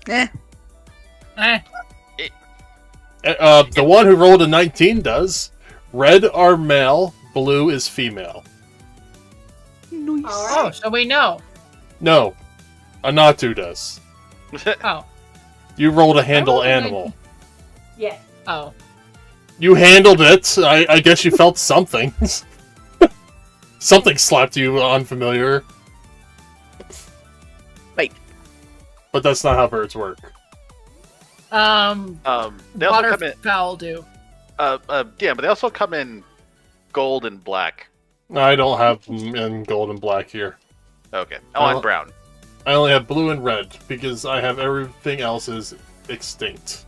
Eh. The one who rolled a 19 does. Red are male, blue is female. Nice. Oh, so we know. No, Anatu does. Oh, You rolled a handle rolled a animal. Yes. oh. You handled it. I guess you felt something. Something slapped you unfamiliar. Wait. But that's not how birds work. They also come in. Waterfowl do. Yeah, but they also come in gold and black. I don't have them in gold and black here. Okay. Oh, and brown. I only have blue and red because I have everything else is extinct.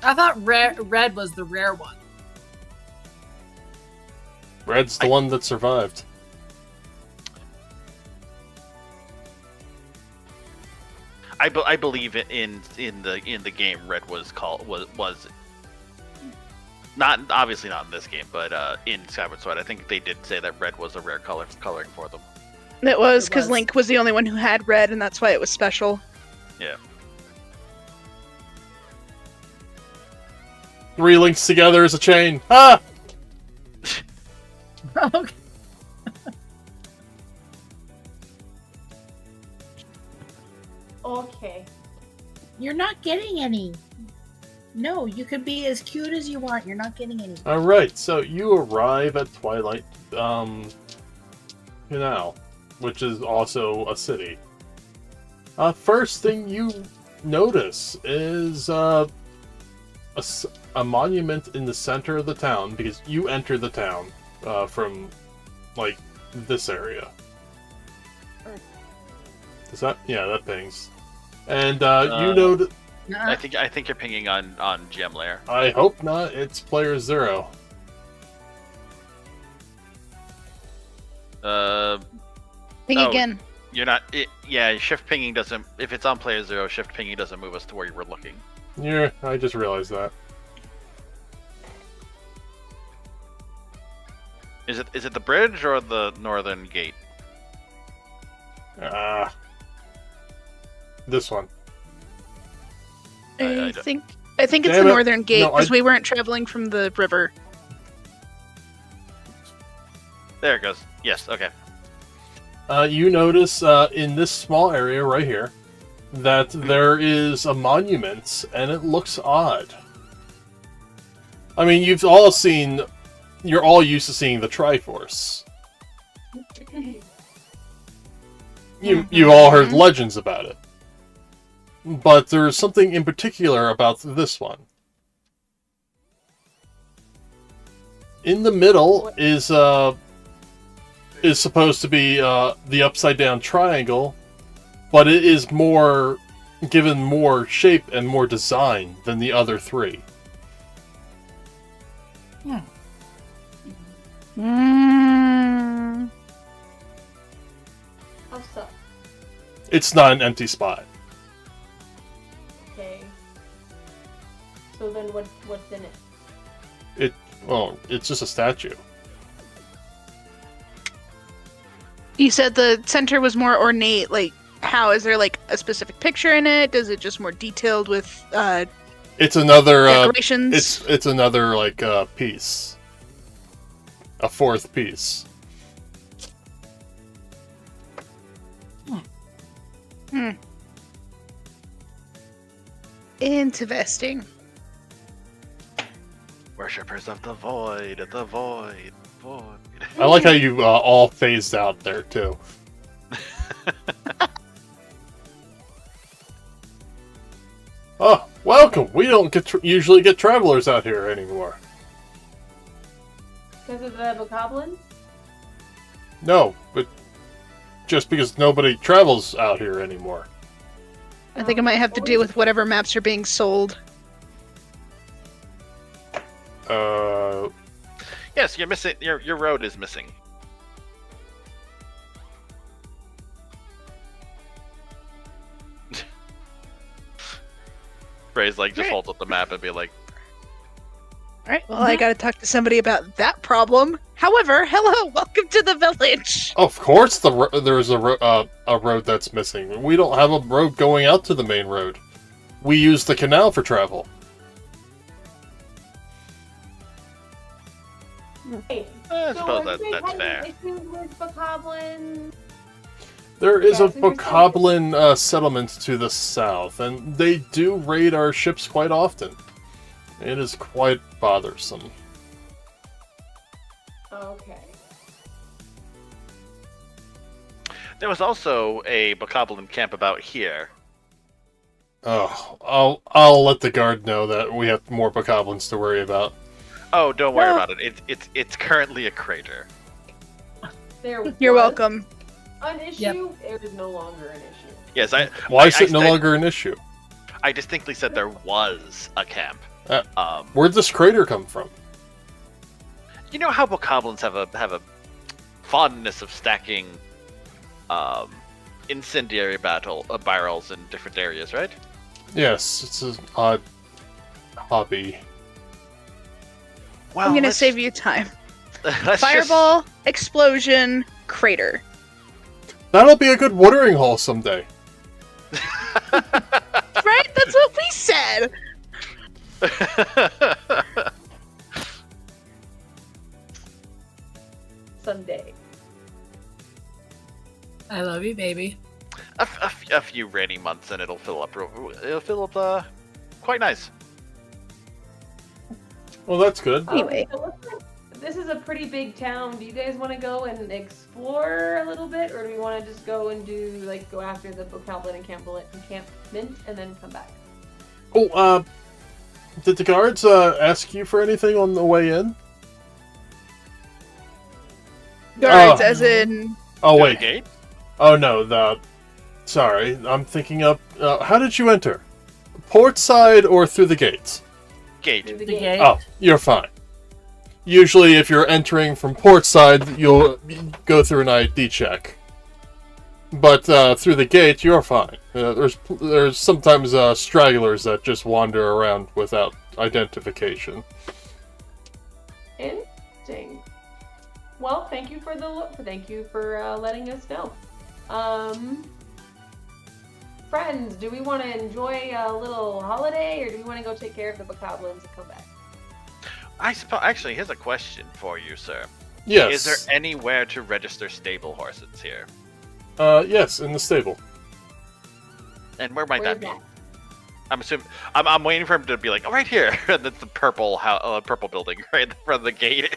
I thought red was the rare one. Red's the one that survived. I believe in the game red was not obviously not in this game, but in Skyward Sword I think they did say that red was a rare coloring for them. It was It because was. Link was the only one who had red, and that's why it was special. Yeah. 3 links together as a chain. Ah! Okay. Okay. You're not getting any. No, you can be as cute as you want. You're not getting any. Alright, so you arrive at Twilight, Canal, which is also a city. First thing you notice is a monument in the center of the town, because you enter the town from, like, this area. Is that? Yeah, that pings. And you know that... I think you're pinging on Gem Lair. I hope not. It's player 0. Ping Oh. again. You're not. Yeah, shift pinging doesn't. If it's on player 0, shift pinging doesn't move us to where you were looking. Yeah, I just realized that. Is it the bridge or the northern gate? This one. I I think it's Damn the it. northern gate No, because I- we weren't traveling from the river. There it goes. Yes. Okay. You notice in this small area right here that there is a monument, and it looks odd. I mean, you're all used to seeing the Triforce. You've all heard legends about it. But there's something in particular about this one. In the middle is supposed to be the upside down triangle, but it is given more shape and more design than the other 3. Mm. How so? It's not an empty spot. Okay. So then what's in it? It's just a statue. You said the center was more ornate, like How is there like a specific picture in it? Does it just more detailed with It's another decorations? it's another like piece. A fourth piece. Interesting. Worshippers of the void, void. I like how you all phased out there too. Oh, welcome! We don't usually get travelers out here anymore. Because of the bokoblins? No, but just because nobody travels out here anymore. I think it might have to do with whatever maps are being sold. Yes, you're missing. Your road is missing. Ray's like just holds up the map and be like, Alright, well, I gotta talk to somebody about that problem. However, hello, welcome to the village! Of course, there's a road that's missing. We don't have a road going out to the main road. We use the canal for travel. Hey, I so suppose are you that's having fair. issues with bokoblins? There is Yeah, a so you're saying- bokoblin settlement to the south, and they do raid our ships quite often. It is quite bothersome. Okay. There was also a bokoblin camp about here. Oh, I'll let the guard know that we have more bokoblins to worry about. Oh, don't worry No. about it. It's currently a crater. You're was welcome. An issue, it is no longer an issue. Yes, Why is I it no said- longer an issue? I distinctly said there was a camp. Where'd this crater come from? You know how bokoblins have a fondness of stacking incendiary barrels in different areas, right? Yes, it's an odd hobby. Well, I'm gonna let's- save you time. let's Fireball, explosion, crater. That'll be a good watering hole someday. Right? That's what we said! Someday. I love you, baby. a few rainy months and it'll fill up. It'll fill up quite nice. Well, that's good. Anyway. So it looks like this is a pretty big town. Do you guys want to go and explore a little bit, or do we want to just go and go after the bokoblin encampment and then come back? Oh, did the guards ask you for anything on the way in? Guards, Oh. as in. Oh, To wait. the gate? Oh, no, sorry, I'm thinking of... how did you enter? Port side or through the gates? Gate. Through the The gate. gate. Oh, you're fine. Usually, if you're entering from port side, you'll go through an ID check. But through the gate, you're fine. There's sometimes stragglers that just wander around without identification. Interesting. Well, thank you for letting us know. Friends, do we want to enjoy a little holiday, or do we want to go take care of the bokoblins and come back? I suppose. Actually, here's a question for you, sir. Yes. Is there anywhere to register stable horses here? Yes, in the stable. And where might Where's that be? I'm assuming. I'm waiting for him to be like, oh, right here. And that's the purple purple building right in front of the gate.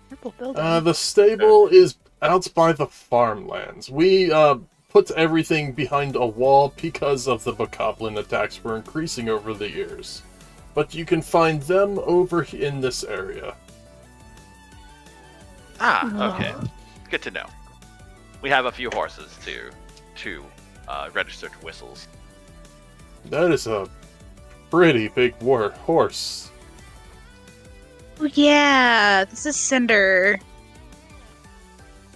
Purple building. The stable is out by the farmlands. We put everything behind a wall because of the bokoblin attacks were increasing over the years. But you can find them over in this area. Okay. Good to know. We have a few horses to register to whistles. That is a pretty big horse. Oh, yeah, this is Cinder.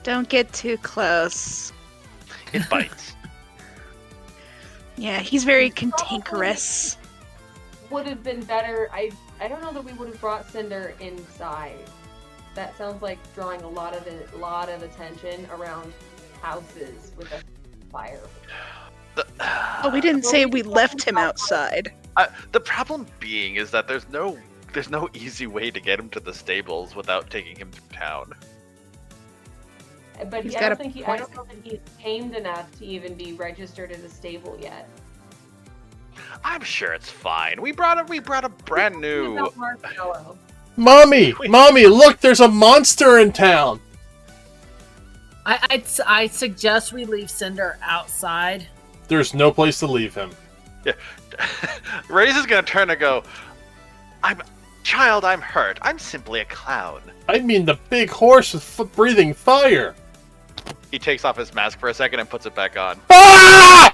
Don't get too close. It bites. Yeah, he's very cantankerous. Would have been better. I don't know that we would have brought Cinder inside. That sounds like drawing a lot of attention around houses with a fire. Oh, we didn't say we left him outside. The problem being is that there's no easy way to get him to the stables without taking him through town. But He's I got don't a think point. I don't know that he's tamed enough to even be registered as a stable yet. I'm sure it's fine. We brought a brand new. About Marshmallow. Mommy! Mommy, look, there's a monster in town! I suggest we leave Cinder outside. There's no place to leave him. Ray's is gonna turn and go, I'm hurt. I'm simply a clown. I mean the big horse with breathing fire! He takes off his mask for a second and puts it back on. Ah!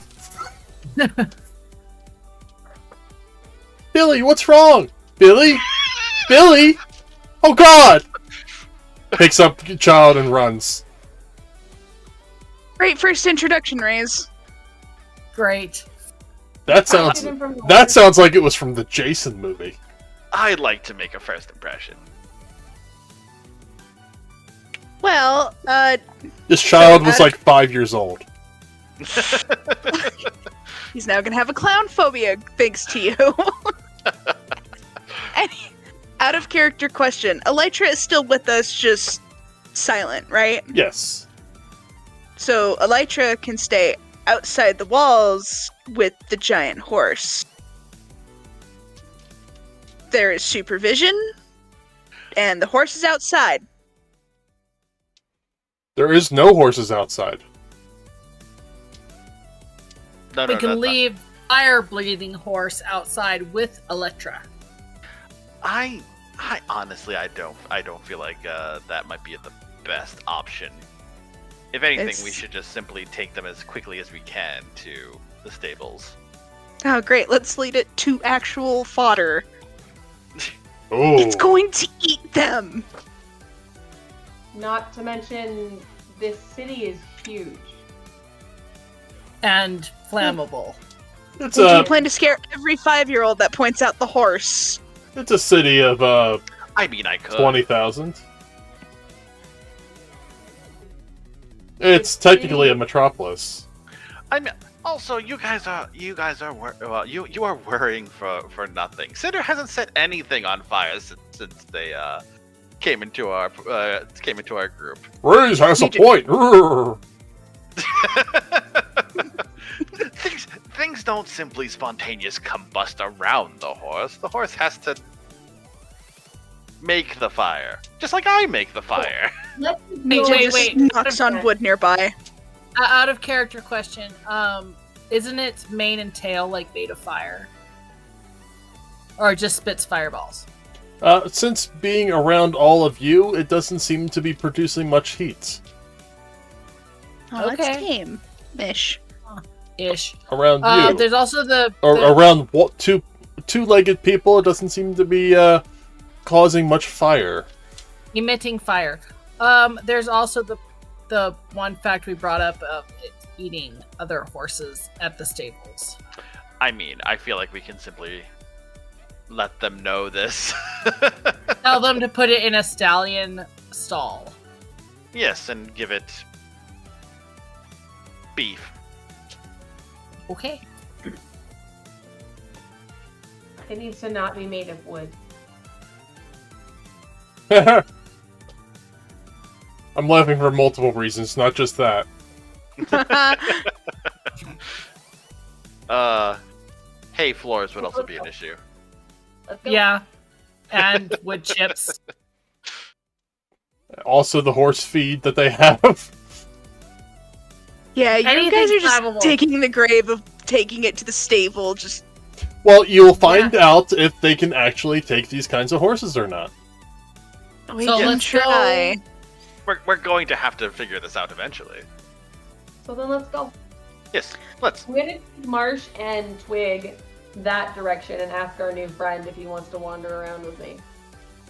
Billy, what's wrong? Billy? Billy? Oh god! Picks up child and runs. Great first introduction, Rays. Great. That sounds like it was from the Jason movie. I'd like to make a first impression. Well, This child was like 5 years old. he's now gonna have a clown phobia thanks to you. And out of character question, Electra is still with us, just silent, right? Yes. So Electra can stay outside the walls with the giant horse. There is supervision, and the horse is outside. There is no horses outside. No, We no, can no, leave fire-breathing horse outside with Electra. I honestly, I don't feel like that might be the best option. If anything, we should just simply take them as quickly as we can to the stables. Oh, great. Let's lead it to actual fodder. Oh. It's going to eat them. Not to mention, this city is huge. And flammable. It's Do you a plan to scare every 5-year-old that points out the horse? it's a city of I mean, I could. 20,000. It's technically a metropolis. I mean, also, you guys are you are worrying for nothing. Cinder hasn't set anything on fire since they came into our group. Raze has a point. Things don't simply spontaneous combust around the horse. The horse has to make the fire, just like I make the fire. Let's Wait. Knocks on wood nearby. Out of character question. Isn't its mane and tail like made of fire? Or just spits fireballs? Since being around all of you, it doesn't seem to be producing much heat. Oh, Okay. it's tame-ish. Ish. Around you. There's also Or around two-legged people, it doesn't seem to be causing much fire. emitting fire. There's also the one fact we brought up of it eating other horses at the stables. I mean, I feel like we can simply let them know this. Tell them to put it in a stallion stall. Yes, and give it beef. Okay. It needs to not be made of wood. I'm laughing for multiple reasons, not just that. Hay floors would also be an issue. Let's go. Yeah. And wood chips. Also the horse feed that they have. Yeah, you Anything guys are just flammable. taking the grave of taking it to the stable. Just Well, you'll find out if they can actually take these kinds of horses or not. we So can let's try. We're going to have to figure this out eventually. So then let's go. Yes, let's. I'm gonna take Marsh and Twig that direction and ask our new friend if he wants to wander around with me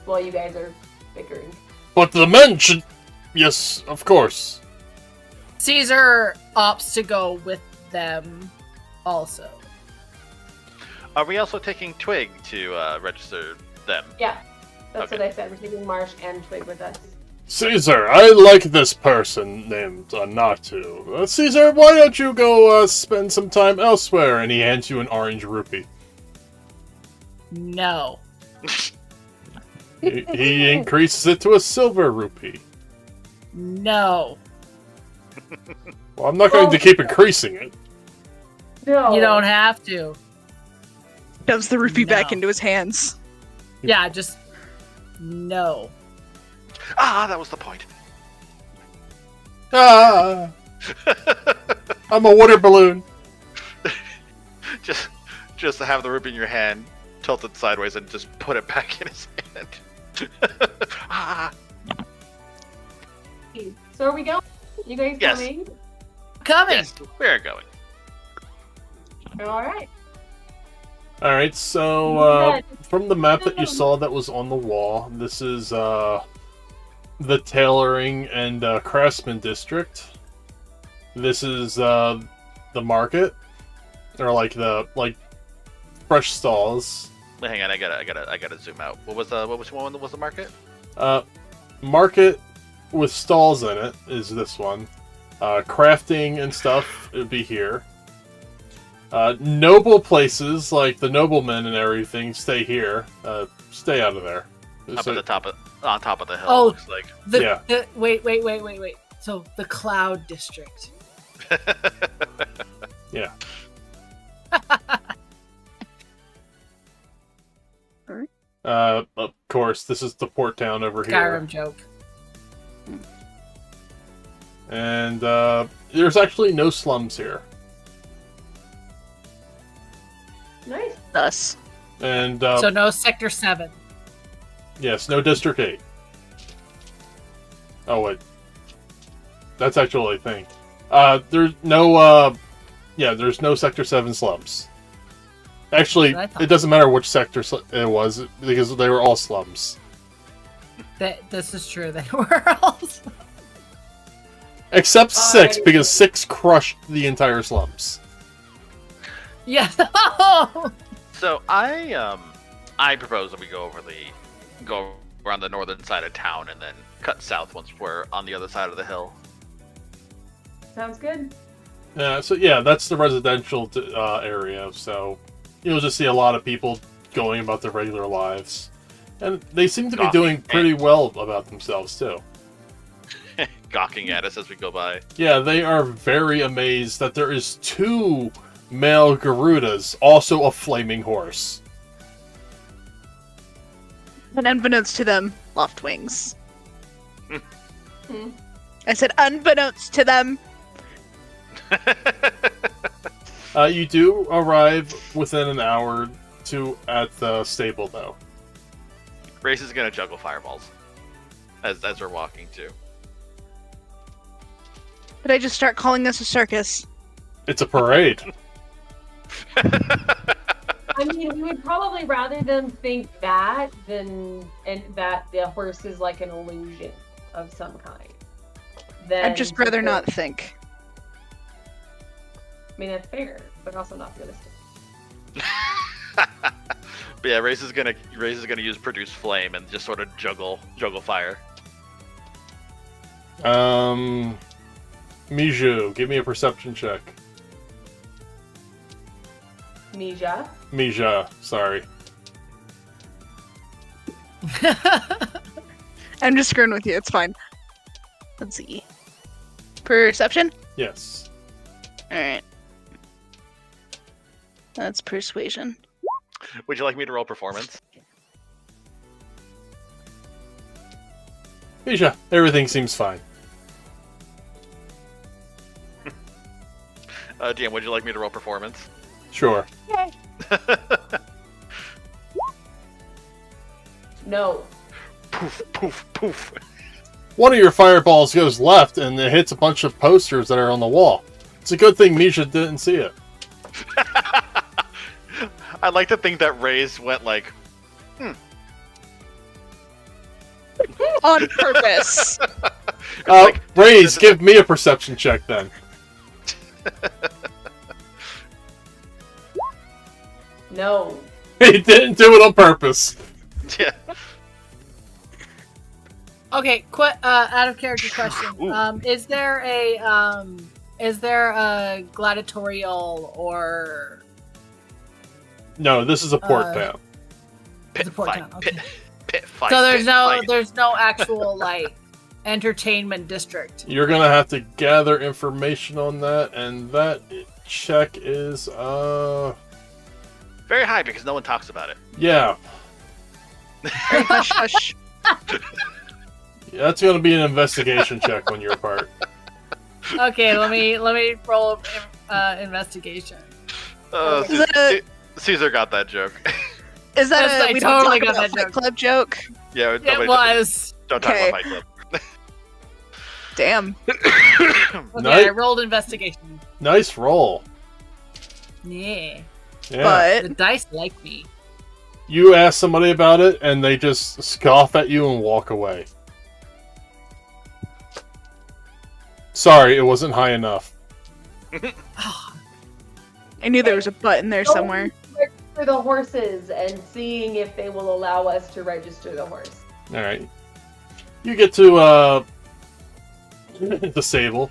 while you guys are bickering. But the men should... Yes, of course. Caesar opts to go with them also. Are we also taking Twig to register them? Yeah. That's what I said. We're taking Marsh and Twig with us. Caesar, I like this person named Natu. Caesar, why don't you go spend some time elsewhere? And he hands you an orange rupee. No. He increases it to a silver rupee. No. Well, I'm not going to keep increasing it. No. You don't have to. Shoves the rupee back No. into his hands. Yeah, just no. Ah, that was the point. Ah! I'm a water balloon. just to have the rupee in your hand, tilt it sideways, and just put it back in his hand. Ah. So are we going? You guys Yes. coming? Coming. Yes, we're going. All right. Alright, so from the map that you saw that was on the wall, this is the tailoring and craftsman district. This is the market, or like fresh stalls. Wait, hang on, I gotta zoom out. What was the market? Market with stalls in it is this one. Crafting and stuff would be here. Noble places like the noblemen and everything stay here. Stay out of there. Up So- at the top of the hill. Oh. Looks like. Yeah. Wait. So the Cloud District. Yeah. Of course, this is the port town over here. Skyrim joke. And there's actually no slums here. Nice. Thus. And So no Sector 7. yes, no District 8. Oh wait, that's actually a thing. There's no there's no Sector 7 slums. Actually, That's what I thought. it doesn't matter which sector it was because they were all slums. This is true. They were all. Except 6, Alrighty. because 6 crushed the entire slums. Yeah. So I propose that we go around the northern side of town and then cut south once we're on the other side of the hill. Sounds good. So yeah, that's the residential area. So you'll just see a lot of people going about their regular lives, and they seem to be doing pretty well about themselves too. Gawking at us as we go by. Yeah, they are very amazed that there is 2 male Garudas, also a flaming horse. And unbeknownst to them, loft wings. Hmm. I said unbeknownst to them. You do arrive within an hour or 2 at the stable, though. Race is gonna juggle fireballs as we're walking too. But I just start calling this a circus. It's a parade. I mean, we would probably rather them think that than that the horse is like an illusion of some kind. I'd just rather not think. I mean, that's fair, but also not realistic. But yeah, Race is gonna use produce flame and just sort of juggle fire. Miju, give me a perception check. Mija, sorry. I'm just screwing with you. It's fine. Let's see. Perception? Yes. Alright. That's persuasion. Would you like me to roll performance? Mija, everything seems fine. DM, would you like me to roll performance? Sure. No. Poof, poof, poof. One of your fireballs goes left and it hits a bunch of posters that are on the wall. It's a good thing Misha didn't see it. I'd like to think that Ray's went like, On purpose. Raze, give me a perception check then. No. He didn't do it on purpose. yeah. Okay, out of character question. Ooh. Is there a gladiatorial or No, this is a port Uh, town. Pit a port fight. town, okay. Pit fight. so pit fight. there's no actual like entertainment district. You're gonna have to gather information on that, and that check is Very high because no one talks about it. yeah. Hush, hush. That's gonna be an investigation check on your part. Okay, let me roll investigation. Is that a- Caesar got that joke. Is that Yes, I we totally don't got talk about that Fight joke. Club joke? Yeah, It nobody was. don't talk Okay. about Fight Club. Damn. Okay, Nice. I rolled investigation. Nice roll. Yeah. Yeah. The But dice like me. You ask somebody about it, and they just scoff at you and walk away. Sorry, it wasn't high enough. I knew there was a button there somewhere. For the horses and seeing if they will allow us to register the horse. Alright. You get to, the stable.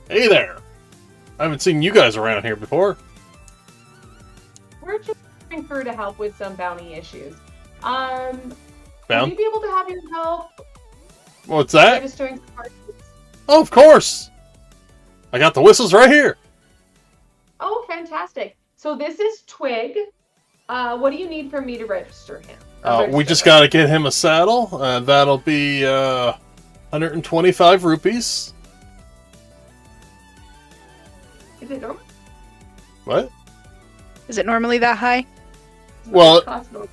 Hey there! I haven't seen you guys around here before. We're just looking for to help with some bounty issues. Would Bound? you be able to have your help What's that? registering some horses? Oh, of course! I got the whistles right here! Oh, fantastic. So this is Twig. What do you need from me to register him? We Register just him? gotta get him a saddle. That'll be 125 rupees. Is it normal? What? Is it normally that high? Well, Possible.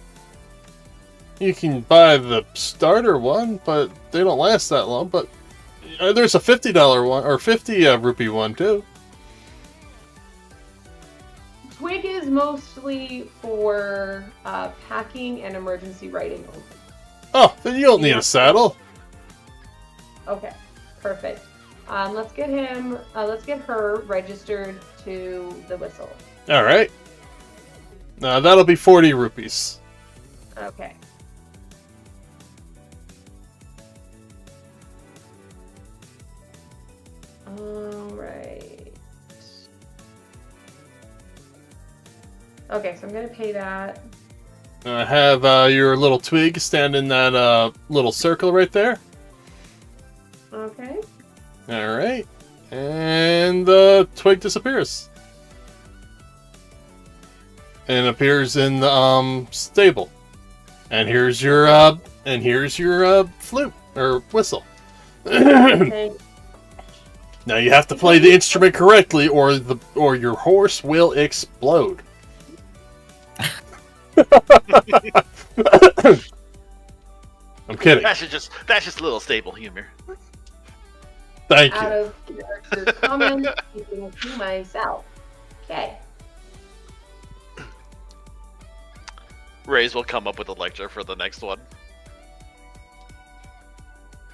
you can buy the starter one, but they don't last that long. But there's a $50 one, or 50 rupee one, too. Twig is mostly for packing and emergency writing only. Oh, then you don't need a saddle. Okay, perfect. Let's get her registered to the whistle. Alright. That'll be 40 rupees. Okay. Alright. Okay, so I'm gonna pay that. Have your little twig stand in that little circle right there. Okay. Alright. And the twig disappears. And appears in the stable. And here's your flute or whistle. Thank Now you have to play the instrument correctly, or your horse will explode. I'm kidding. That's just little stable humor. Thank out you. of character comment, keeping to myself. Okay. Rays will come up with a lecture for the next one.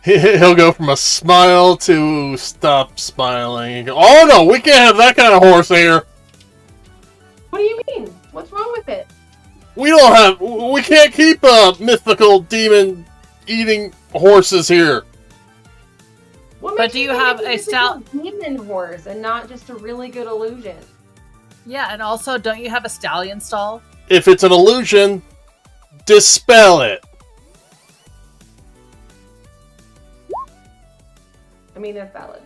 He'll go from a smile to stop smiling. Oh no, we can't have that kind of horse here. What do you mean? What's wrong with it? We can't keep mythical demon eating horses here. What But makes do you think have it's a stal- demon horse and not just a really good illusion? Yeah, and also, don't you have a stallion stall? If it's an illusion, dispel it. I mean, that's valid.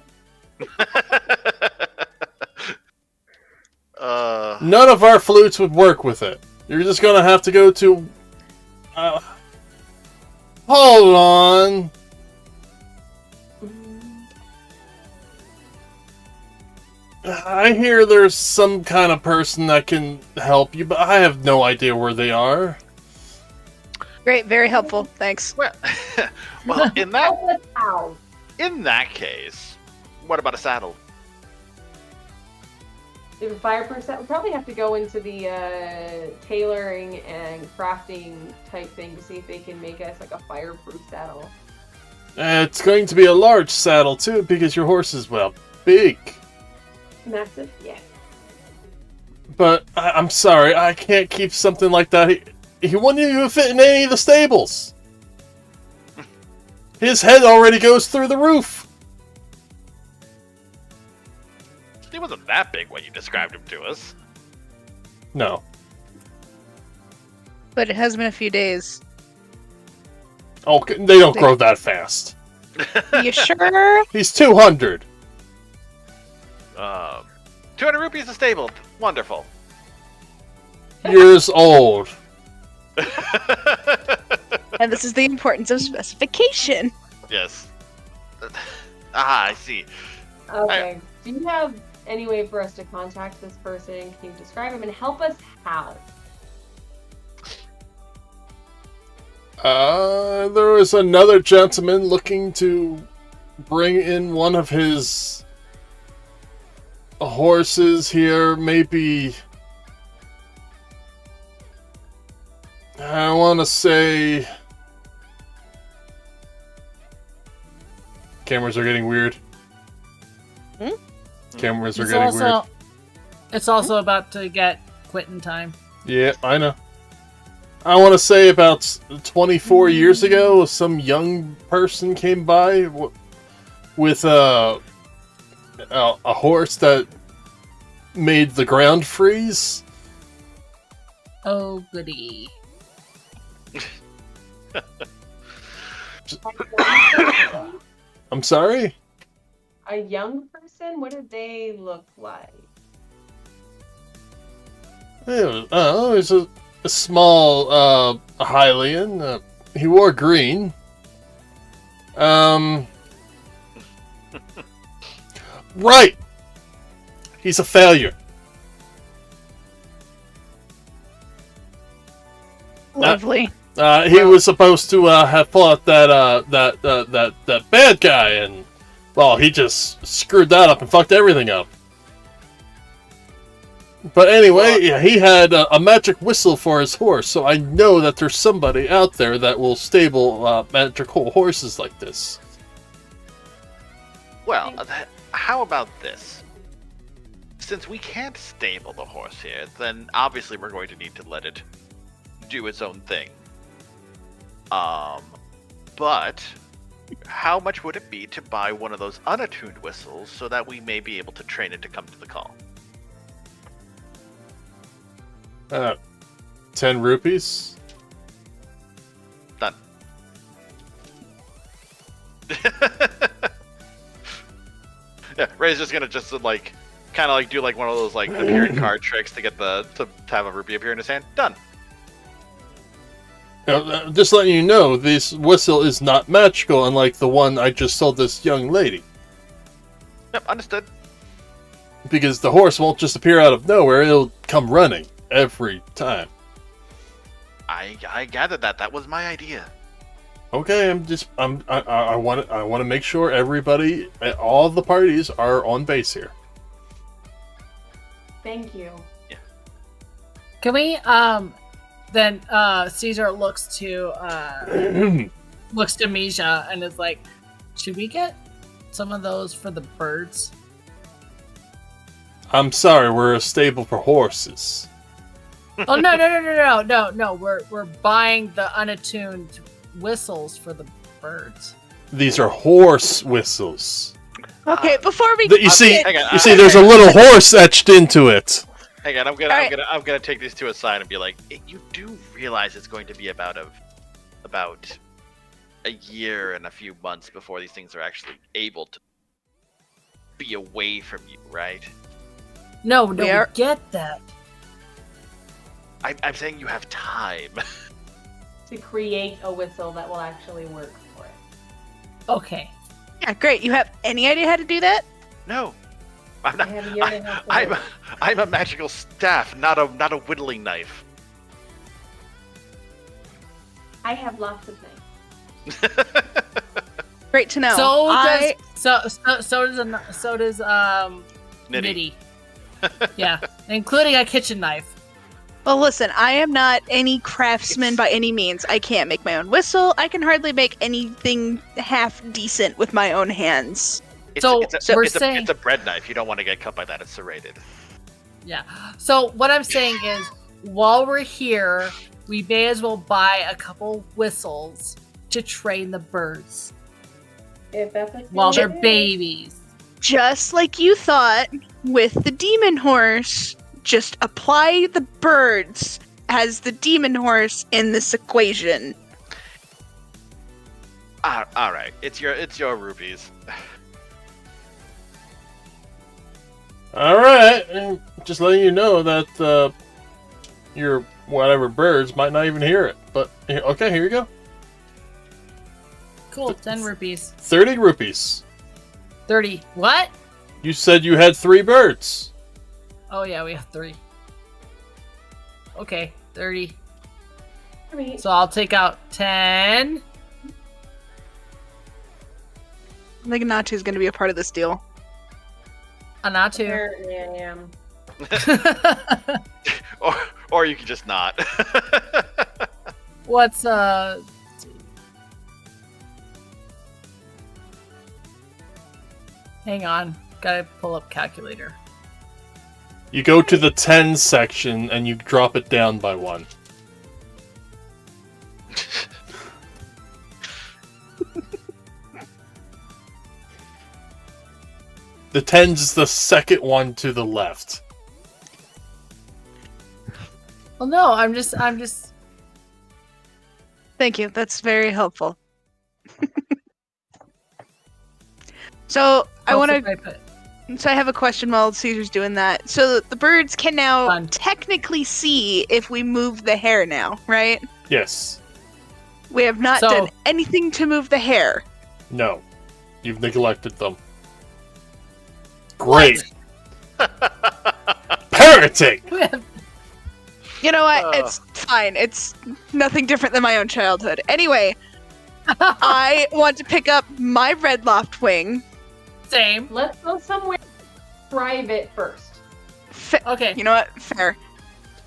None of our flutes would work with it. You're just gonna have to go to... hold on. I hear there's some kind of person that can help you, but I have no idea where they are. Great, very helpful. Thanks. well, in Ow. that case, what about a saddle? If a fireproof set, we'll probably have to go into the tailoring and crafting type thing to see if they can make us like a fireproof saddle. It's going to be a large saddle, too, because your horse is, well, big. Massive? Yeah. But I'm sorry, I can't keep something like that. He wouldn't even fit in any of the stables. His head already goes through the roof. He wasn't that big when you described him to us. No. But it has been a few days. Oh, they don't grow that fast. You sure? He's 200. 200 rupees a stable. Wonderful. Years old. And this is the importance of specification. Yes. I see. Okay. Do you have any way for us to contact this person? Can you describe him and help us how? There was another gentleman looking to bring in one of his horses here, maybe. I want to say. Cameras are getting weird. Cameras are getting weird. It's also about to get quitting time. Yeah, I know. I want to say about 24 years ago, some young person came by with a horse that made the ground freeze. Oh, goody. I'm sorry? A young person? What did they look like? It was a small Hylian. He wore green. Right! He's a failure. Lovely. He was supposed to have fought that bad guy, and well, he just screwed that up and fucked everything up. But anyway, yeah, he had a magic whistle for his horse, so I know that there's somebody out there that will stable magical horses like this. Well, how about this? Since we can't stable the horse here, then obviously we're going to need to let it do its own thing. But how much would it be to buy one of those unattuned whistles so that we may be able to train it to come to the call? 10 rupees? Done. Yeah, Ray's just gonna like, kind of like do like one of those like appearing card tricks to get to have a rupee appear in his hand. Done. Just letting you know, this whistle is not magical, unlike the one I just sold this young lady. Yep, understood. Because the horse won't just appear out of nowhere; it'll come running every time. I gathered that. That was my idea. Okay, I want to make sure everybody, all the parties, are on base here. Thank you. Yeah. Can we, then, Caesar looks to Misha and is like, should we get some of those for the birds? I'm sorry, we're a stable for horses. Oh, no. We're buying the unattuned whistles for the birds. These are horse whistles. Okay, before we You see, hang on, there's a little horse etched into it. Hang on, I'm gonna take these two aside and be like, you do realize it's going to be about a year and a few months before these things are actually able to be away from you, right? No, we get that. I'm saying you have time. To create a whistle that will actually work for it. Okay. Yeah, great. You have any idea how to do that? No, I'm not. I have a year and a half to wait. I'm a magical staff, not a whittling knife. I have lots of things. Great to know. So does Nitty. Yeah, including a kitchen knife. Well, listen, I am not any craftsman by any means. I can't make my own whistle. I can hardly make anything half decent with my own hands. It's a bread knife. You don't want to get cut by that. It's serrated. Yeah. So what I'm saying is, while we're here, we may as well buy a couple whistles to train the birds. If that's what you Well, want they're to do. babies. Just like you thought with the demon horse, just apply the birds as the demon horse in this equation. All right, it's your rupees. All right, and just letting you know that your whatever birds might not even hear it. But okay, here you go. Cool. 10 rupees. 30 rupees. 30. What? You said you had 3 birds. Oh yeah, we have 3. Okay, 30. Alright. So I'll take out 10. I think Natu is going to be a part of this deal. Anatu. Apparently I am. or you can just not. What's Hang on. Gotta pull up calculator. You go to the 10 section and you drop it down by 1. The 10's the second one to the left. Well, no, I'm just. Thank you. That's very helpful. So I want to. So I have a question while Caesar's doing that. So the birds can now Fun. technically see if we move the hair now, right? Yes. We have not So- done anything to move the hair. No. You've neglected them. Great. Parenting! You know what? Oh. It's fine. It's nothing different than my own childhood. Anyway, I want to pick up my red loft wing. Same. Let's go somewhere private first. Okay. You know what? Fair.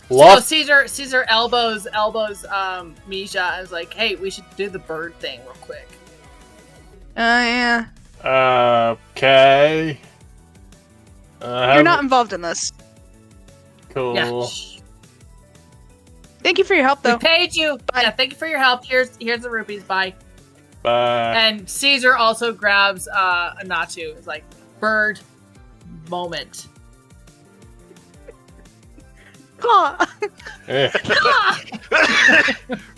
So Loft. Caesar elbows Misha and is like, hey, we should do the bird thing real quick. Yeah. Okay. You're not involved in this. Cool. Yeah. Shh. Thank you for your help, We though. paid you. Yeah, thank you for your help. Here's the rupees. Bye. Bye. And Caesar also grabs Anatu. It's like bird moment. Aw. Eh.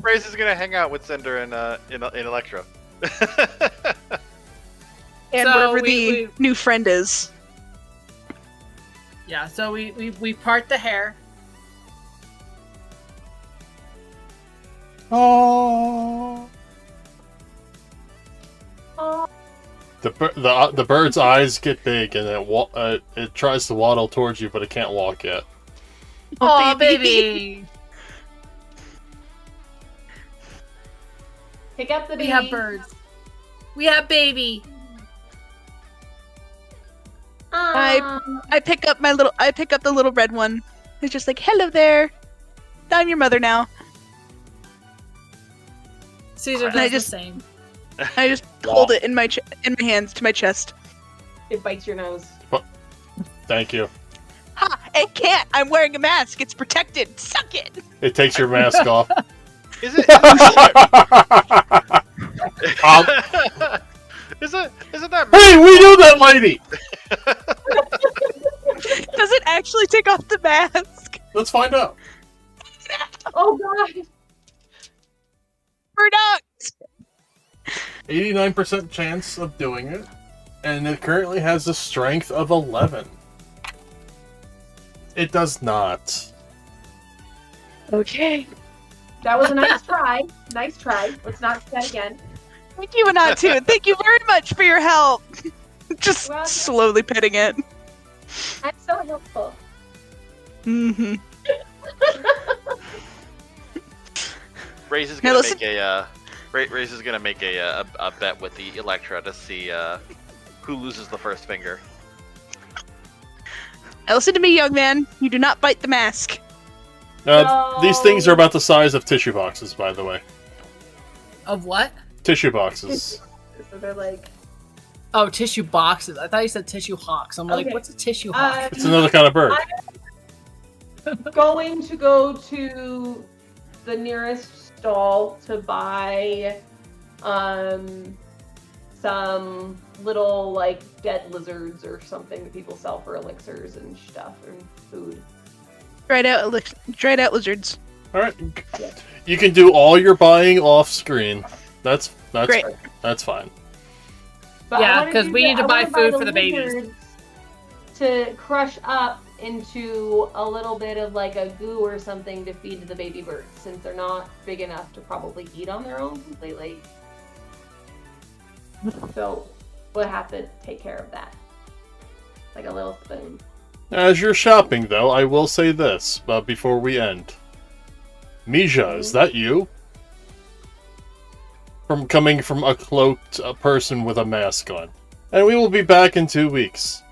Race is gonna hang out with Cinder in Electra. And So wherever we- the new friend is. Yeah. So we part the hair. Oh. The bird's eyes get big and it tries to waddle towards you, but it can't walk yet. Oh, baby. Pick up the baby. We have birds. We have baby. I pick up the little red one. It's just like, hello there. I'm your mother now. Caesar And I does just- the same. I just hold it in my hands to my chest. It bites your nose. Thank you. Ha! It can't. I'm wearing a mask. It's protected. Suck it. It takes your mask off. Isn't that Hey, we know that lady! Does it actually take off the mask? Let's find out. Oh god! Product. 89% chance of doing it, and it currently has a strength of 11. It does not. Okay. That was a nice try. Nice try. Let's not do that again. Thank you, Anatu. Thank you very much for your help. Just Welcome. slowly petting it. I'm so helpful. Mm-hmm. Raze is Now gonna listen- make a Raze is gonna make a bet with the Electra to see who loses the first finger. Now listen to me, young man. You do not bite the mask. These things are about the size of tissue boxes, by the way. Of what? Tissue boxes. So they're like, Oh, tissue boxes. I thought you said tissue hawks. I'm like, Okay. what's a tissue hawk? It's another kind of bird. going to go to the nearest stall to buy some some little like dead lizards or something that people sell for elixirs and stuff and food. Dried out lizards. All right. You can do all your buying off screen. That's Great. That's fine. But Yeah, I wanna 'cause do we need to I buy wanna food the for the babies. lizards to crush up into a little bit of like a goo or something to feed to the baby birds, since they're not big enough to probably eat on their own completely. So we'll have to take care of that. Like a little spoon. As you're shopping, though, I will say this before we end. Mija, is that you? Coming from a cloaked person with a mask on. And we will be back in 2 weeks.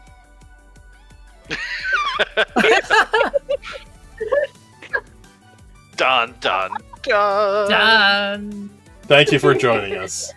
Dun dun dun. Done. Thank you for joining us.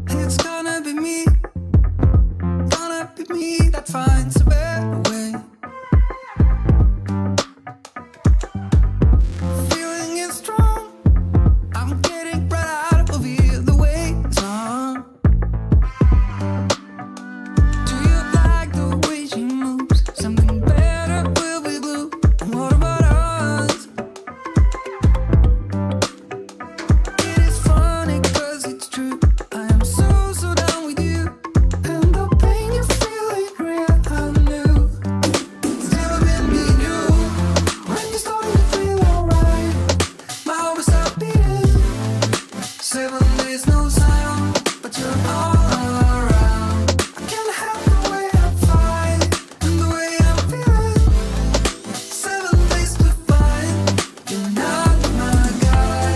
It's gonna be me that finds a better way. Feeling is strong, I'm getting right out of here, the way is on. Do you like the way she moves? Something better will be blue. And what about us? It is funny 'cause it's true. I am so down with you. And the pain you feel ain't real, I knew. It's never been me and you. When you started to feel alright, my heart was stop beating. 7 days no sound, but you're all around. I can't help the way I fight and the way I'm feeling. 7 days to find, you're not my guy.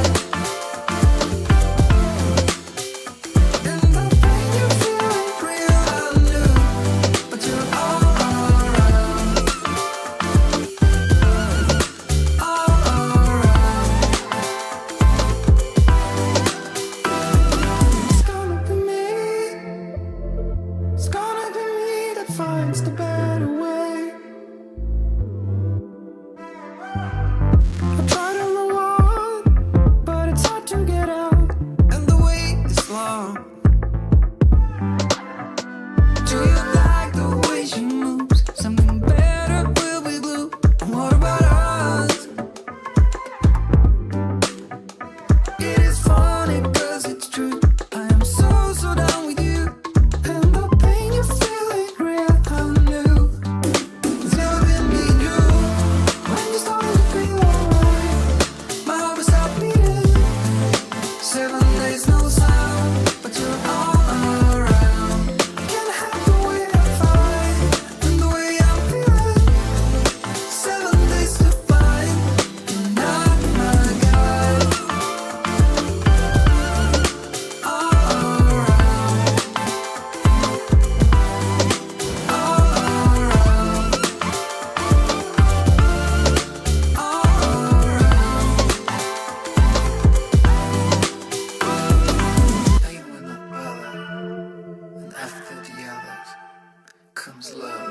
And the pain you feel ain't real, I knew, but you're all around, all around. It's gonna be me. It's gonna be me that finds the better way. I try to move on, but it's hard to get out, and the wait is long. Do you like the way she moves? Something better will be blue. And what about us? It is funny 'cause it's true. I am so down with you. And the pain you feel ain't real, I knew. It's never been me and you. When you started to feel alright, my heart was stop beating. 7 days no sound, but you're all around. I can't help the way I fight and the way I'm feeling. 7 days to find, you're not my guy. All around, all around, all around. Pain with the brother, and after the others comes love.